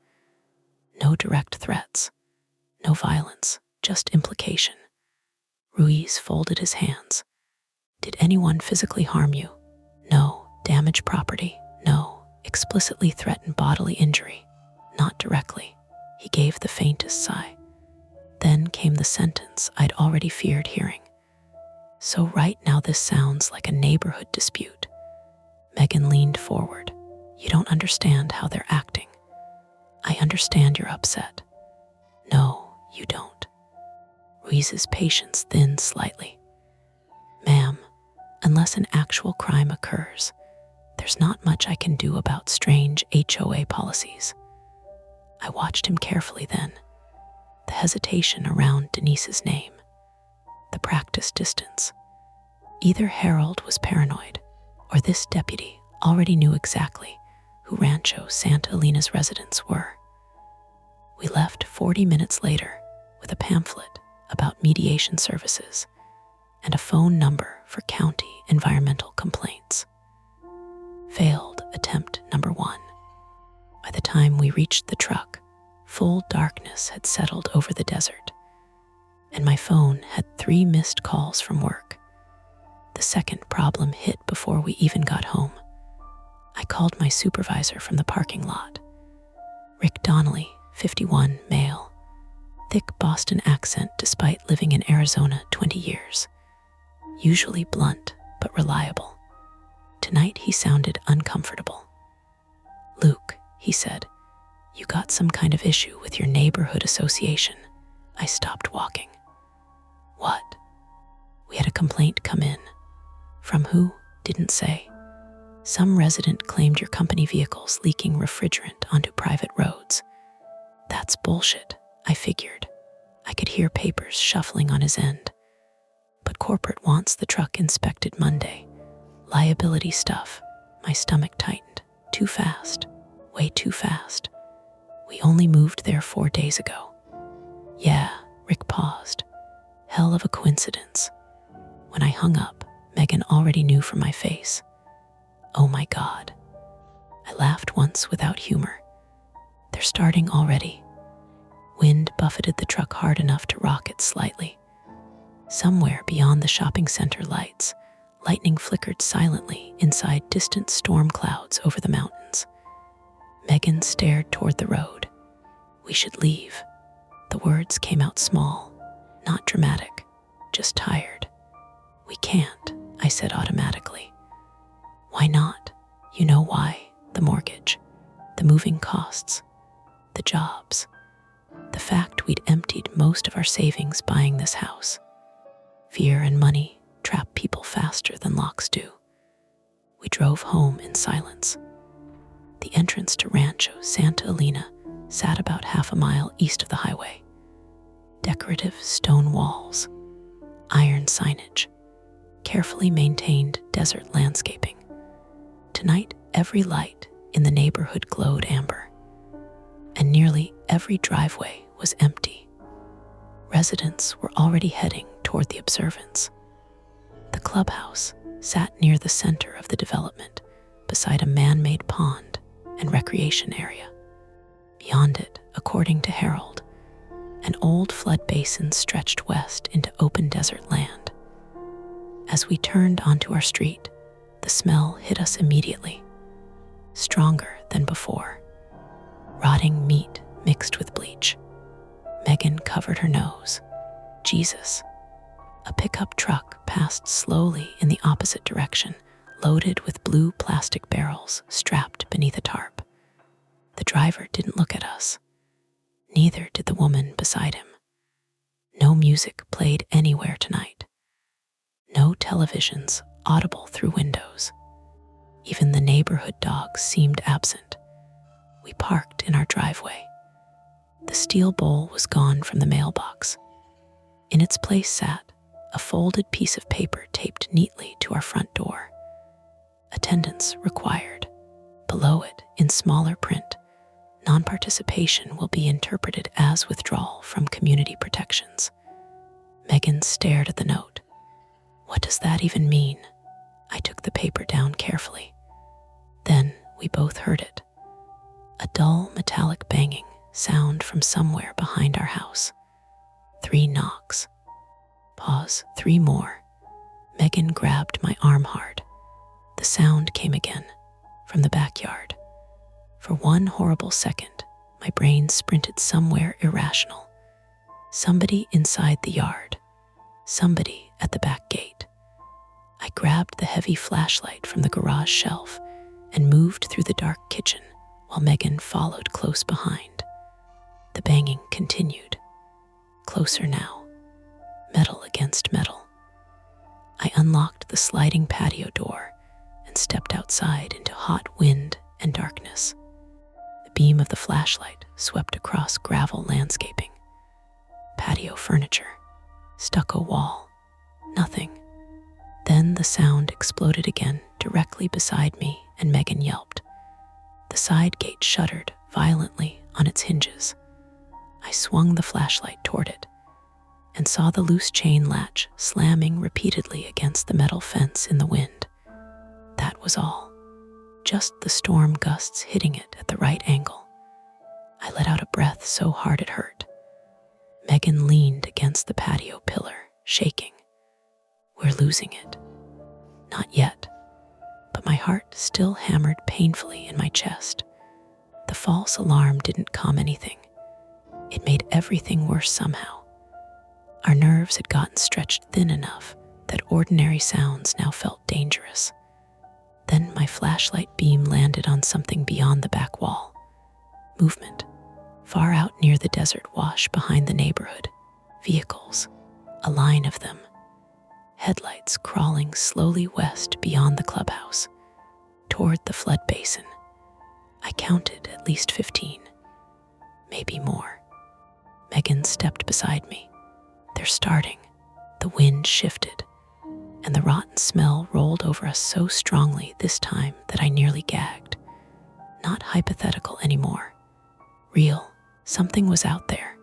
Speaker 1: No direct threats, no violence, just implication. Ruiz folded his hands. "Did anyone physically harm you?" "No." "Damage property?" "No." "Explicitly threaten bodily injury?" "Not directly." He gave the faintest sigh. Then came the sentence I'd already feared hearing. "So right now this sounds like a neighborhood dispute." Megan leaned forward. "You don't understand how they're acting." "I understand you're upset." "No, you don't." Ruiz's patience thinned slightly. "Ma'am, unless an actual crime occurs, there's not much I can do about strange HOA policies." I watched him carefully then. The hesitation around Denise's name, the practiced distance. Either Harold was paranoid, or this deputy already knew exactly who Rancho Santa Elina's residents were. We left 40 minutes later with a pamphlet about mediation services and a phone number for county environmental complaints. Failed attempt number 1. By the time we reached the truck, full darkness had settled over the desert, and my phone had 3 missed calls from work. The second problem hit before we even got home. I called my supervisor from the parking lot. Rick Donnelly, 51, male, thick Boston accent despite living in Arizona 20 years. Usually blunt, but reliable. Tonight he sounded uncomfortable. "Luke," he said, "you got some kind of issue with your neighborhood association." I stopped walking. "What?" "We had a complaint come in." "From who?" "Didn't say." "Some resident claimed your company vehicle's leaking refrigerant onto private roads." "That's bullshit," I figured. I could hear papers shuffling on his end. "But corporate wants the truck inspected Monday. Liability stuff." My stomach tightened. too fast, way too fast. We only moved there 4 days ago. Yeah, Rick paused. Hell of a coincidence. When I hung up, Megan already knew from my face. Oh my God. I laughed once without humor. They're starting already. Wind buffeted the truck hard enough to rock it slightly. Somewhere beyond the shopping center lights, lightning flickered silently inside distant storm clouds over the mountains. Megan stared toward the road. We should leave. The words came out small, not dramatic, just tired. We can't, I said automatically. Why not? You know why. The mortgage, the moving costs, the jobs, the fact we'd emptied most of our savings buying this house. Fear and money trap people faster than locks do. We drove home in silence. The entrance to Rancho Santa Elena sat about half a mile east of the highway. Decorative stone walls, iron signage, carefully maintained desert landscaping. Tonight, every light in the neighborhood glowed amber, and nearly every driveway was empty. Residents were already heading toward the observance. The clubhouse sat near the center of the development, beside a man-made pond and recreation area. Beyond it, according to Harold, an old flood basin stretched west into open desert land. As we turned onto our street, the smell hit us immediately, stronger than before. Rotting meat mixed with bleach. Megan covered her nose. Jesus. A pickup truck passed slowly in the opposite direction, loaded with blue plastic barrels strapped beneath a tarp. The driver didn't look at us. Neither did the woman beside him. No music played anywhere tonight. No televisions audible through windows. Even the neighborhood dogs seemed absent. We parked in our driveway. The steel bowl was gone from the mailbox. In its place sat a folded piece of paper taped neatly to our front door. Attendance required. Below it, in smaller print, non-participation will be interpreted as withdrawal from community protections. Megan stared at the note. What does that even mean? I took the paper down carefully. Then we both heard it. A dull metallic banging sound from somewhere behind our house. 3 knocks. Pause, 3 more. Megan grabbed my arm hard. The sound came again, from the backyard. For one horrible second, my brain sprinted somewhere irrational. Somebody inside the yard. Somebody at the back gate. I grabbed the heavy flashlight from the garage shelf and moved through the dark kitchen while Megan followed close behind. The banging continued. Closer now. Metal against metal. I unlocked the sliding patio door and stepped outside into hot wind and darkness. The beam of the flashlight swept across gravel landscaping. Patio furniture. Stucco wall. Nothing. Then the sound exploded again directly beside me, and Megan yelped. The side gate shuddered violently on its hinges. I swung the flashlight toward it and saw the loose chain latch slamming repeatedly against the metal fence in the wind. That was all. Just the storm gusts hitting it at the right angle. I let out a breath so hard it hurt. Megan leaned against the patio pillar, shaking. We're losing it. Not yet, but my heart still hammered painfully in my chest. The false alarm didn't calm anything. It made everything worse somehow. Our nerves had gotten stretched thin enough that ordinary sounds now felt dangerous. Then my flashlight beam landed on something beyond the back wall. Movement, far out near the desert wash behind the neighborhood. Vehicles, a line of them. Headlights crawling slowly west beyond the clubhouse, toward the flood basin. I counted at least 15, maybe more. Megan stepped beside me. They're starting. The wind shifted, and the rotten smell rolled over us so strongly this time that I nearly gagged. Not hypothetical anymore. Real. Something was out there.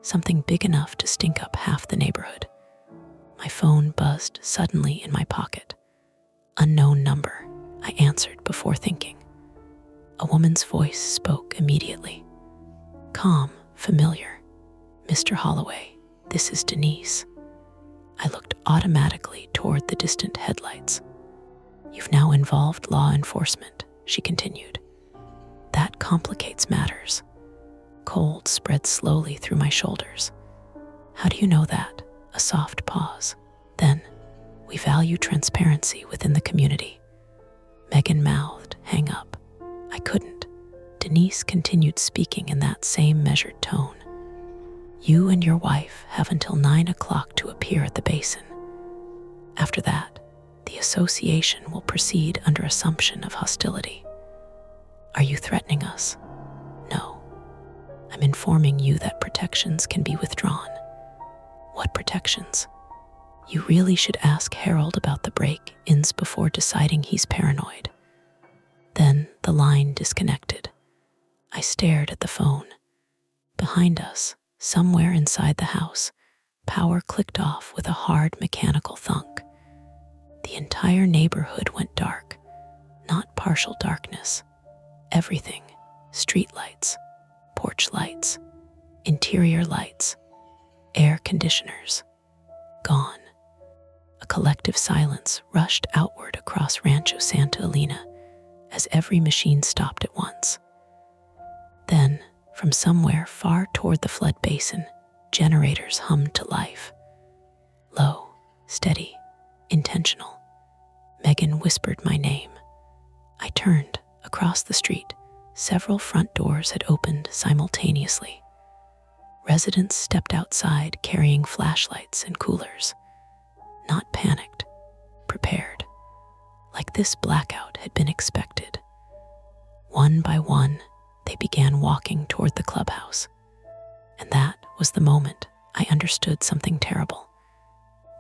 Speaker 1: Something big enough to stink up half the neighborhood. My phone buzzed suddenly in my pocket. Unknown number. I answered before thinking. A woman's voice spoke immediately. Calm, familiar. Mr. Holloway, this is Denise. I looked automatically toward the distant headlights. You've now involved law enforcement, she continued. That complicates matters. Cold spread slowly through my shoulders. How do you know that? A soft pause. Then, we value transparency within the community. Megan mouthed, hang up. I couldn't. Denise continued speaking in that same measured tone. You and your wife have until 9 o'clock to appear at the basin. After that, the association will proceed under assumption of hostility. Are you threatening us? No. I'm informing you that protections can be withdrawn. What protections? You really should ask Harold about the break-ins before deciding he's paranoid. Then the line disconnected. I stared at the phone. Behind us, somewhere inside the house, power clicked off with a hard mechanical thunk. The entire neighborhood went dark. Not partial darkness. Everything. Street lights, porch lights, interior lights, air conditioners. Gone. A collective silence rushed outward across Rancho Santa Elena as every machine stopped at once. Then, from somewhere far toward the flood basin, generators hummed to life. Low, steady, intentional. Megan whispered my name. I turned. Across the street, several front doors had opened simultaneously. Residents stepped outside carrying flashlights and coolers. Not panicked, prepared. Like this blackout had been expected. One by one, they began walking toward the clubhouse. And that was the moment I understood something terrible.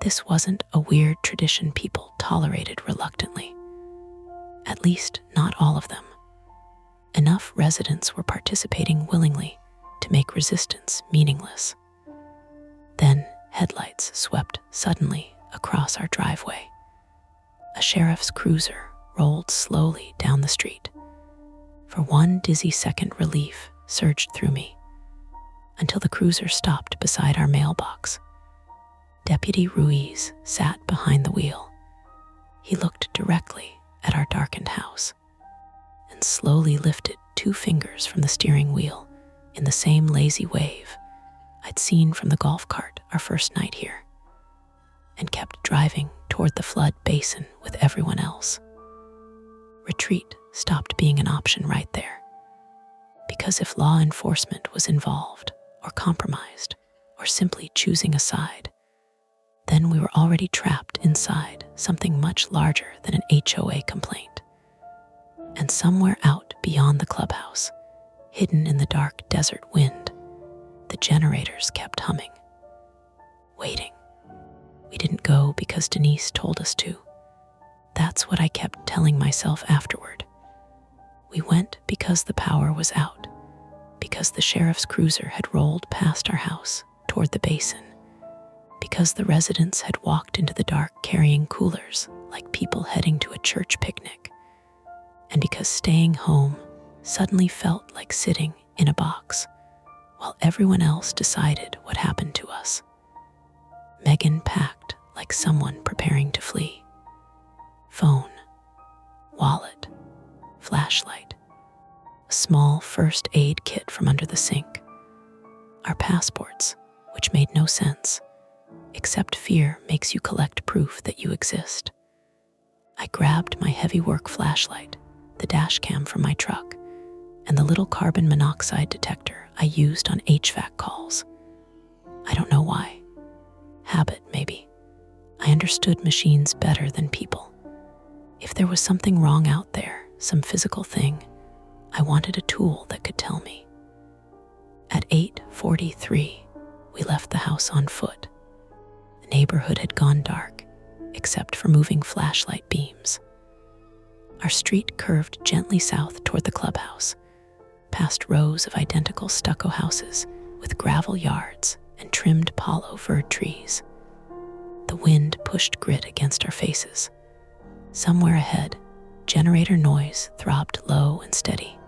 Speaker 1: This wasn't a weird tradition people tolerated reluctantly. At least not all of them. Enough residents were participating willingly to make resistance meaningless. Then headlights swept suddenly across our driveway. A sheriff's cruiser rolled slowly down the street. For one dizzy second, relief surged through me, until the cruiser stopped beside our mailbox. Deputy Ruiz sat behind the wheel. He looked directly at our darkened house and slowly lifted 2 fingers from the steering wheel in the same lazy wave I'd seen from the golf cart our first night here, and kept driving toward the flood basin with everyone else. Retreat stopped being an option right there, because if law enforcement was involved or compromised or simply choosing a side, then we were already trapped inside something much larger than an HOA complaint. And somewhere out beyond the clubhouse, hidden in the dark desert wind, the generators kept humming. Waiting. We didn't go because Denise told us to. That's what I kept telling myself afterward. We went because the power was out, because the sheriff's cruiser had rolled past our house toward the basin, because the residents had walked into the dark carrying coolers like people heading to a church picnic, and because staying home suddenly felt like sitting in a box while everyone else decided what happened to us. Megan packed like someone preparing to flee. Phone, wallet, flashlight, a small first aid kit from under the sink, our passports, which made no sense, except fear makes you collect proof that you exist. I grabbed my heavy work flashlight, the dash cam from my truck, and the little carbon monoxide detector I used on HVAC calls. I don't know why. Habit, maybe. I understood machines better than people. If there was something wrong out there, some physical thing, I wanted a tool that could tell me. At 8:43, we left the house on foot. The neighborhood had gone dark, except for moving flashlight beams. Our street curved gently south toward the clubhouse, past rows of identical stucco houses with gravel yards and trimmed palo verde trees. The wind pushed grit against our faces. Somewhere ahead, generator noise throbbed low and steady.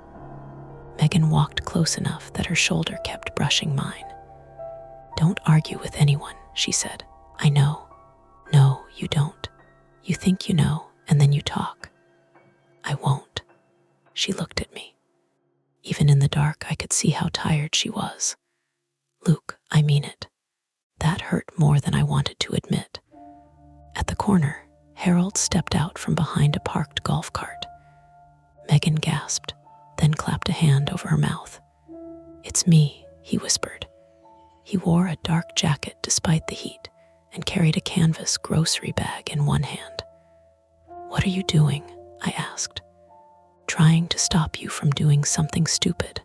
Speaker 1: Megan walked close enough that her shoulder kept brushing mine. "Don't argue with anyone," she said. "I know." "No, you don't. You think you know, and then you talk." "I won't." She looked at me. Even in the dark, I could see how tired she was. "Luke, I mean it." That hurt more than I wanted to admit. At the corner, Harold stepped out from behind a parked golf cart. Megan gasped, then clapped a hand over her mouth. "It's me," he whispered. He wore a dark jacket despite the heat and carried a canvas grocery bag in one hand. "What are you doing?" I asked. "Trying to stop you from doing something stupid."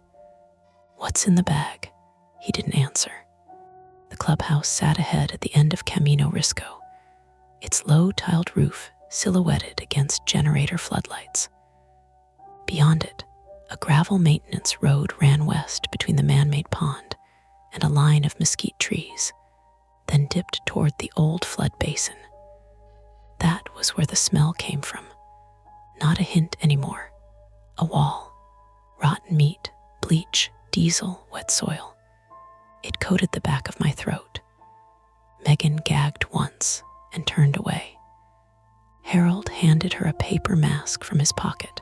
Speaker 1: "What's in the bag?" He didn't answer. The clubhouse sat ahead at the end of Camino Risco, its low-tiled roof silhouetted against generator floodlights. Beyond it, a gravel maintenance road ran west between the man-made pond and a line of mesquite trees, then dipped toward the old flood basin. That was where the smell came from. Not a hint anymore. A wall. Rotten meat, bleach, diesel, wet soil. It coated the back of my throat. Megan gagged once and turned away. Harold handed her a paper mask from his pocket.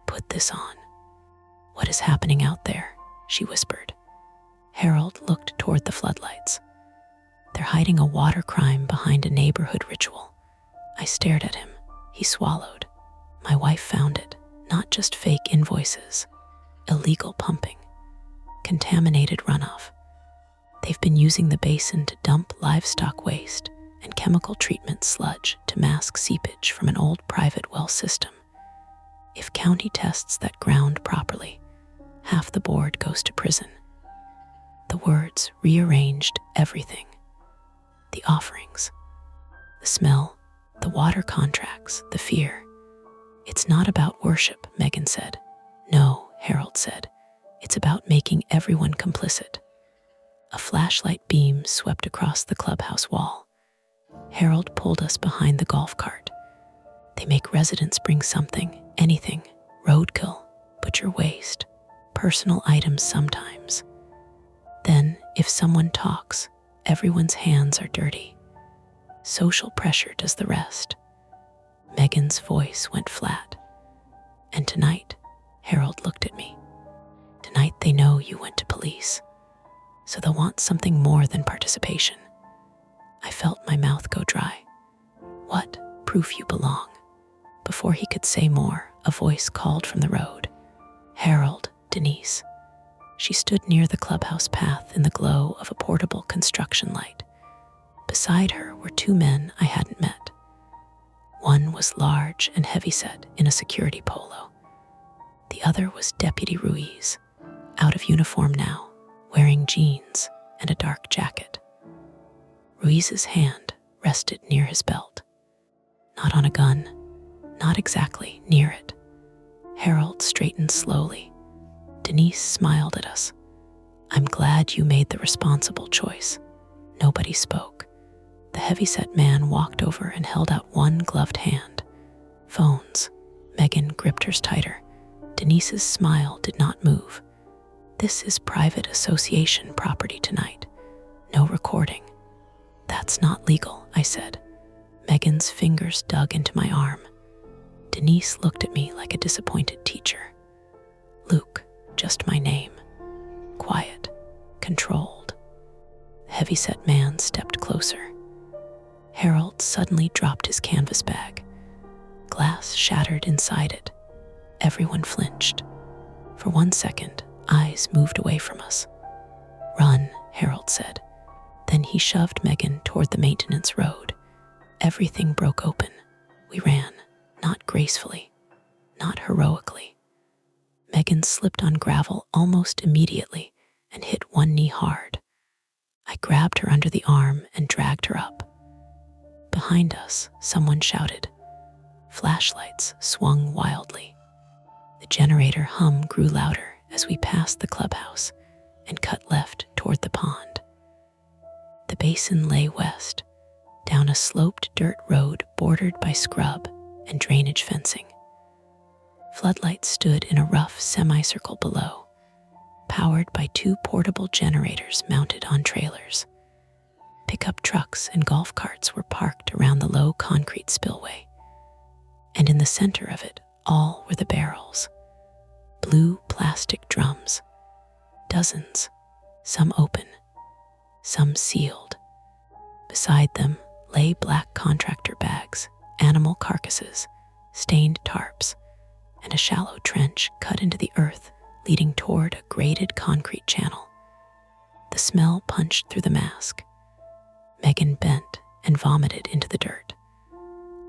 Speaker 1: "Put this on." "What is happening out there?" she whispered. Harold looked toward the floodlights. "They're hiding a water crime behind a neighborhood ritual." I stared at him. He swallowed. "My wife found it. Not just fake invoices. Illegal pumping. Contaminated runoff. They've been using the basin to dump livestock waste and chemical treatment sludge to mask seepage from an old private well system. If county tests that ground properly, half the board goes to prison." The words rearranged everything. The offerings, the smell, the water contracts, the fear. "It's not about worship," Megan said. "No," Harold said. "It's about making everyone complicit." A flashlight beam swept across the clubhouse wall. Harold pulled us behind the golf cart. "They make residents bring something, anything, roadkill, butcher waste, personal items sometimes. Then, if someone talks, everyone's hands are dirty. Social pressure does the rest." Megan's voice went flat. "And tonight," Harold looked at me, "tonight they know you went to police. So they'll want something more than participation." I felt my mouth go dry. "What? Proof you belong." Before he could say more, a voice called from the road. "Harold, Denise." She stood near the clubhouse path in the glow of a portable construction light. Beside her were two men I hadn't met. One was large and heavyset in a security polo. The other was Deputy Ruiz, out of uniform now, wearing jeans and a dark jacket. Ruiz's hand rested near his belt. Not on a gun, not exactly near it. Harold straightened slowly. Denise smiled at us. "I'm glad you made the responsible choice." Nobody spoke. The heavyset man walked over and held out one gloved hand. "Phones." Megan gripped hers tighter. Denise's smile did not move. "This is private association property tonight. No recording." "That's not legal," I said. Megan's fingers dug into my arm. Denise looked at me like a disappointed teacher. "Luke, just my name. Quiet, controlled." The heavyset man stepped closer. Harold suddenly dropped his canvas bag. Glass shattered inside it. Everyone flinched. For 1 second, eyes moved away from us. "Run," Harold said. Then he shoved Megan toward the maintenance road. Everything broke open. We ran, not gracefully, not heroically. Megan slipped on gravel almost immediately and hit one knee hard. I grabbed her under the arm and dragged her up. Behind us, someone shouted, Flashlights swung wildly. The generator hum grew louder as we passed the clubhouse and cut left toward the pond. The basin lay west, down a sloped dirt road bordered by scrub and drainage fencing. Floodlights stood in a rough semicircle below, powered by 2 portable generators mounted on trailers. Pickup trucks and golf carts were parked around the low concrete spillway, and in the center of it all were the barrels. Blue plastic drums, dozens, some open, some sealed. Beside them lay black contractor bags, animal carcasses, stained tarps, and a shallow trench cut into the earth leading toward a graded concrete channel. The smell punched through the mask. Megan bent and vomited into the dirt.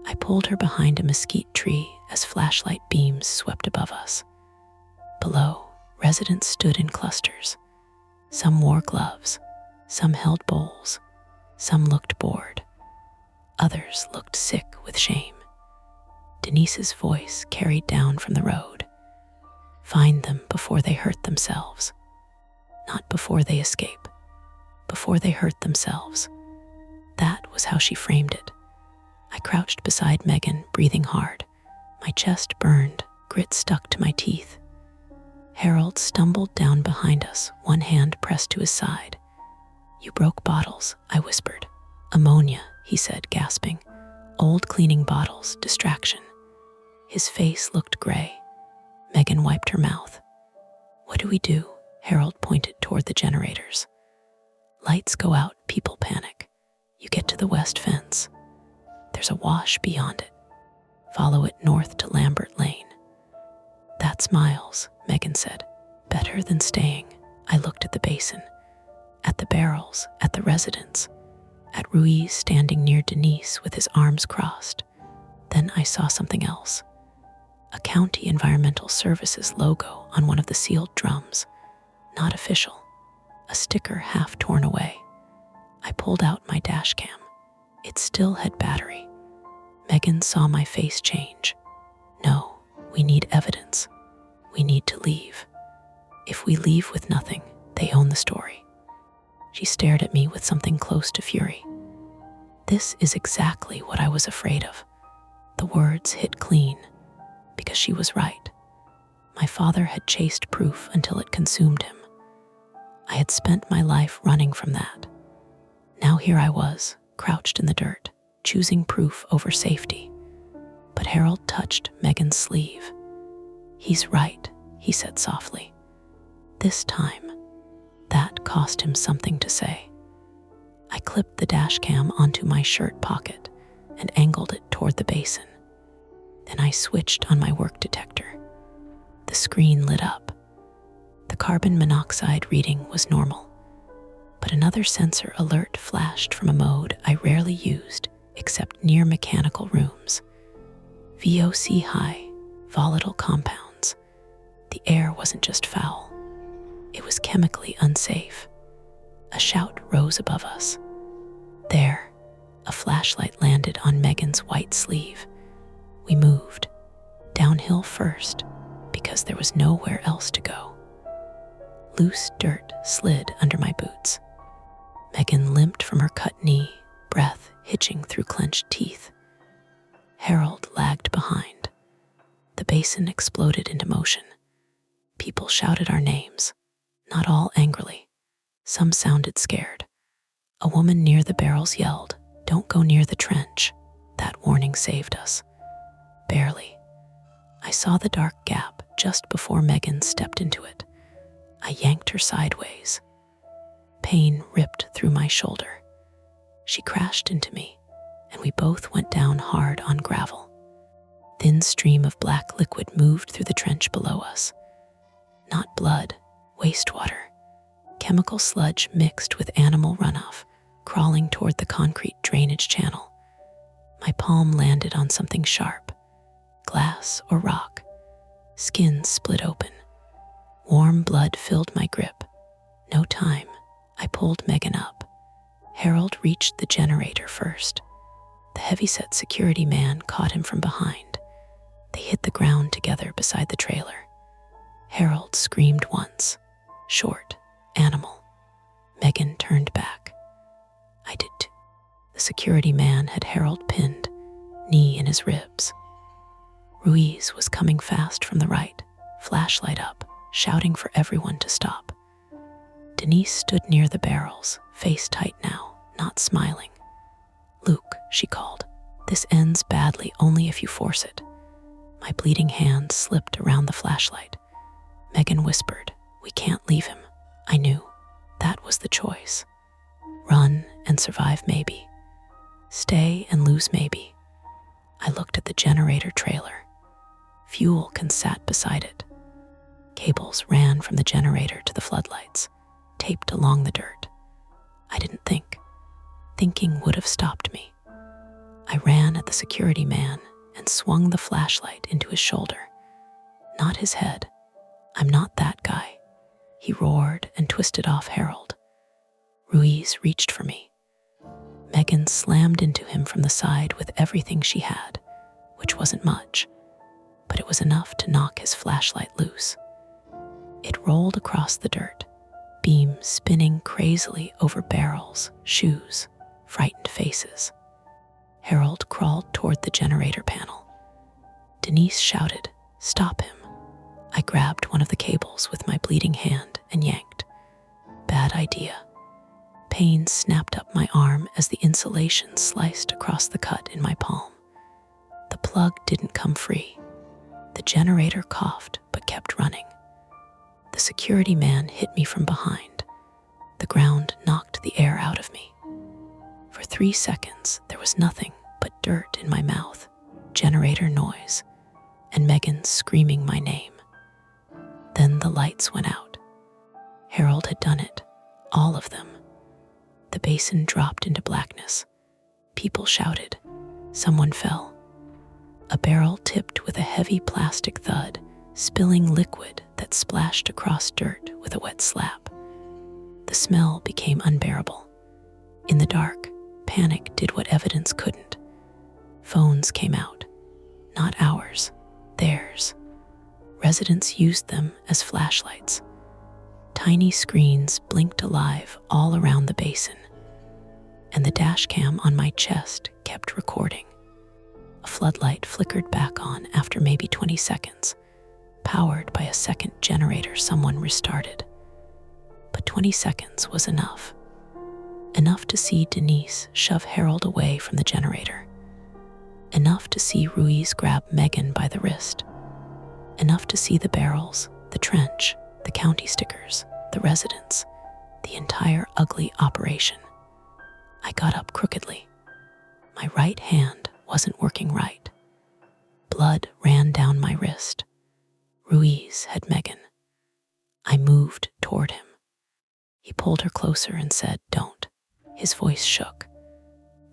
Speaker 1: I pulled her behind a mesquite tree as flashlight beams swept above us. Below, residents stood in clusters. Some wore gloves, some held bowls, some looked bored. Others looked sick with shame. Denise's voice carried down from the road. Find them before they hurt themselves. Not before they escape, before they hurt themselves. That was how she framed it. I crouched beside Megan, breathing hard. My chest burned, grit stuck to my teeth. Harold stumbled down behind us, one hand pressed to his side. You broke bottles, I whispered. Ammonia, he said, gasping. Old cleaning bottles, distraction. His face looked gray. Megan wiped her mouth. What do we do? Harold pointed toward the generators. Lights go out, people panic. You get to the west fence. There's a wash beyond it. Follow it north to Lambert Lane. That's miles, Megan said. Better than staying. I looked at the basin, at the barrels, at the residents, at Ruiz standing near Denise with his arms crossed. Then I saw something else. A County Environmental Services logo on one of the sealed drums. Not official. A sticker half torn away. I pulled out my dash cam. It still had battery. Megan saw my face change. No, we need evidence. We need to leave. If we leave with nothing, they own the story. She stared at me with something close to fury. This is exactly what I was afraid of. The words hit clean, because she was right. My father had chased proof until it consumed him. I had spent my life running from that. Now here I was, crouched in the dirt, choosing proof over safety. But Harold touched Megan's sleeve. He's right, he said softly. This time, that cost him something to say. I clipped the dash cam onto my shirt pocket and angled it toward the basin. Then I switched on my work detector. The screen lit up. The carbon monoxide reading was normal, but another sensor alert flashed from a mode I rarely used except near mechanical rooms. VOC high, volatile compounds. The air wasn't just foul. It was chemically unsafe. A shout rose above us. There, a flashlight landed on Megan's white sleeve. We moved, downhill first, because there was nowhere else to go. Loose dirt slid under my boots. Megan limped from her cut knee, breath hitching through clenched teeth. Harold lagged behind. The basin exploded into motion. People shouted our names, not all angrily. Some sounded scared. A woman near the barrels yelled, "Don't go near the trench." That warning saved us. Barely. I saw the dark gap just before Megan stepped into it. I yanked her sideways. Pain ripped through my shoulder. She crashed into me, and we both went down hard on gravel. Thin stream of black liquid moved through the trench below us. Not blood, wastewater. Chemical sludge mixed with animal runoff, crawling toward the concrete drainage channel. My palm landed on something sharp. Glass or rock. Skin split open. Warm blood filled my grip. No time. I pulled Megan up. Harold reached the generator first. The heavy-set security man caught him from behind. They hit the ground together beside the trailer. Harold screamed once. Short, animal. Megan turned back. I did too. The security man had Harold pinned, knee in his ribs. Ruiz was coming fast from the right, flashlight up, shouting for everyone to stop. Denise stood near the barrels, face tight now, not smiling. "Luke," she called, "this ends badly only if you force it." My bleeding hand slipped around the flashlight. Megan whispered, "We can't leave him." I knew. That was the choice. Run and survive maybe. Stay and lose maybe. I looked at the generator trailer. Fuel can sat beside it. Cables ran from the generator to the floodlights, taped along the dirt. I didn't think. Thinking would have stopped me. I ran at the security man and swung the flashlight into his shoulder. Not his head. I'm not that guy. He roared and twisted off Harold. Ruiz reached for me. Megan slammed into him from the side with everything she had, which wasn't much, but it was enough to knock his flashlight loose. It rolled across the dirt, beam spinning crazily over barrels, shoes, frightened faces. Harold crawled toward the generator panel. Denise shouted, "Stop him." I grabbed one of the cables with my bleeding hand and yanked. Bad idea. Pain snapped up my arm as the insulation sliced across the cut in my palm. The plug didn't come free. The generator coughed but kept running. The security man hit me from behind. The ground knocked the air out of me. For 3 seconds, there was nothing but dirt in my mouth, generator noise, and Megan screaming my name. Then the lights went out. Harold had done it, all of them. The basin dropped into blackness. People shouted. Someone fell. A barrel tipped with a heavy plastic thud, spilling liquid that splashed across dirt with a wet slap. The smell became unbearable. In the dark, panic did what evidence couldn't. Phones came out. Not ours, theirs. Residents used them as flashlights. Tiny screens blinked alive all around the basin, and the dash cam on my chest kept recording. A floodlight flickered back on after maybe 20 seconds, powered by a second generator someone restarted. But 20 seconds was enough. Enough to see Denise shove Harold away from the generator. Enough to see Ruiz grab Megan by the wrist. Enough to see the barrels, the trench, the county stickers, the residents, the entire ugly operation. I got up crookedly. My right hand wasn't working right. Blood ran down my wrist. Ruiz had Megan. I moved toward him. He pulled her closer and said, "Don't." His voice shook.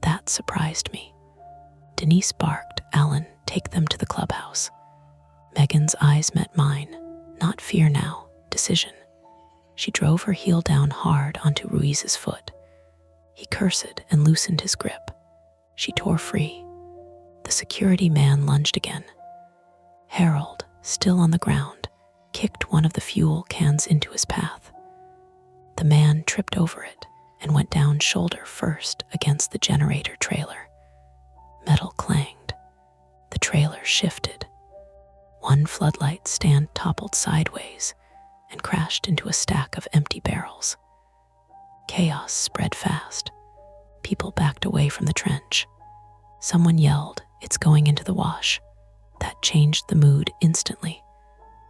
Speaker 1: That surprised me. Denise barked, "Alan, take them to the clubhouse." Megan's eyes met mine. Not fear now, decision. She drove her heel down hard onto Ruiz's foot. He cursed and loosened his grip. She tore free. The security man lunged again. Harold, still on the ground, kicked one of the fuel cans into his path. The man tripped over it and went down shoulder first against the generator trailer. Metal clanged. The trailer shifted. One floodlight stand toppled sideways and crashed into a stack of empty barrels. Chaos spread fast. People backed away from the trench. Someone yelled, "It's going into the wash." That changed the mood instantly.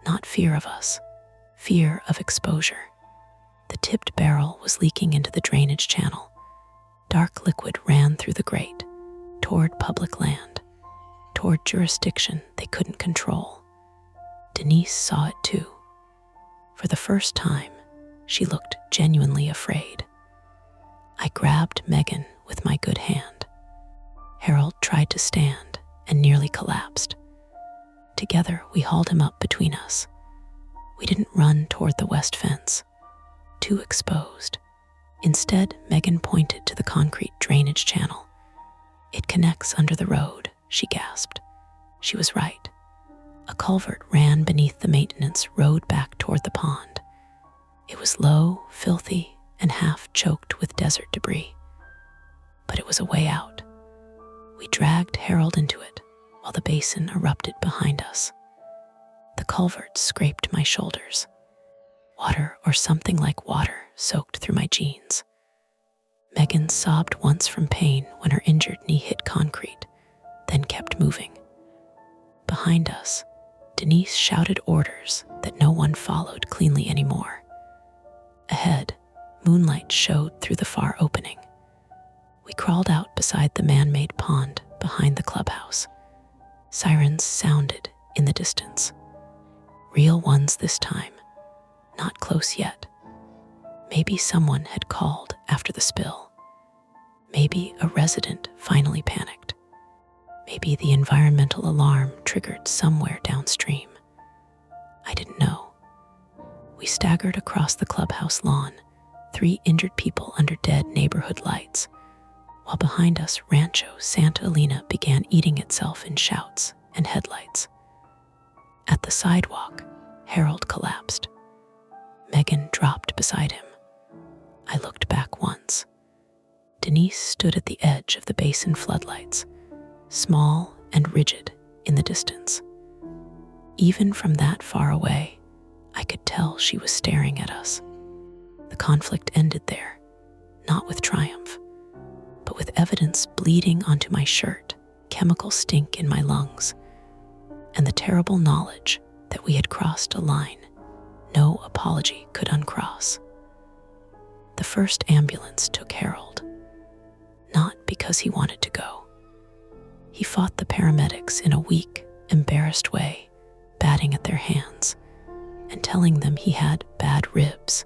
Speaker 1: Not fear of us, fear of exposure. The tipped barrel was leaking into the drainage channel. Dark liquid ran through the grate, toward public land, toward jurisdiction they couldn't control. Denise saw it too. For the first time, she looked genuinely afraid. I grabbed Megan with my good hand. Harold tried to stand and nearly collapsed. Together, we hauled him up between us. We didn't run toward the west fence, too exposed. Instead, Megan pointed to the concrete drainage channel. "It connects under the road," she gasped. She was right. A culvert ran beneath the maintenance road back toward the pond. It was low, filthy, and half choked with desert debris. But it was a way out. We dragged Harold into it while the basin erupted behind us. The culvert scraped my shoulders. Water, or something like water, soaked through my jeans. Megan sobbed once from pain when her injured knee hit concrete, then kept moving. Behind us, Denise shouted orders that no one followed cleanly anymore. Ahead, moonlight showed through the far opening. We crawled out beside the man-made pond behind the clubhouse. Sirens sounded in the distance. Real ones this time, not close yet. Maybe someone had called after the spill. Maybe a resident finally panicked. Maybe the environmental alarm triggered somewhere downstream. I didn't know. We staggered across the clubhouse lawn, 3 injured people under dead neighborhood lights, while behind us Rancho Santa Elena began eating itself in shouts and headlights. At the sidewalk, Harold collapsed. Megan dropped beside him. I looked back once. Denise stood at the edge of the basin floodlights, small and rigid in the distance. Even from that far away, I could tell she was staring at us. The conflict ended there, not with triumph, but with evidence bleeding onto my shirt, chemical stink in my lungs, and the terrible knowledge that we had crossed a line no apology could uncross. The first ambulance took Harold, not because he wanted to go. He fought the paramedics in a weak, embarrassed way, batting at their hands and telling them he had bad ribs,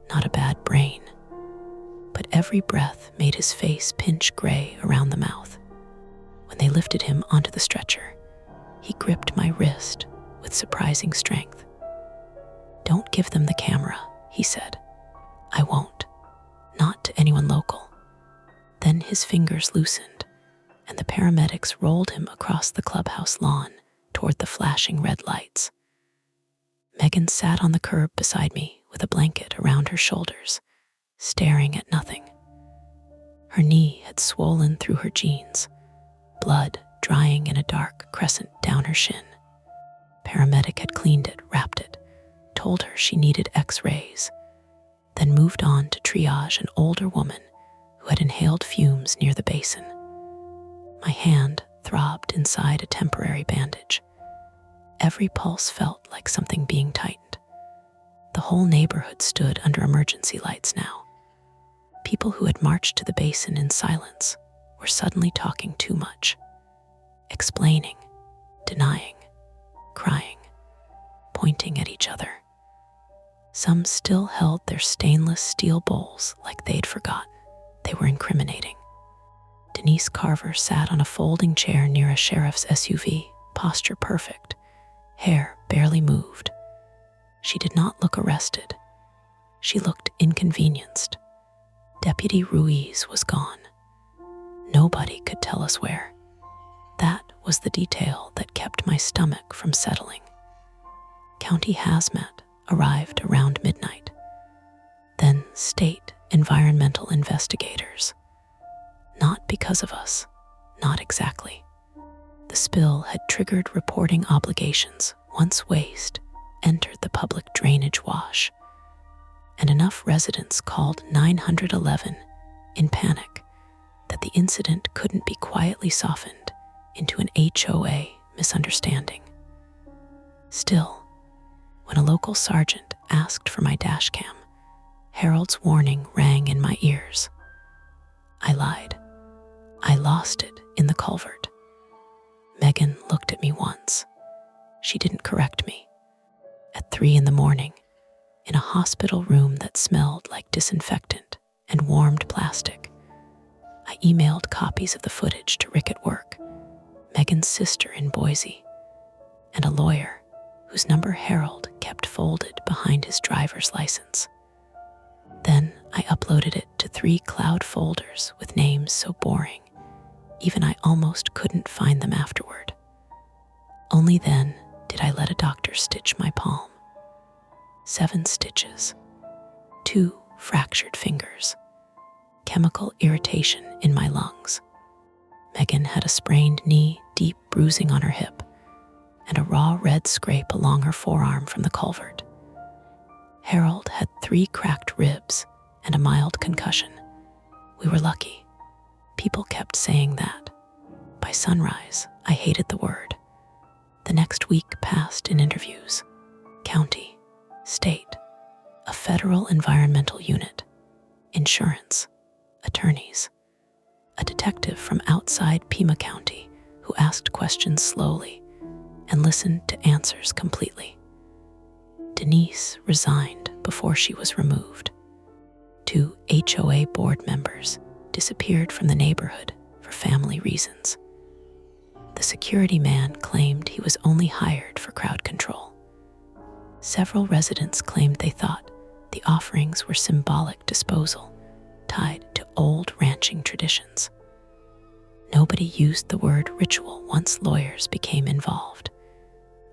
Speaker 1: not a bad brain. But every breath made his face pinch gray around the mouth. When they lifted him onto the stretcher, he gripped my wrist with surprising strength. "Don't give them the camera," he said. "I won't. Not to anyone local." Then his fingers loosened, and the paramedics rolled him across the clubhouse lawn toward the flashing red lights. Megan sat on the curb beside me with a blanket around her shoulders, staring at nothing. Her knee had swollen through her jeans, blood drying in a dark crescent down her shin. Paramedic had cleaned it, wrapped it, told her she needed x-rays, then moved on to triage an older woman who had inhaled fumes near the basin. My hand throbbed inside a temporary bandage. Every pulse felt like something being tightened. The whole neighborhood stood under emergency lights now. People who had marched to the basin in silence were suddenly talking too much, explaining, denying, crying, pointing at each other. Some still held their stainless steel bowls like they'd forgotten they were incriminating. Denise Carver sat on a folding chair near a sheriff's SUV, posture perfect, hair barely moved. She did not look arrested. She looked inconvenienced. Deputy Ruiz was gone. Nobody could tell us where. That was the detail that kept my stomach from settling. County hazmat arrived around midnight. Then state environmental investigators. Not because of us, not exactly. The spill had triggered reporting obligations once waste entered the public drainage wash, and enough residents called 911 in panic that the incident couldn't be quietly softened into an HOA misunderstanding. Still, when a local sergeant asked for my dashcam, Harold's warning rang in my ears. I lied. I lost it in the culvert. Megan looked at me once. She didn't correct me. At 3 a.m, in a hospital room that smelled like disinfectant and warmed plastic, I emailed copies of the footage to Rick at work, Megan's sister in Boise, and a lawyer whose number Harold kept folded behind his driver's license. Then I uploaded it to 3 cloud folders with names so boring, Even I almost couldn't find them afterward. Only then did I let a doctor stitch my palm. 7 stitches, 2 fractured fingers, chemical irritation in my lungs. Megan had a sprained knee, deep bruising on her hip, and a raw red scrape along her forearm from the culvert. Harold had 3 cracked ribs and a mild concussion. We were lucky. People kept saying that. By sunrise, I hated the word. The next week passed in interviews. County, state, a federal environmental unit, insurance, attorneys, a detective from outside Pima County who asked questions slowly and listened to answers completely. Denise resigned before she was removed. 2 HOA board members disappeared from the neighborhood for family reasons. The security man claimed he was only hired for crowd control. Several residents claimed they thought the offerings were symbolic disposal tied to old ranching traditions. Nobody used the word ritual once lawyers became involved.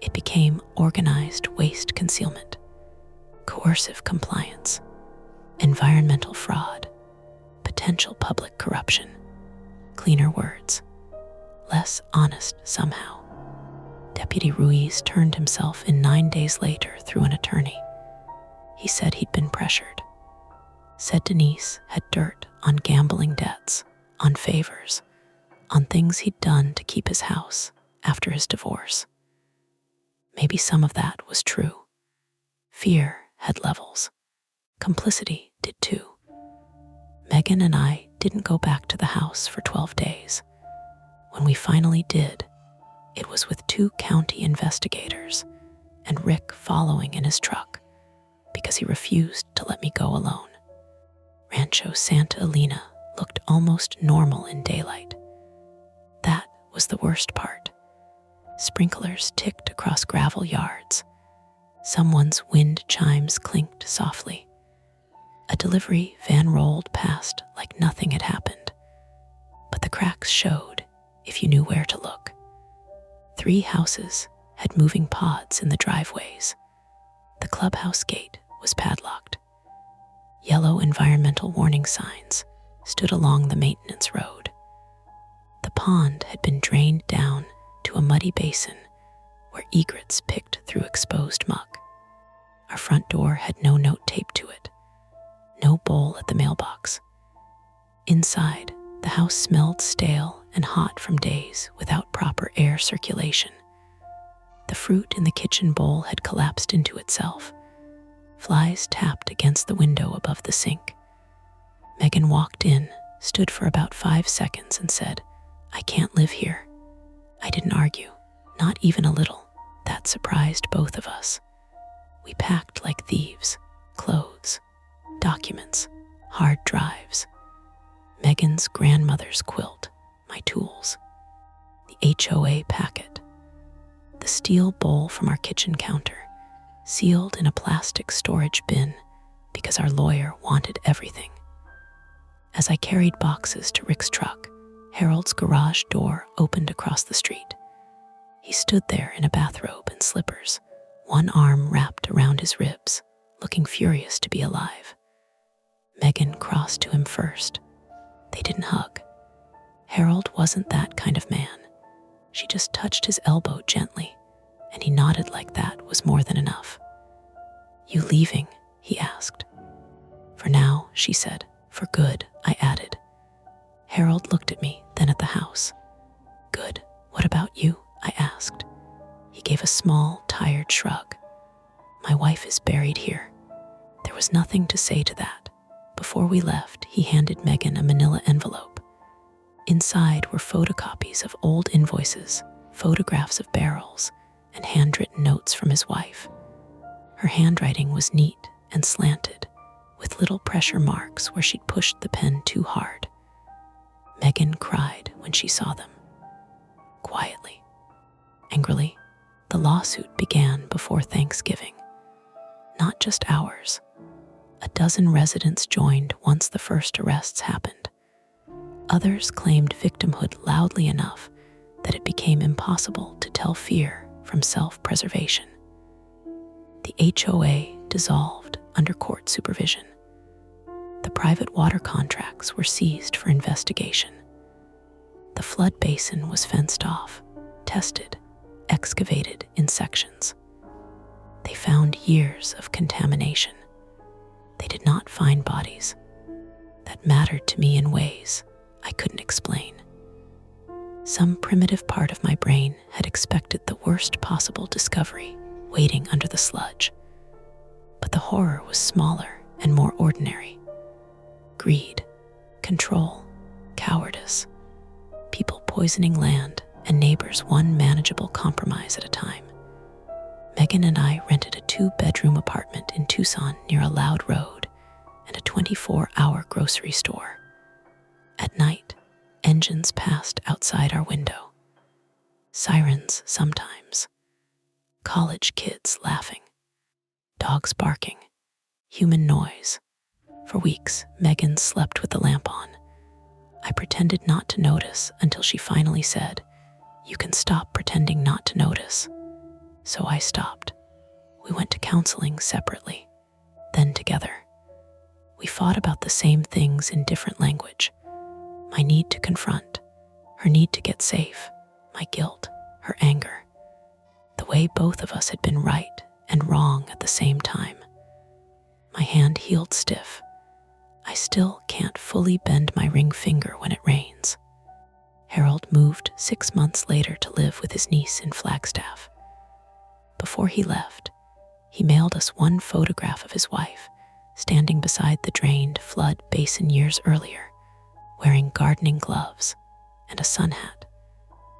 Speaker 1: It became organized waste concealment, coercive compliance, environmental fraud, potential public corruption. Cleaner words, less honest somehow. Deputy Ruiz turned himself in 9 days later through an attorney. He said he'd been pressured. Said Denise had dirt on gambling debts, on favors, on things he'd done to keep his house after his divorce. Maybe some of that was true. Fear had levels. Complicity did too. Megan and I didn't go back to the house for 12 days. When we finally did, it was with 2 county investigators and Rick following in his truck because he refused to let me go alone. Rancho Santa Elena looked almost normal in daylight. That was the worst part. Sprinklers ticked across gravel yards. Someone's wind chimes clinked softly. A delivery van rolled past like nothing had happened. But the cracks showed if you knew where to look. 3 houses had moving pods in the driveways. The clubhouse gate was padlocked. Yellow environmental warning signs stood along the maintenance road. The pond had been drained down to a muddy basin where egrets picked through exposed muck. Our front door had no note taped to it, no bowl at the mailbox. Inside, the house smelled stale and hot from days without proper air circulation. The fruit in the kitchen bowl had collapsed into itself. Flies tapped against the window above the sink. Megan walked in, stood for about 5 seconds and said, "I can't live here." I didn't argue, not even a little. That surprised both of us. We packed like thieves, clothes, documents, hard drives, Megan's grandmother's quilt, my tools, the HOA packet, the steel bowl from our kitchen counter, sealed in a plastic storage bin because our lawyer wanted everything. As I carried boxes to Rick's truck, Harold's garage door opened across the street. He stood there in a bathrobe and slippers, one arm wrapped around his ribs, looking furious to be alive. Megan crossed to him first. They didn't hug. Harold wasn't that kind of man. She just touched his elbow gently, and he nodded like that was more than enough. "You leaving?" he asked. "For now," she said. "For good," I added. Harold looked at me, then at the house. "Good. What about you?" I asked. He gave a small, tired shrug. "My wife is buried here." There was nothing to say to that. Before we left, he handed Megan a manila envelope. Inside were photocopies of old invoices, photographs of barrels, and handwritten notes from his wife. Her handwriting was neat and slanted, with little pressure marks where she'd pushed the pen too hard. Megan cried when she saw them. Quietly, angrily, the lawsuit began before Thanksgiving. Not just ours. A dozen residents joined once the first arrests happened. Others claimed victimhood loudly enough that it became impossible to tell fear from self-preservation. The HOA dissolved under court supervision. The private water contracts were seized for investigation. The flood basin was fenced off, tested, excavated in sections. They found years of contamination. They did not find bodies. That mattered to me in ways I couldn't explain. Some primitive part of my brain had expected the worst possible discovery waiting under the sludge. But the horror was smaller and more ordinary. Greed, control, cowardice, people poisoning land, and neighbors one manageable compromise at a time. Megan and I rented a 2-bedroom apartment in Tucson near a loud road and a 24-hour grocery store. At night, engines passed outside our window. Sirens sometimes. College kids laughing. Dogs barking. Human noise. For weeks, Megan slept with the lamp on. I pretended not to notice until she finally said, "You can stop pretending not to notice." So I stopped. We went to counseling separately, then together. We fought about the same things in different language. My need to confront, her need to get safe, my guilt, her anger. The way both of us had been right and wrong at the same time. My hand healed stiff. I still can't fully bend my ring finger when it rains. Harold moved 6 months later to live with his niece in Flagstaff. Before he left, he mailed us one photograph of his wife standing beside the drained flood basin years earlier, wearing gardening gloves and a sun hat,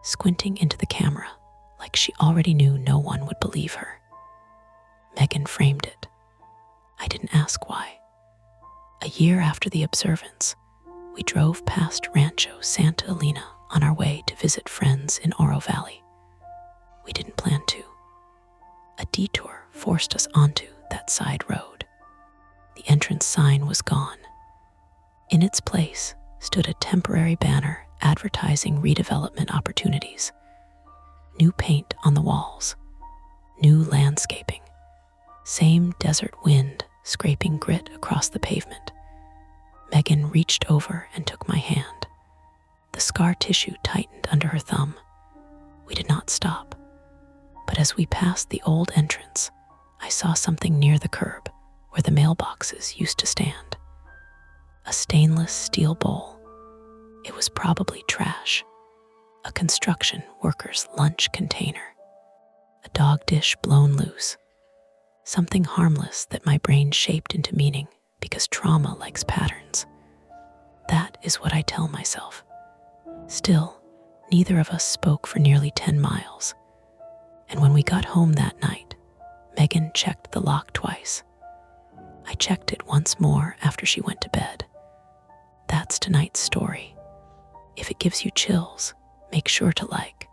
Speaker 1: squinting into the camera like she already knew no one would believe her. Megan framed it. I didn't ask why. A year after the observance, we drove past Rancho Santa Elena on our way to visit friends in Oro Valley. We didn't plan to. A detour forced us onto that side road. The entrance sign was gone. In its place stood a temporary banner advertising redevelopment opportunities. New paint on the walls, new landscaping, same desert wind scraping grit across the pavement. Megan reached over and took my hand. The scar tissue tightened under her thumb. We did not stop, but as we passed the old entrance, I saw something near the curb where the mailboxes used to stand. A stainless steel bowl. It was probably trash. A construction worker's lunch container. A dog dish blown loose. Something harmless that my brain shaped into meaning because trauma likes patterns. That is what I tell myself. Still, neither of us spoke for nearly 10 miles. And when we got home that night, Megan checked the lock twice. I checked it once more after she went to bed. That's tonight's story. If it gives you chills, make sure to like,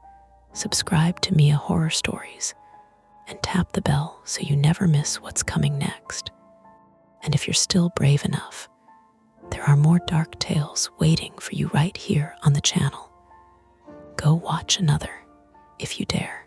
Speaker 1: subscribe to Mia Horror Stories, and tap the bell so you never miss what's coming next. And if you're still brave enough, there are more dark tales waiting for you right here on the channel. Go watch another, if you dare.